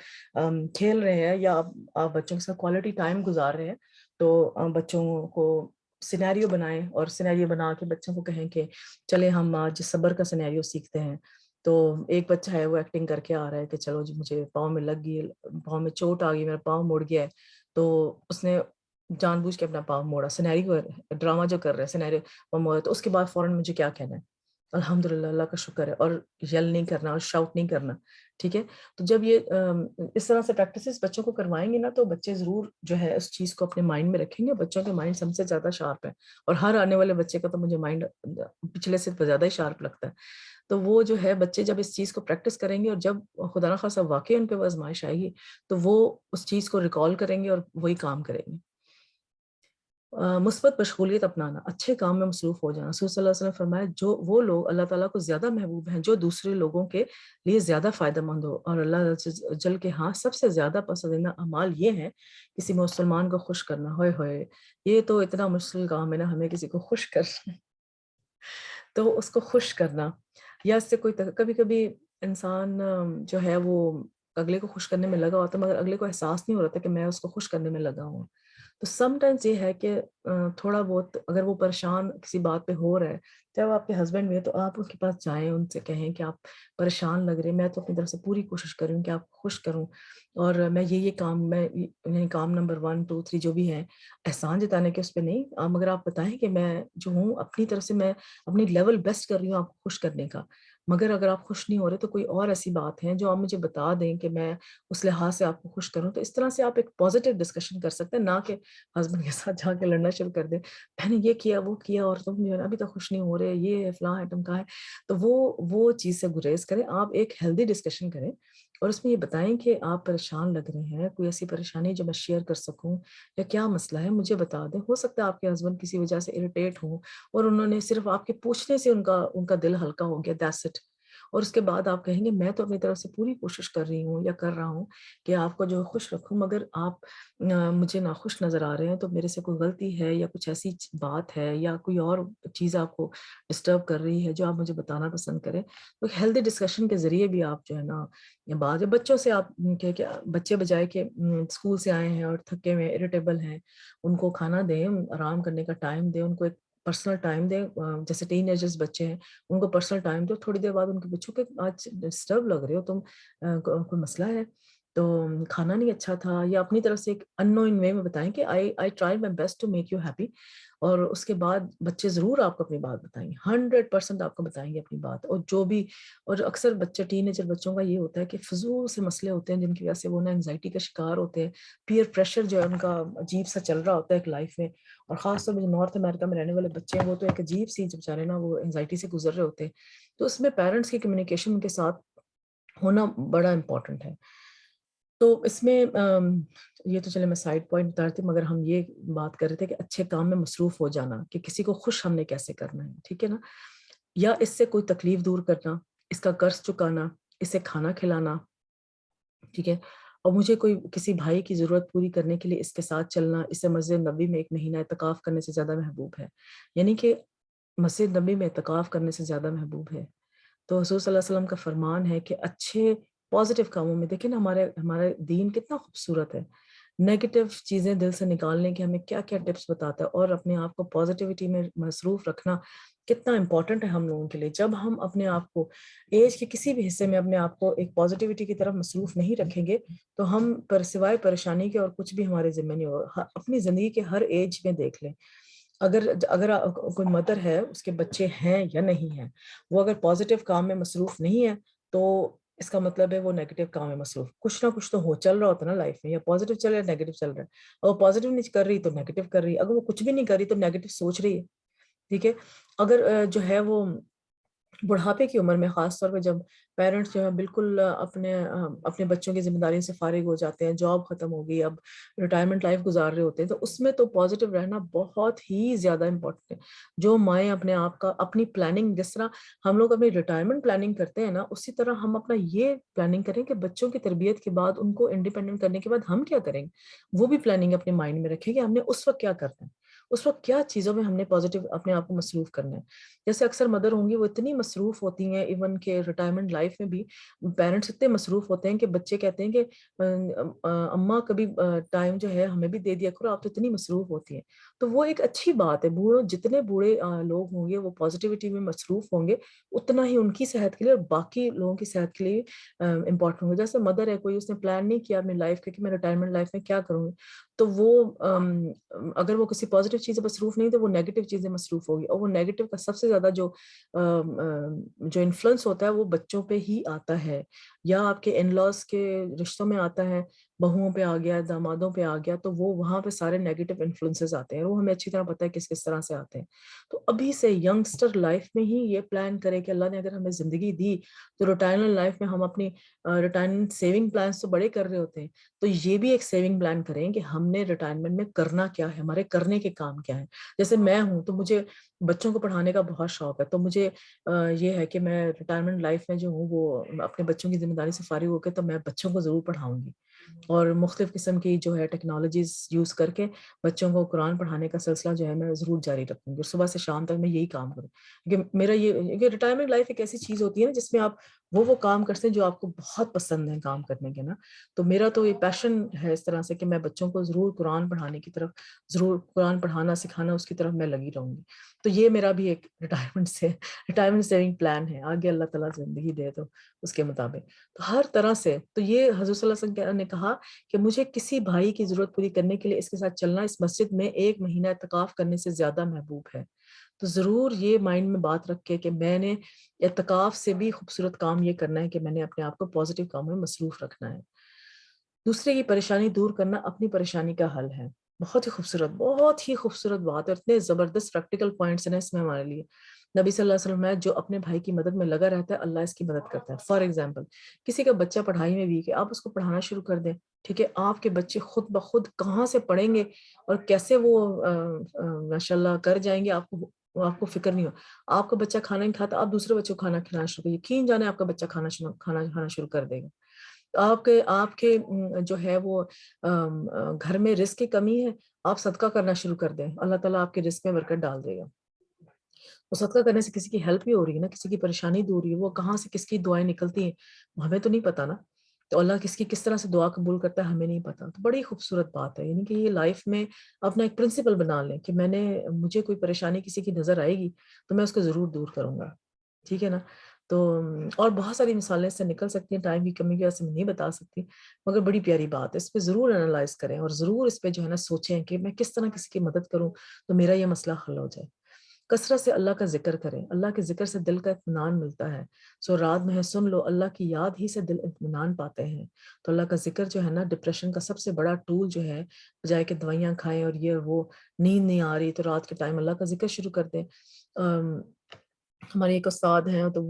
کھیل رہے ہیں یا آپ بچوں کے ساتھ کوالٹی ٹائم گزار رہے ہیں تو بچوں کو سینیریو بنائیں اور سینیریو بنا کے بچوں کو کہیں کہ چلے ہم آج صبر کا سینیریو سیکھتے ہیں. تو ایک بچہ ہے وہ ایکٹنگ کر کے آ رہا ہے کہ چلو جی مجھے پاؤں میں لگ گئی، پاؤں میں چوٹ آ گئی، میرا پاؤں مڑ گیا ہے. تو اس نے جان بوجھ کے اپنا پاؤں موڑا، سینیریو ڈرامہ جو کر رہے ہیں سینیریو موڑا. تو اس کے بعد فوراً مجھے کیا کہنا ہے؟ الحمدللہ، اللہ کا شکر ہے، اور یل نہیں کرنا اور شاؤٹ نہیں کرنا. ٹھیک ہے. تو جب یہ اس طرح سے پریکٹسز بچوں کو کروائیں گے نا تو بچے ضرور جو ہے اس چیز کو اپنے مائنڈ میں رکھیں گے. بچوں کے مائنڈ سب سے زیادہ شارپ ہے، اور ہر آنے والے بچے کا تو مجھے مائنڈ پچھلے سے زیادہ ہی شارپ لگتا ہے. تو وہ جو ہے بچے جب اس چیز کو پریکٹس کریں گے اور جب خدا نخواستہ واقعی ان پہ وہ آزمائش آئے گی تو وہ اس چیز کو ریکال کریں گے اور وہی کام کریں گے. مثبت مشغولیت اپنانا، اچھے کام میں مصروف ہو جانا۔ رسول صلی اللہ علیہ وسلم نے فرمایا جو وہ لوگ اللہ تعالیٰ کو زیادہ محبوب ہیں جو دوسرے لوگوں کے لیے زیادہ فائدہ مند ہو، اور اللہ عز و جل کے ہاں سب سے زیادہ پسندیدہ اعمال یہ ہیں کسی مسلمان کو خوش کرنا۔ ہوئے ہوئے یہ تو اتنا مشکل کام ہے نا، ہمیں کسی کو خوش کرنا تو اس کو خوش کرنا، یا اس سے کوئی کبھی کبھی انسان جو ہے وہ اگلے کو خوش کرنے میں لگا ہوتا ہے مگر اگلے کو احساس نہیں ہو رہا تھا کہ میں اس کو خوش کرنے میں لگا ہوں۔ تو سم ٹائمز یہ ہے کہ تھوڑا بہت اگر وہ پریشان کسی بات پہ ہو رہا ہے، چاہے وہ آپ کے ہسبینڈ بھی ہے، تو آپ ان کے پاس جائیں، ان سے کہیں کہ آپ پریشان لگ رہے ہیں، میں تو اپنی طرف سے پوری کوشش کروں کہ آپ کو خوش کروں، اور میں یہ کام میں یعنی کام نمبر 1 2 3 جو بھی ہے، احسان جتانے کے اس پہ نہیں، مگر آپ بتائیں کہ میں جو ہوں اپنی طرف سے میں اپنی لیول بیسٹ کر رہی ہوں آپ کو خوش کرنے کا، مگر اگر آپ خوش نہیں ہو رہے تو کوئی اور ایسی بات ہے جو آپ مجھے بتا دیں کہ میں اس لحاظ سے آپ کو خوش کروں۔ تو اس طرح سے آپ ایک پازیٹیو ڈسکشن کر سکتے ہیں، نہ کہ ہسبینڈ کے ساتھ جا کے لڑنا شروع کر دیں، میں نے یہ کیا وہ کیا اور تم جو ہے نا ابھی تک خوش نہیں ہو رہے، یہ ہے فلاں ہے ٹمکا ہے۔ تو وہ چیز سے گریز کریں، آپ ایک ہیلدی ڈسکشن کریں اور اس میں یہ بتائیں کہ آپ پریشان لگ رہے ہیں، کوئی ایسی پریشانی جو میں شیئر کر سکوں یا کیا مسئلہ ہے مجھے بتا دیں۔ ہو سکتا ہے آپ کے ہسبینڈ کسی وجہ سے اریٹیٹ ہوں اور انہوں نے صرف آپ کے پوچھنے سے ان کا دل ہلکا ہو گیا، دیٹس اٹ، اور اس کے بعد آپ کہیں گے میں تو اپنی طرف سے پوری کوشش کر رہی ہوں یا کر رہا ہوں کہ آپ کو جو خوش رکھوں، مگر آپ مجھے ناخوش نظر آ رہے ہیں، تو میرے سے کوئی غلطی ہے یا کچھ ایسی بات ہے یا کوئی اور چیز آپ کو ڈسٹرب کر رہی ہے جو آپ مجھے بتانا پسند کریں۔ تو ہیلدی ڈسکشن کے ذریعے بھی آپ جو ہے نا، یا بعض بچوں سے آپ کہ بچے بجائے کہ اسکول سے آئے ہیں اور تھکے ہوئے اریٹیبل ہیں، ان کو کھانا دیں، آرام کرنے کا ٹائم دیں، ان کو ایک پرسنل ٹائم دیں، جیسے ٹین ایجرز بچے ہیں ان کو پرسنل ٹائم دو، تھوڑی دیر بعد ان کے بچوں کے آج ڈسٹرب لگ رہے ہو تم، کوئی مسئلہ ہے تو کھانا نہیں اچھا تھا، یا اپنی طرف سے ایک ان نوئنگ وے میں بتائیں کہ I try my best to make you happy, اور اس کے بعد بچے ضرور آپ کو اپنی بات بتائیں گے، 100% آپ کو بتائیں گے اپنی بات، اور جو بھی، اور اکثر بچے ٹین ایجر بچوں کا یہ ہوتا ہے کہ فضول سے مسئلے ہوتے ہیں جن کی وجہ سے وہ نا انگزائٹی کا شکار ہوتے ہیں، پیئر پریشر جو ہے ان کا عجیب سا چل رہا ہوتا ہے ایک لائف میں، اور خاص طور پہ جو نارتھ امریکہ میں رہنے والے بچے ہیں وہ تو ایک عجیب سی جب بیچارے نا وہ انگزائٹی سے گزر رہے ہوتے ہیں، تو اس میں پیرنٹس کی کمیونیکیشن ان کے ساتھ ہونا بڑا امپورٹنٹ ہے۔ تو اس میں یہ تو چلے میں سائڈ پوائنٹ بتا رہی تھی، مگر ہم یہ بات کر رہے تھے کہ اچھے کام میں مصروف ہو جانا، کہ کسی کو خوش ہم نے کیسے کرنا ہے، ٹھیک ہے نا، یا اس سے کوئی تکلیف دور کرنا، اس کا قرض چکانا، اسے کھانا کھلانا، ٹھیک ہے، اور مجھے کوئی کسی بھائی کی ضرورت پوری کرنے کے لیے اس کے ساتھ چلنا، اسے مسجد نبی میں 1 مہینہ اعتکاف کرنے سے زیادہ محبوب ہے، یعنی کہ مسجد نبی میں اعتکاف کرنے سے زیادہ محبوب ہے۔ تو حضور صلی اللہ علیہ وسلم کا فرمان ہے کہ اچھے پازیٹیو کاموں میں دیکھیں نا، ہمارے دین کتنا خوبصورت ہے، نیگیٹو چیزیں دل سے نکالنے کے ہمیں کیا کیا ٹپس بتاتا ہے، اور اپنے آپ کو پازیٹیوٹی میں مصروف رکھنا کتنا امپورٹنٹ ہے ہم لوگوں کے لیے۔ جب ہم اپنے آپ کو ایج کے کسی بھی حصے میں اپنے آپ کو ایک پازیٹیوٹی کی طرف مصروف نہیں رکھیں گے تو ہم سوائے پریشانی کے اور کچھ بھی ہمارے ذمہ نہیں ہوگا۔ اپنی زندگی کے ہر ایج میں دیکھ لیں، اگر کوئی مدر ہے، اس کے بچے ہیں یا نہیں ہیں، وہ اگر پازیٹیو کام میں مصروف نہیں ہے تو اس کا مطلب ہے وہ نیگیٹو کام میں مصروف، کچھ نہ کچھ تو چل رہا ہوتا ہے نا لائف میں، یا پازیٹیو چل رہا ہے نیگیٹو چل رہا ہے، اور وہ پازیٹیو نہیں کر رہی تو نیگیٹو کر رہی ہے، اگر وہ کچھ بھی نہیں کر رہی تو نیگیٹو سوچ رہی ہے، ٹھیک ہے۔ اگر جو ہے وہ بڑھاپے کی عمر میں، خاص طور پہ جب پیرنٹس جو ہے بالکل اپنے بچوں کی ذمہ داریوں سے فارغ ہو جاتے ہیں، جاب ختم ہو گئی، اب ریٹائرمنٹ لائف گزار رہے ہوتے ہیں، تو اس میں تو پازیٹیو رہنا بہت ہی زیادہ امپورٹنٹ ہے۔ جو مائیں اپنے آپ کا اپنی پلاننگ، جس طرح ہم لوگ اپنی ریٹائرمنٹ پلاننگ کرتے ہیں نا، اسی طرح ہم اپنا یہ پلاننگ کریں کہ بچوں کی تربیت کے بعد، ان کو انڈیپینڈنٹ کرنے کے بعد ہم کیا کریں گے، وہ بھی پلاننگ اپنے مائنڈ میں رکھیں کہ ہم نے اس وقت کیا کرنا ہے، اس وقت کیا چیزوں میں ہم نے پازیٹیو اپنے آپ کو مصروف کرنا ہے۔ جیسے اکثر مدر ہوں گی، وہ اتنی مصروف ہوتی ہیں، ایون کہ ریٹائرمنٹ لائف میں بھی پیرنٹس اتنے مصروف ہوتے ہیں کہ بچے کہتے ہیں کہ اماں کبھی ٹائم جو ہے ہمیں بھی دے دیا کرو، آپ تو اتنی مصروف ہوتی ہیں۔ تو وہ ایک اچھی بات ہے، جتنے بوڑھے لوگ ہوں گے وہ پازیٹیوٹی میں مصروف ہوں گے، اتنا ہی ان کی صحت کے لیے اور باقی لوگوں کی صحت کے لیے امپورٹنٹ ہوں گے۔ جیسے مدر ہے، کوئی اس نے پلان نہیں کیا اپنی لائف کا کہ میں ریٹائرمنٹ لائف میں کیا کروں گی، تو وہ اگر وہ کسی پازیٹیو چیزیں مصروف نہیں تو وہ نیگیٹو چیزیں مصروف ہوگی، اور وہ نیگیٹو کا سب سے زیادہ جو انفلوئنس ہوتا ہے وہ بچوں پہ ہی آتا ہے، یا آپ کے ان لاز کے رشتوں میں آتا ہے، بہوؤں پہ آ گیا، دامادوں پہ آ گیا، تو وہ وہاں پہ سارے نیگیٹو انفلوئنسز آتے ہیں، وہ ہمیں اچھی طرح پتہ ہے کس کس طرح سے آتے ہیں۔ تو ابھی سے ینگسٹر لائف میں ہی یہ پلان کرے کہ اللہ نے اگر ہمیں زندگی دی تو ریٹائرمنٹ لائف میں ہم اپنی ریٹائرمنٹ سیونگ پلانس تو بڑے کر رہے ہوتے ہیں، تو یہ بھی ایک سیونگ پلان کریں کہ ہم نے ریٹائرمنٹ میں کرنا کیا ہے، ہمارے کرنے کے کام کیا ہیں۔ جیسے میں ہوں تو مجھے بچوں کو پڑھانے کا بہت شوق ہے، تو مجھے یہ ہے کہ میں ریٹائرمنٹ لائف میں جو ہوں وہ اپنے بچوں کی ذمہ داری سے فارغ ہو کے تو میں بچوں کو ضرور پڑھاؤں گی، اور مختلف قسم کی جو ہے ٹیکنالوجیز یوز کر کے بچوں کو قرآن پڑھانے کا سلسلہ جو ہے میں ضرور جاری رکھوں گی، اور صبح سے شام تک میں یہی کام کروں۔ کیونکہ میرا یہ ریٹائرمنٹ لائف ایک ایسی چیز ہوتی ہے نا جس میں آپ وہ کام کرتے ہیں جو آپ کو بہت پسند ہیں کام کرنے کے نا، تو میرا تو یہ پیشن ہے اس طرح سے کہ میں بچوں کو ضرور قرآن پڑھانے کی طرف، ضرور قرآن پڑھانا سکھانا اس کی طرف میں لگی رہوں گی۔ تو یہ میرا بھی ایک ریٹائرمنٹ سیونگ پلان ہے، آگے اللہ تعالیٰ زندگی دے تو اس کے مطابق۔ تو ہر طرح سے تو یہ حضرت صلی اللہ علیہ وسلم نے کہا کہ مجھے کسی بھائی کی ضرورت پوری کرنے کے لیے اس کے ساتھ چلنا اس مسجد میں 1 مہینہ اعتکاف کرنے سے زیادہ محبوب ہے۔ تو ضرور یہ مائنڈ میں بات رکھ کے کہ میں نے اعتکاف سے بھی خوبصورت کام یہ کرنا ہے کہ میں نے اپنے آپ کو پازیٹیو کاموں میں مصروف رکھنا ہے۔ دوسرے کی پریشانی دور کرنا اپنی پریشانی کا حل ہے۔ بہت ہی خوبصورت بات ہے، اتنے زبردست پریکٹیکل پوائنٹس ہیں اس میں ہمارے لیے۔ نبی صلی اللہ علیہ وسلم ہے جو اپنے بھائی کی مدد میں لگا رہتا ہے اللہ اس کی مدد کرتا ہے۔ فار ایگزامپل کسی کا بچہ پڑھائی میں ویک ہے، آپ اس کو پڑھانا شروع کر دیں، ٹھیک ہے، آپ کے بچے خود بخود کہاں سے پڑھیں گے اور کیسے وہ ماشاءاللہ کر جائیں گے، آپ کو فکر نہیں ہو۔ آپ کا بچہ کھانا نہیں کھاتا، آپ دوسرے بچوں کو کھانا کھلانا شروع کر، یقین جانے آپ کا بچہ کھانا شروع کر دے گا۔ آپ کے جو ہے وہ گھر میں رزق کی کمی ہے، آپ صدقہ کرنا شروع کر دیں، اللہ تعالیٰ آپ کے رزق میں برکت ڈال دے گا۔ تو صدقہ کرنے سے کسی کی ہیلپ بھی ہو رہی ہے نا، کسی کی پریشانی دور رہی ہے، وہ کہاں سے کس کی دعائیں نکلتی ہیں ہمیں تو نہیں پتا نا، تو اللہ کس طرح سے دعا قبول کرتا ہے ہمیں نہیں پتا۔ تو بڑی خوبصورت بات ہے، یعنی کہ یہ لائف میں اپنا ایک پرنسپل بنا لیں کہ مجھے کوئی پریشانی کسی کی نظر آئے گی تو میں اس کو ضرور دور کروں گا، ٹھیک ہے نا۔ تو اور بہت ساری مثالیں اس سے نکل سکتی ہیں، ٹائم کی کمی کی وجہ سے میں نہیں بتا سکتی، مگر بڑی پیاری بات ہے، اس پہ ضرور انالائز کریں اور ضرور اس پہ جو ہے نا سوچیں کہ میں کس طرح کسی کی مدد کروں تو میرا یہ مسئلہ حل ہو جائے۔ کثرت سے اللہ کا ذکر کریں، اللہ کے ذکر سے دل کا اطمینان ملتا ہے، سو رات میں ہے سن لو، اللہ کی یاد ہی سے دل اطمینان پاتے ہیں۔ تو اللہ کا ذکر جو ہے نا ڈپریشن کا سب سے بڑا ٹول جو ہے، بجائے کہ دوائیاں کھائیں اور یہ وہ نیند نہیں آ رہی تو رات کے ٹائم اللہ کا ذکر شروع کر دیں۔ ہمارے ایک استاد ہیں تو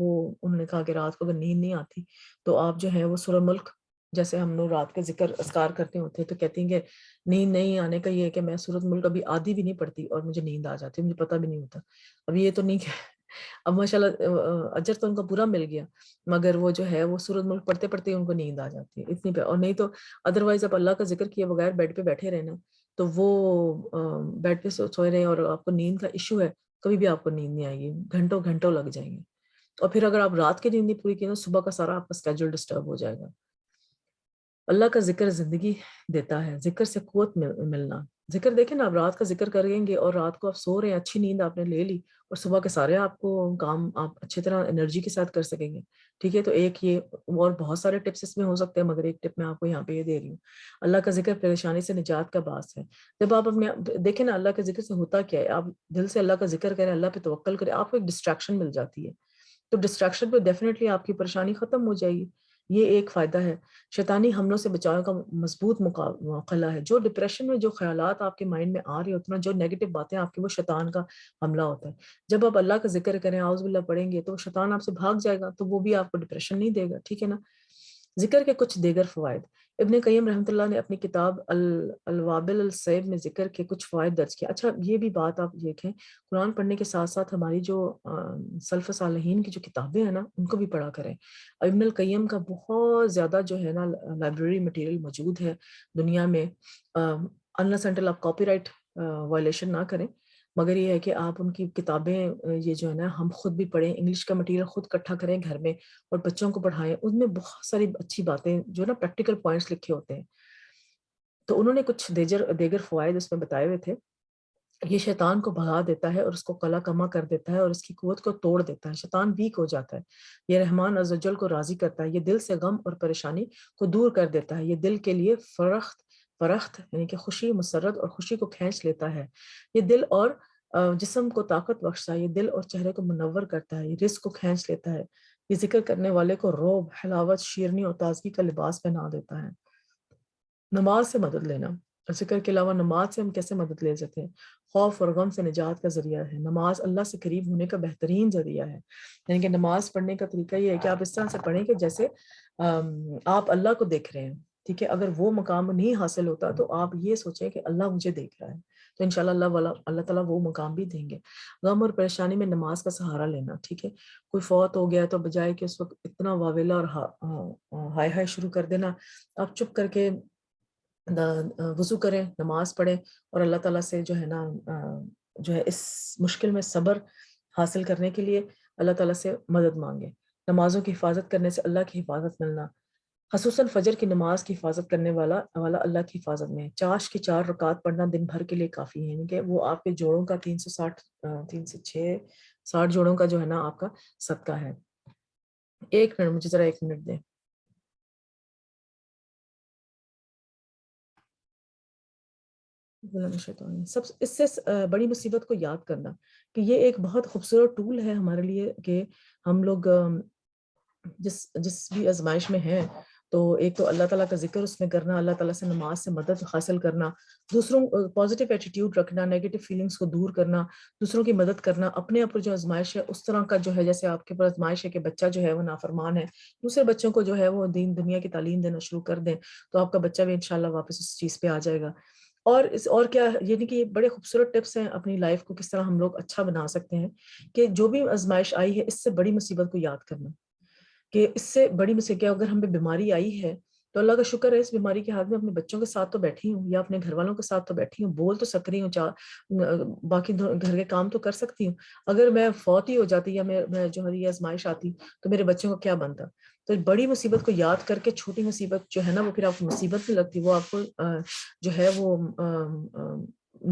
انہوں نے کہا کہ رات کو اگر نیند نہیں آتی تو آپ جو ہے وہ سورہ ملک، جیسے ہم لوگ رات کے ذکر اذکار کرتے ہوتے ہیں تو کہتی ہیں کہ نیند نہیں آنے کا یہ ہے کہ میں سورۃ ملک ابھی آدھی بھی نہیں پڑتی اور مجھے نیند آ جاتی ہے، مجھے پتہ بھی نہیں ہوتا۔ اب یہ تو نہیں کہ اب ماشاءاللہ اجر تو ان کا پورا مل گیا، مگر وہ جو ہے وہ سورۃ ملک پڑھتے پڑھتے ان کو نیند آ جاتی ہے اتنی اور نہیں تو ادروائز آپ اللہ کا ذکر کیے بغیر بیڈ پہ بیٹھے رہنا تو وہ بیڈ پہ سوئے رہے اور آپ کو نیند کا ایشو ہے، کبھی بھی آپ کو نیند نہیں آئے گی، گھنٹوں گھنٹوں لگ جائیں گے، اور پھر اگر آپ رات کی نیند نہیں پوری کی تو صبح کا سارا آپ کا اسکیجول ڈسٹرب ہو جائے گا۔ اللہ کا ذکر زندگی دیتا ہے، ذکر سے قوت ملنا، ذکر دیکھیں نا، آپ رات کا ذکر کریں گے اور رات کو آپ سو رہے ہیں، اچھی نیند آپ نے لے لی اور صبح کے سارے آپ کو کام آپ اچھی طرح انرجی کے ساتھ کر سکیں گے، ٹھیک ہے۔ تو ایک یہ اور بہت سارے ٹپس اس میں ہو سکتے ہیں، مگر ایک ٹپ میں آپ کو یہاں پہ یہ دے رہی ہوں، اللہ کا ذکر پریشانی سے نجات کا باعث ہے۔ جب آپ اپنے دیکھیں نا اللہ کے ذکر سے ہوتا کیا ہے، آپ دل سے اللہ کا ذکر کریں، اللہ پہ توکل کریں، آپ کو ایک ڈسٹریکشن مل جاتی ہے، تو ڈسٹریکشن پہ ڈیفینیٹلی آپ کی پریشانی ختم ہو جائے گی، یہ ایک فائدہ ہے۔ شیطانی حملوں سے بچاؤ کا مضبوط قلعہ ہے، جو ڈپریشن میں جو خیالات آپ کے مائنڈ میں آ رہے ہوتے ہیں، جو نیگیٹو باتیں آپ کی، وہ شیطان کا حملہ ہوتا ہے۔ جب آپ اللہ کا ذکر کریں، اعوذ باللہ پڑھیں گے، تو شیطان آپ سے بھاگ جائے گا، تو وہ بھی آپ کو ڈپریشن نہیں دے گا، ٹھیک ہے نا۔ ذکر کے کچھ دیگر فوائد، ابن قیم رحمۃ اللہ نے اپنی کتاب الوابل الصیب میں ذکر کے کچھ فوائد درج کیا۔ اچھا یہ بھی بات آپ دیکھیں، قرآن پڑھنے کے ساتھ ساتھ ہماری جو سلف صالحین کی جو کتابیں ہیں نا ان کو بھی پڑھا کریں۔ ابن القیم کا بہت زیادہ جو ہے نا لائبریری مٹیریل موجود ہے دنیا میں، انلیس انٹل آپ کاپی رائٹ وائلیشن نہ کریں، مگر یہ ہے کہ آپ ان کی کتابیں یہ جو ہے نا ہم خود بھی پڑھیں، انگلش کا مٹیریل خود اکٹھا کریں گھر میں اور بچوں کو پڑھائیں، ان میں بہت ساری اچھی باتیں جو نا پریکٹیکل پوائنٹس لکھے ہوتے ہیں۔ تو انہوں نے کچھ دیگر فوائد اس میں بتائے ہوئے تھے۔ یہ شیطان کو بھگا دیتا ہے اور اس کو قلع کما کر دیتا ہے اور اس کی قوت کو توڑ دیتا ہے، شیطان ویک ہو جاتا ہے۔ یہ رحمان عز و جل کو راضی کرتا ہے، یہ دل سے غم اور پریشانی کو دور کر دیتا ہے، یہ دل کے لیے فرخت یعنی کہ خوشی، مسرت اور خوشی کو کھینچ لیتا ہے، یہ دل اور جسم کو طاقت بخشتا ہے، یہ دل اور چہرے کو منور کرتا ہے، یہ رزق کو کھینچ لیتا ہے، یہ ذکر کرنے والے کو روب، حلاوت، شیرنی اور تازگی کا لباس پہنا دیتا ہے۔ نماز سے مدد لینا، ذکر کے علاوہ نماز سے ہم کیسے مدد لے سکتے ہیں؟ خوف اور غم سے نجات کا ذریعہ ہے، نماز اللہ سے قریب ہونے کا بہترین ذریعہ ہے۔ یعنی کہ نماز پڑھنے کا طریقہ یہ ہے کہ آپ اس طرح سے پڑھیں کہ جیسے آپ اللہ کو دیکھ رہے ہیں، ٹھیک ہے؟ اگر وہ مقام نہیں حاصل ہوتا تو آپ یہ سوچیں کہ اللہ مجھے دیکھ رہا ہے، تو انشاءاللہ اللہ تعالیٰ وہ مقام بھی دیں گے۔ غم اور پریشانی میں نماز کا سہارا لینا، ٹھیک ہے؟ کوئی فوت ہو گیا تو بجائے کہ اس وقت اتنا واویلا اور ہائے ہائے شروع کر دینا، آپ چپ کر کے وضو کریں، نماز پڑھیں اور اللہ تعالیٰ سے جو ہے نا جو ہے اس مشکل میں صبر حاصل کرنے کے لیے اللہ تعالیٰ سے مدد مانگیں۔ نمازوں کی حفاظت کرنے سے اللہ کی حفاظت ملنا، خصوصاً فجر کی نماز کی حفاظت کرنے والا اللہ کی حفاظت میں ہے۔ چاش کی 4 رکعت پڑھنا دن بھر کے لیے کافی ہے، یعنی کہ وہ آپ کے جوڑوں کا 360 جوڑوں کا جو ہے نا آپ کا صدقہ ہے۔ ایک منٹ، مجھے ذرا 1 منٹ دیں۔ سب اس سے بڑی مصیبت کو یاد کرنا کہ یہ ایک بہت خوبصورت ٹول ہے ہمارے لیے کہ ہم لوگ جس بھی آزمائش میں ہیں تو ایک تو اللہ تعالیٰ کا ذکر اس میں کرنا، اللہ تعالیٰ سے نماز سے مدد حاصل کرنا، دوسروں پازیٹیو ایٹیٹیوڈ رکھنا، نیگیٹو فیلنگز کو دور کرنا، دوسروں کی مدد کرنا، اپنے اوپر جو آزمائش ہے اس طرح کا جو ہے جیسے آپ کے اوپر آزمائش ہے کہ بچہ جو ہے وہ نافرمان ہے، دوسرے بچوں کو جو ہے وہ دنیا کی تعلیم دینا شروع کر دیں تو آپ کا بچہ بھی انشاءاللہ واپس اس چیز پہ آ جائے گا۔ اور کیا یعنی کہ یہ بڑے خوبصورت ٹپس ہیں اپنی لائف کو کس طرح ہم لوگ اچھا بنا سکتے ہیں کہ جو بھی آزمائش آئی ہے اس سے بڑی مصیبت کو یاد کرنا کہ اس سے بڑی مصیبت کیا، اگر ہمیں بیماری آئی ہے تو اللہ کا شکر ہے اس بیماری کے ہاتھ میں اپنے بچوں کے ساتھ تو بیٹھی ہوں یا اپنے گھر والوں کے ساتھ تو بیٹھی ہوں، بول تو سک رہی ہوں، باقی گھر کے کام تو کر سکتی ہوں۔ اگر میں فوت ہی ہو جاتی یا میں جو ہے یہ آزمائش آتی تو میرے بچوں کو کیا بنتا؟ تو بڑی مصیبت کو یاد کر کے چھوٹی مصیبت جو ہے نا وہ پھر آپ کو مصیبت نہیں لگتی، وہ آپ کو جو ہے وہ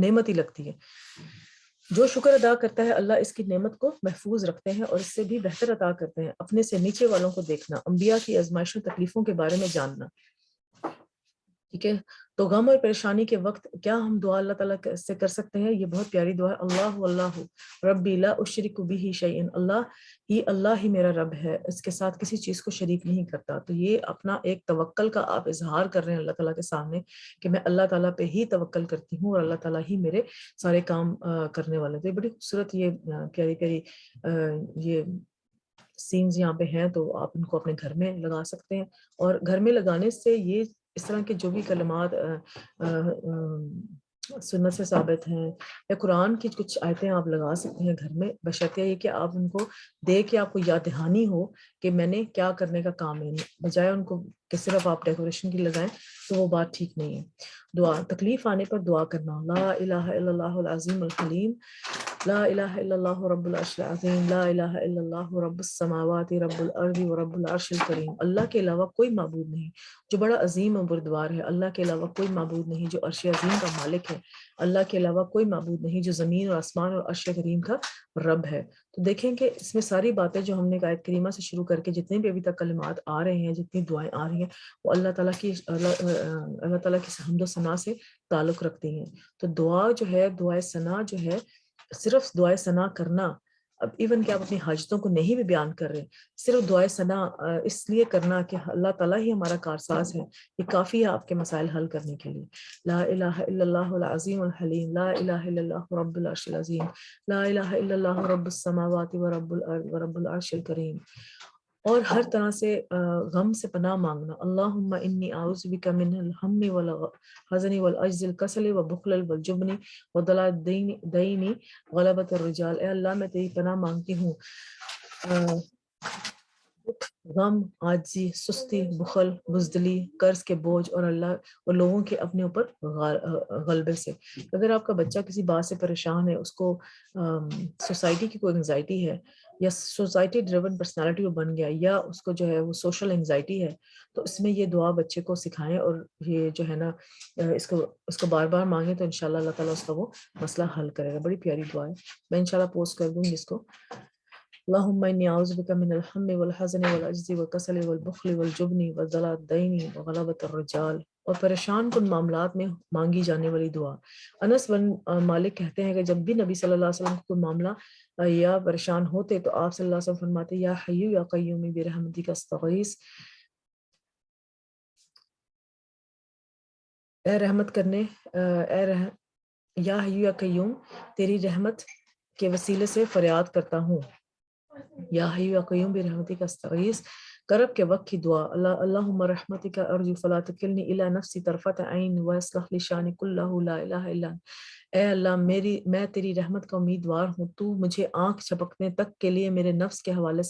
نعمت ہی لگتی ہے۔ جو شکر ادا کرتا ہے اللہ اس کی نعمت کو محفوظ رکھتے ہیں اور اس سے بھی بہتر عطا کرتے ہیں۔ اپنے سے نیچے والوں کو دیکھنا، انبیاء کی آزمائشوں تکلیفوں کے بارے میں جاننا، ٹھیک ہے؟ تو غم اور پریشانی کے وقت کیا ہم دعا اللہ تعالیٰ سے کر سکتے ہیں؟ یہ بہت پیاری دعا ہے، اللہ ربی لا اشرک بہ شیئا، اللہ ہی میرا رب ہے، اس کے ساتھ کسی چیز کو شریک نہیں کرتا۔ تو یہ اپنا ایک توکل کا آپ اظہار کر رہے ہیں اللہ تعالیٰ کے سامنے کہ میں اللہ تعالیٰ پہ ہی توکل کرتی ہوں اور اللہ تعالیٰ ہی میرے سارے کام کرنے والے۔ تو یہ بڑی خوبصورت یہ پیاری پیاری یہ سینز یہاں پہ ہیں، تو آپ ان کو اپنے گھر میں لگا سکتے ہیں، اور گھر میں لگانے سے یہ اس طرح کے جو بھی کلمات سنت سے ثابت ہیں یا قرآن کی کچھ آیتیں آپ لگا سکتے ہیں گھر میں، بشرطیہ یہ کہ آپ ان کو دے کے آپ کو یاد دہانی ہو کہ میں نے کیا کرنے کا کام ہے، بجائے ان کو کہ صرف آپ ڈیکوریشن کی لگائیں، تو وہ بات ٹھیک نہیں ہے۔ دعا، تکلیف آنے پر دعا کرنا، لا الہ الا اللہ العظیم الحلیم، لا الہ الا اللہ رب العرش العظیم، لا الہ الا اللہ رب السماوات رب الارض ورب العرش الکریم۔ اللہ کے علاوہ کوئی معبود نہیں جو بڑا عظیم و بردبار ہے، اللہ کے علاوہ کوئی معبود نہیں جو عرش عظیم کا مالک ہے، اللہ کے علاوہ کوئی معبود نہیں جو زمین اور آسمان اور عرش کریم کا رب ہے۔ تو دیکھیں کہ اس میں ساری باتیں جو ہم نے آیت کریمہ سے شروع کر کے جتنے بھی ابھی تک کلمات آ رہے ہیں، جتنی دعائیں آ رہی ہیں، وہ اللہ تعالیٰ کی حمد و ثنا سے تعلق رکھتی ہیں۔ تو دعا جو ہے، دعائے ثنا جو ہے، صرف دعائے ثنا کرنا، اب ایون کہ آپ اپنی حاجتوں کو نہیں بھی بیان کر رہے، صرف دعائے ثنا اس لیے کرنا کہ اللہ تعالیٰ ہی ہمارا کارساز ہے، یہ کافی ہے آپ کے مسائل حل کرنے کے لیے۔ لا الہ الا اللہ العظیم الحلیم، لا الہ الا اللہ رب العرش العظیم، لا الہ الا اللہ رب السماوات ورب الارض ورب العرش الکریم۔ اور ہر طرح سے غم سے پناہ مانگنا، اللہم انی اعوذ بک من الہم والحزن والعجز الکسل وبخل والجبن وضلال الدین غلبۃ الرجال۔ اے اللہ میں تیری پناہ مانگتی ہوں غم، عاجزی، سستی، بخل، بزدلی، قرض کے بوجھ اور لوگوں کے اپنے اوپر غلبے سے۔ اگر آپ کا بچہ کسی بات سے پریشان ہے، اس کو سوسائٹی کی کوئی انگزائٹی ہے یا سوسائٹی ڈریون پرسنالٹی وہ بن گیا، یا اس کو جو ہے وہ سوشل انگزائٹی ہے، تو اس میں یہ دعا بچے کو سکھائیں اور یہ جو ہے نا اس کو بار بار مانگیں، تو انشاءاللہ اللہ تعالیٰ اس کا وہ مسئلہ حل کرے گا۔ بڑی پیاری دعا ہے، میں انشاءاللہ پوسٹ کر دوں گی اس کو۔ اللہم انی اعوذ بک من الہم والحزن والعجز والکسل والبخل والجبن وضلال الدین وغلبۃ الرجال۔ اور پریشان کن معاملات میں مانگی جانے والی دعا۔ انس بن مالک کہتے ہیں کہ جب بھی نبی صلی اللہ علیہ وسلم کو کوئی معاملہ یا پریشان ہوتے تو آپ صلی اللہ علیہ وسلم فرماتے، یا حی یا قیوم برحمتک استغیث، اے رحمت کرنے یا حی یا قیوم، تیری رحمت کے وسیلے سے فریاد کرتا ہوں. یا حی یا قیوم برحمتک استغیث، کرب کے وقت کی دعا. اللہم رحمتک ارجو فلا تکلنی الی نفسی طرفت عین واصلح لی شانی کلہ لا الہ الا انت. اے اللہ میں تیری رحمت کا امیدوار ہوں، تو مجھے آنکھ جھپکنے تک کے لیے میرے نفس کے حوالے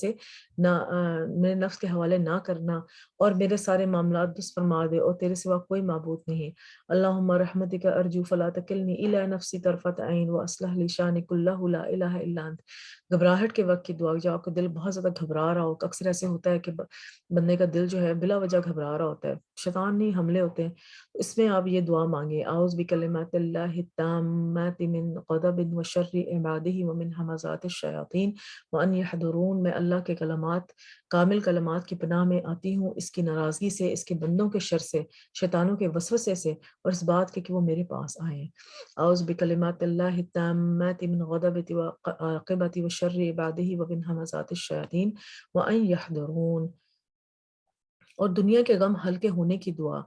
نہ کرنا، اور میرے سارے معاملات درست فرما دے، اور تیرے سوا کوئی معبود نہیں. اللہم رحمتک ارجو فلا تکلنی الی نفسی طرفت عین واصلح لی شانی کلہ لا الہ الا انت. گھبراہٹ کے وقت کی دعا، جب آپ کا دل بہت زیادہ گھبرا رہا ہو. اکثر ایسے ہوتا ہے کہ بندے کا دل جو ہے بلا وجہ گھبرا رہا ہوتا ہے، شیطانی حملے ہوتے ہیں. اس میں آپ یہ دعا مانگیں، اعوذ بکلمات اللہ التامات من غضب وشر عبادہ ومن ہمزات الشیاطین وان یحضرون. میں اللہ کے کلمات، کامل کلمات کی پناہ میں آتی ہوں، اس کی ناراضگی سے، اس کے بندوں کے شر سے، شیطانوں کے وسوسے سے، اور اس بات کے کہ وہ میرے پاس آئیں. اعوذ بکلمات اللہ التامات من غضب وعاقبۃ وشر عبادہ ومن ہمزات الشیاطین وان یحضرون. اور دنیا کے غم ہلکے ہونے کی دعا،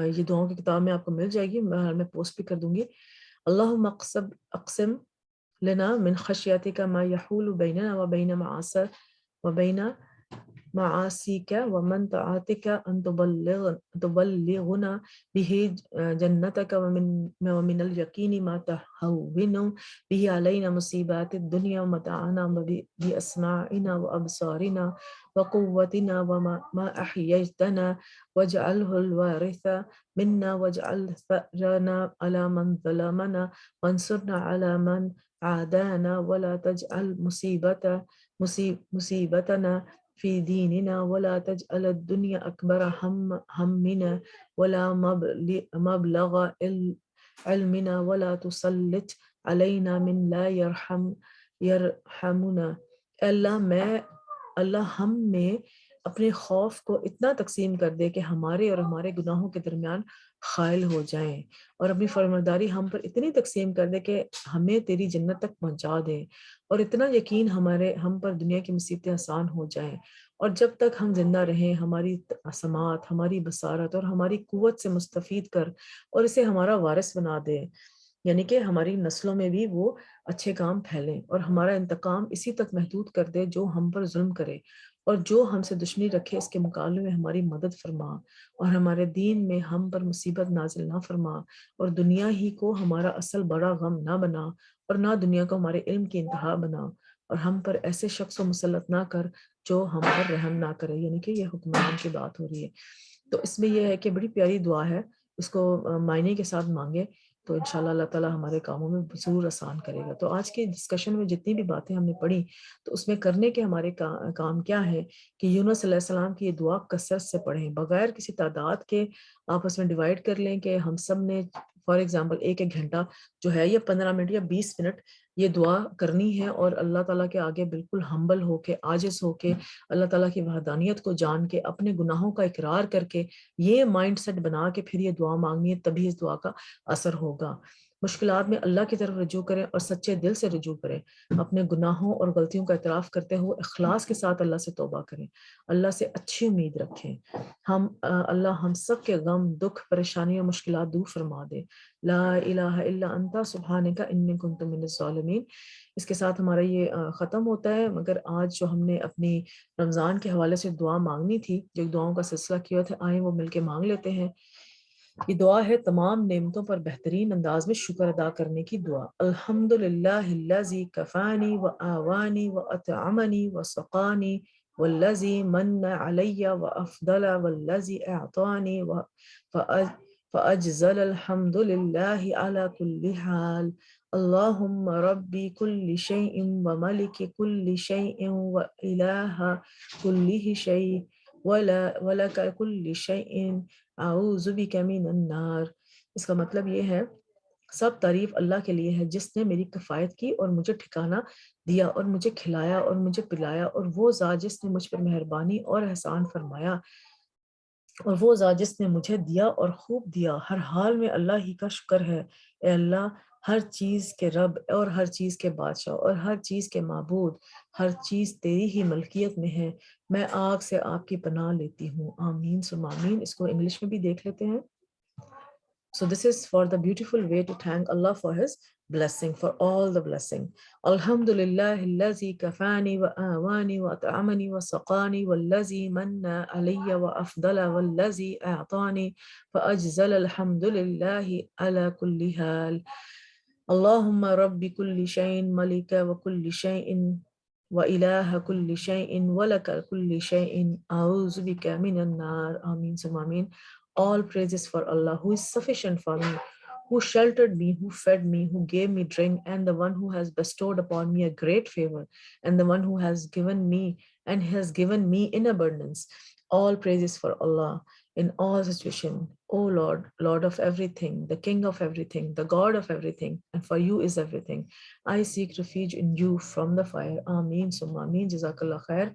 یہ دعاؤں کی کتاب میں آپ کو مل جائے گی، میں پوسٹ بھی کر دوں گی. اللہم اقسم لنا من خشیتک ما یحول بیننا وبین معاصیک ومن طاعتک ان تبلغنا به جنتک ومن الیقین ما تہون به علینا مصیبات الدنیا ومتعنا باسماعنا وابصارنا وقوتنا ما احییتنا واجعله الوارث منا واجعل ثأرنا على من ظلمنا وانصرنا على من عادانا ولا تجعل مصیبتنا في ديننا ولا تجعل الدنيا أكبر همنا ولا مبلغ علمنا ولا تسلط علينا من لا يرحمنا. اللہ ہم میں اپنے خوف کو اتنا تقسیم کر دے کہ ہمارے اور ہمارے گناہوں کے درمیان حائل ہو جائیں، اور اپنی فرمانبرداری ہم پر اتنی تقسیم کر دے کہ ہمیں تیری جنت تک پہنچا دے، اور اتنا یقین ہم پر دنیا کی مصیبتیں آسان ہو جائیں. اور جب تک ہم زندہ رہیں ہماری سماعت، ہماری بصارت اور ہماری قوت سے مستفید کر، اور اسے ہمارا وارث بنا دے، یعنی کہ ہماری نسلوں میں بھی وہ اچھے کام پھیلیں، اور ہمارا انتقام اسی تک محدود کر دے جو ہم پر ظلم کرے، اور جو ہم سے دشمنی رکھے اس کے مقابلے میں ہماری مدد فرما، اور ہمارے دین میں ہم پر مصیبت نازل نہ فرما، اور دنیا ہی کو ہمارا اصل بڑا غم نہ بنا، اور نہ دنیا کو ہمارے علم کی انتہا بنا، اور ہم پر ایسے شخص و مسلط نہ کر جو ہم پر رحم نہ کرے. یعنی کہ یہ حکمران کی بات ہو رہی ہے. تو اس میں یہ ہے کہ بڑی پیاری دعا ہے، اس کو معنی کے ساتھ مانگے تو انشاءاللہ اللہ تعالیٰ ہمارے کاموں میں ضرور آسان کرے گا. تو آج کی ڈسکشن میں جتنی بھی باتیں ہم نے پڑھی، تو اس میں کرنے کے ہمارے کام کیا ہے کہ یونس علیہ السلام کی یہ دعا کثرت سے پڑھیں، بغیر کسی تعداد کے آپس میں ڈیوائڈ کر لیں کہ ہم سب نے فار ایگزامپل ایک گھنٹہ جو ہے یا 15 منٹ یا 20 منٹ یہ دعا کرنی ہے، اور اللہ تعالیٰ کے آگے بالکل ہمبل ہو کے، عاجز ہو کے، اللہ تعالیٰ کی وحدانیت کو جان کے، اپنے گناہوں کا اقرار کر کے، یہ مائنڈ سیٹ بنا کے پھر یہ دعا مانگنی ہے، تبھی اس دعا کا اثر ہوگا. مشکلات میں اللہ کی طرف رجوع کریں اور سچے دل سے رجوع کریں، اپنے گناہوں اور غلطیوں کا اعتراف کرتے ہوئے اخلاص کے ساتھ اللہ سے توبہ کریں، اللہ سے اچھی امید رکھیں. اللہ ہم سب کے غم، دکھ، پریشانی اور مشکلات دور فرما دے. لا الہ الا انت سبحانک انی کنت من الظالمین. اس کے ساتھ ہمارا یہ ختم ہوتا ہے. مگر آج جو ہم نے اپنی رمضان کے حوالے سے دعا مانگنی تھی، جو دعاؤں کا سلسلہ کیا تھا، آئیں وہ مل کے مانگ لیتے ہیں. یہ دعا ہے تمام نعمتوں پر بہترین انداز میں شکر ادا کرنے کی دعا. الحمدللہ الذی کفانی وآوانی واطعمنی وسقانی والذی من علی وافضل والذی اعطانی فاجزل الحمد للہ علی کل حال. اللہم ربی کل شیء وملک کل شیء والہ کل شیء ولک کل شیء اعوذ بک من النار. اس کا مطلب یہ ہے سب تعریف اللہ کے لیے ہے جس نے میری کفایت کی اور مجھے ٹھکانہ دیا اور مجھے کھلایا اور مجھے پلایا، اور وہ ذات جس نے مجھ پر مہربانی اور احسان فرمایا، اور وہ ذات جس نے مجھے دیا اور خوب دیا. ہر حال میں اللہ ہی کا شکر ہے. اے اللہ، ہر چیز کے رب اور ہر چیز کے بادشاہ اور ہر چیز کے معبود، ہر چیز تیری ہی ملکیت میں ہے. میں آپ سے آپ کی پناہ لیتی ہوں. آمین ثم آمین. اس کو انگلش میں بھی دیکھ لیتے ہیں. So this is for the beautiful way to thank Allah for His blessing, for all the blessing. Alhamdulillah allazi kafani wa awani wa at'amani wa saqani wallazi manna alayya wa afdala wallazi a'tani fa ajzala alhamdulillahi ala kulli hal. Allahumma rabbi kulli shay'in malika wa kulli shay'in wa ilaha kulli shay'in wa laka kulli shay'in a'udhu bika minan nar. Ameen summa ameen. All praises for Allah, who is sufficient for me, who sheltered me, who fed me, who gave me drink, and the one who has bestowed upon me a great favor, and the one who has given me and has given me in abundance. All praises for Allah in all situations. O Lord, Lord of everything, the King of everything, the God of everything, and for you is everything. I seek refuge in you from the fire. Ameen summa ameen. Jazakallah khair.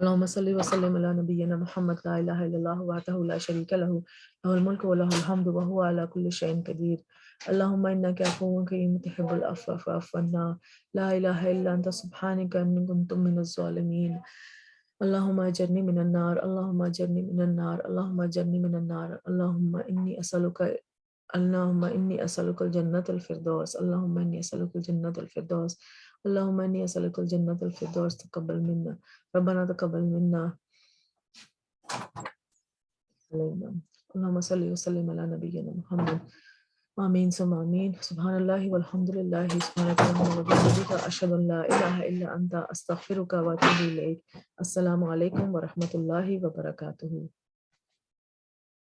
اللهم صل وسلم على نبينا محمد لا إله إلا الله وحده لا شريك له له الملك وله الحمد وهو على كل شيء قدير. اللهم إنك عفو كريم تحب العفو فاعف عنا. لا إله إلا أنت سبحانك إني كنت من الظالمين. اللهم أجرني من النار. اللهم أجرني من النار. اللهم أجرني من النار. اللهم إني أسألك الجنة الفردوس. اللهم إني أسألك الجنة الفردوس. اللهم إني أسألك الجنة الفردوس. تقبل منا ربنا تقبل منا. اللهم صل وسلم على نبينا محمد. آمين ثم آمين. سبحان الله والحمد لله سبحانك اللهم وبحمدك أشهد أن لا إله إلا أنت أستغفرك وأتوب إليك. السلام عليكم ورحمة الله وبركاته.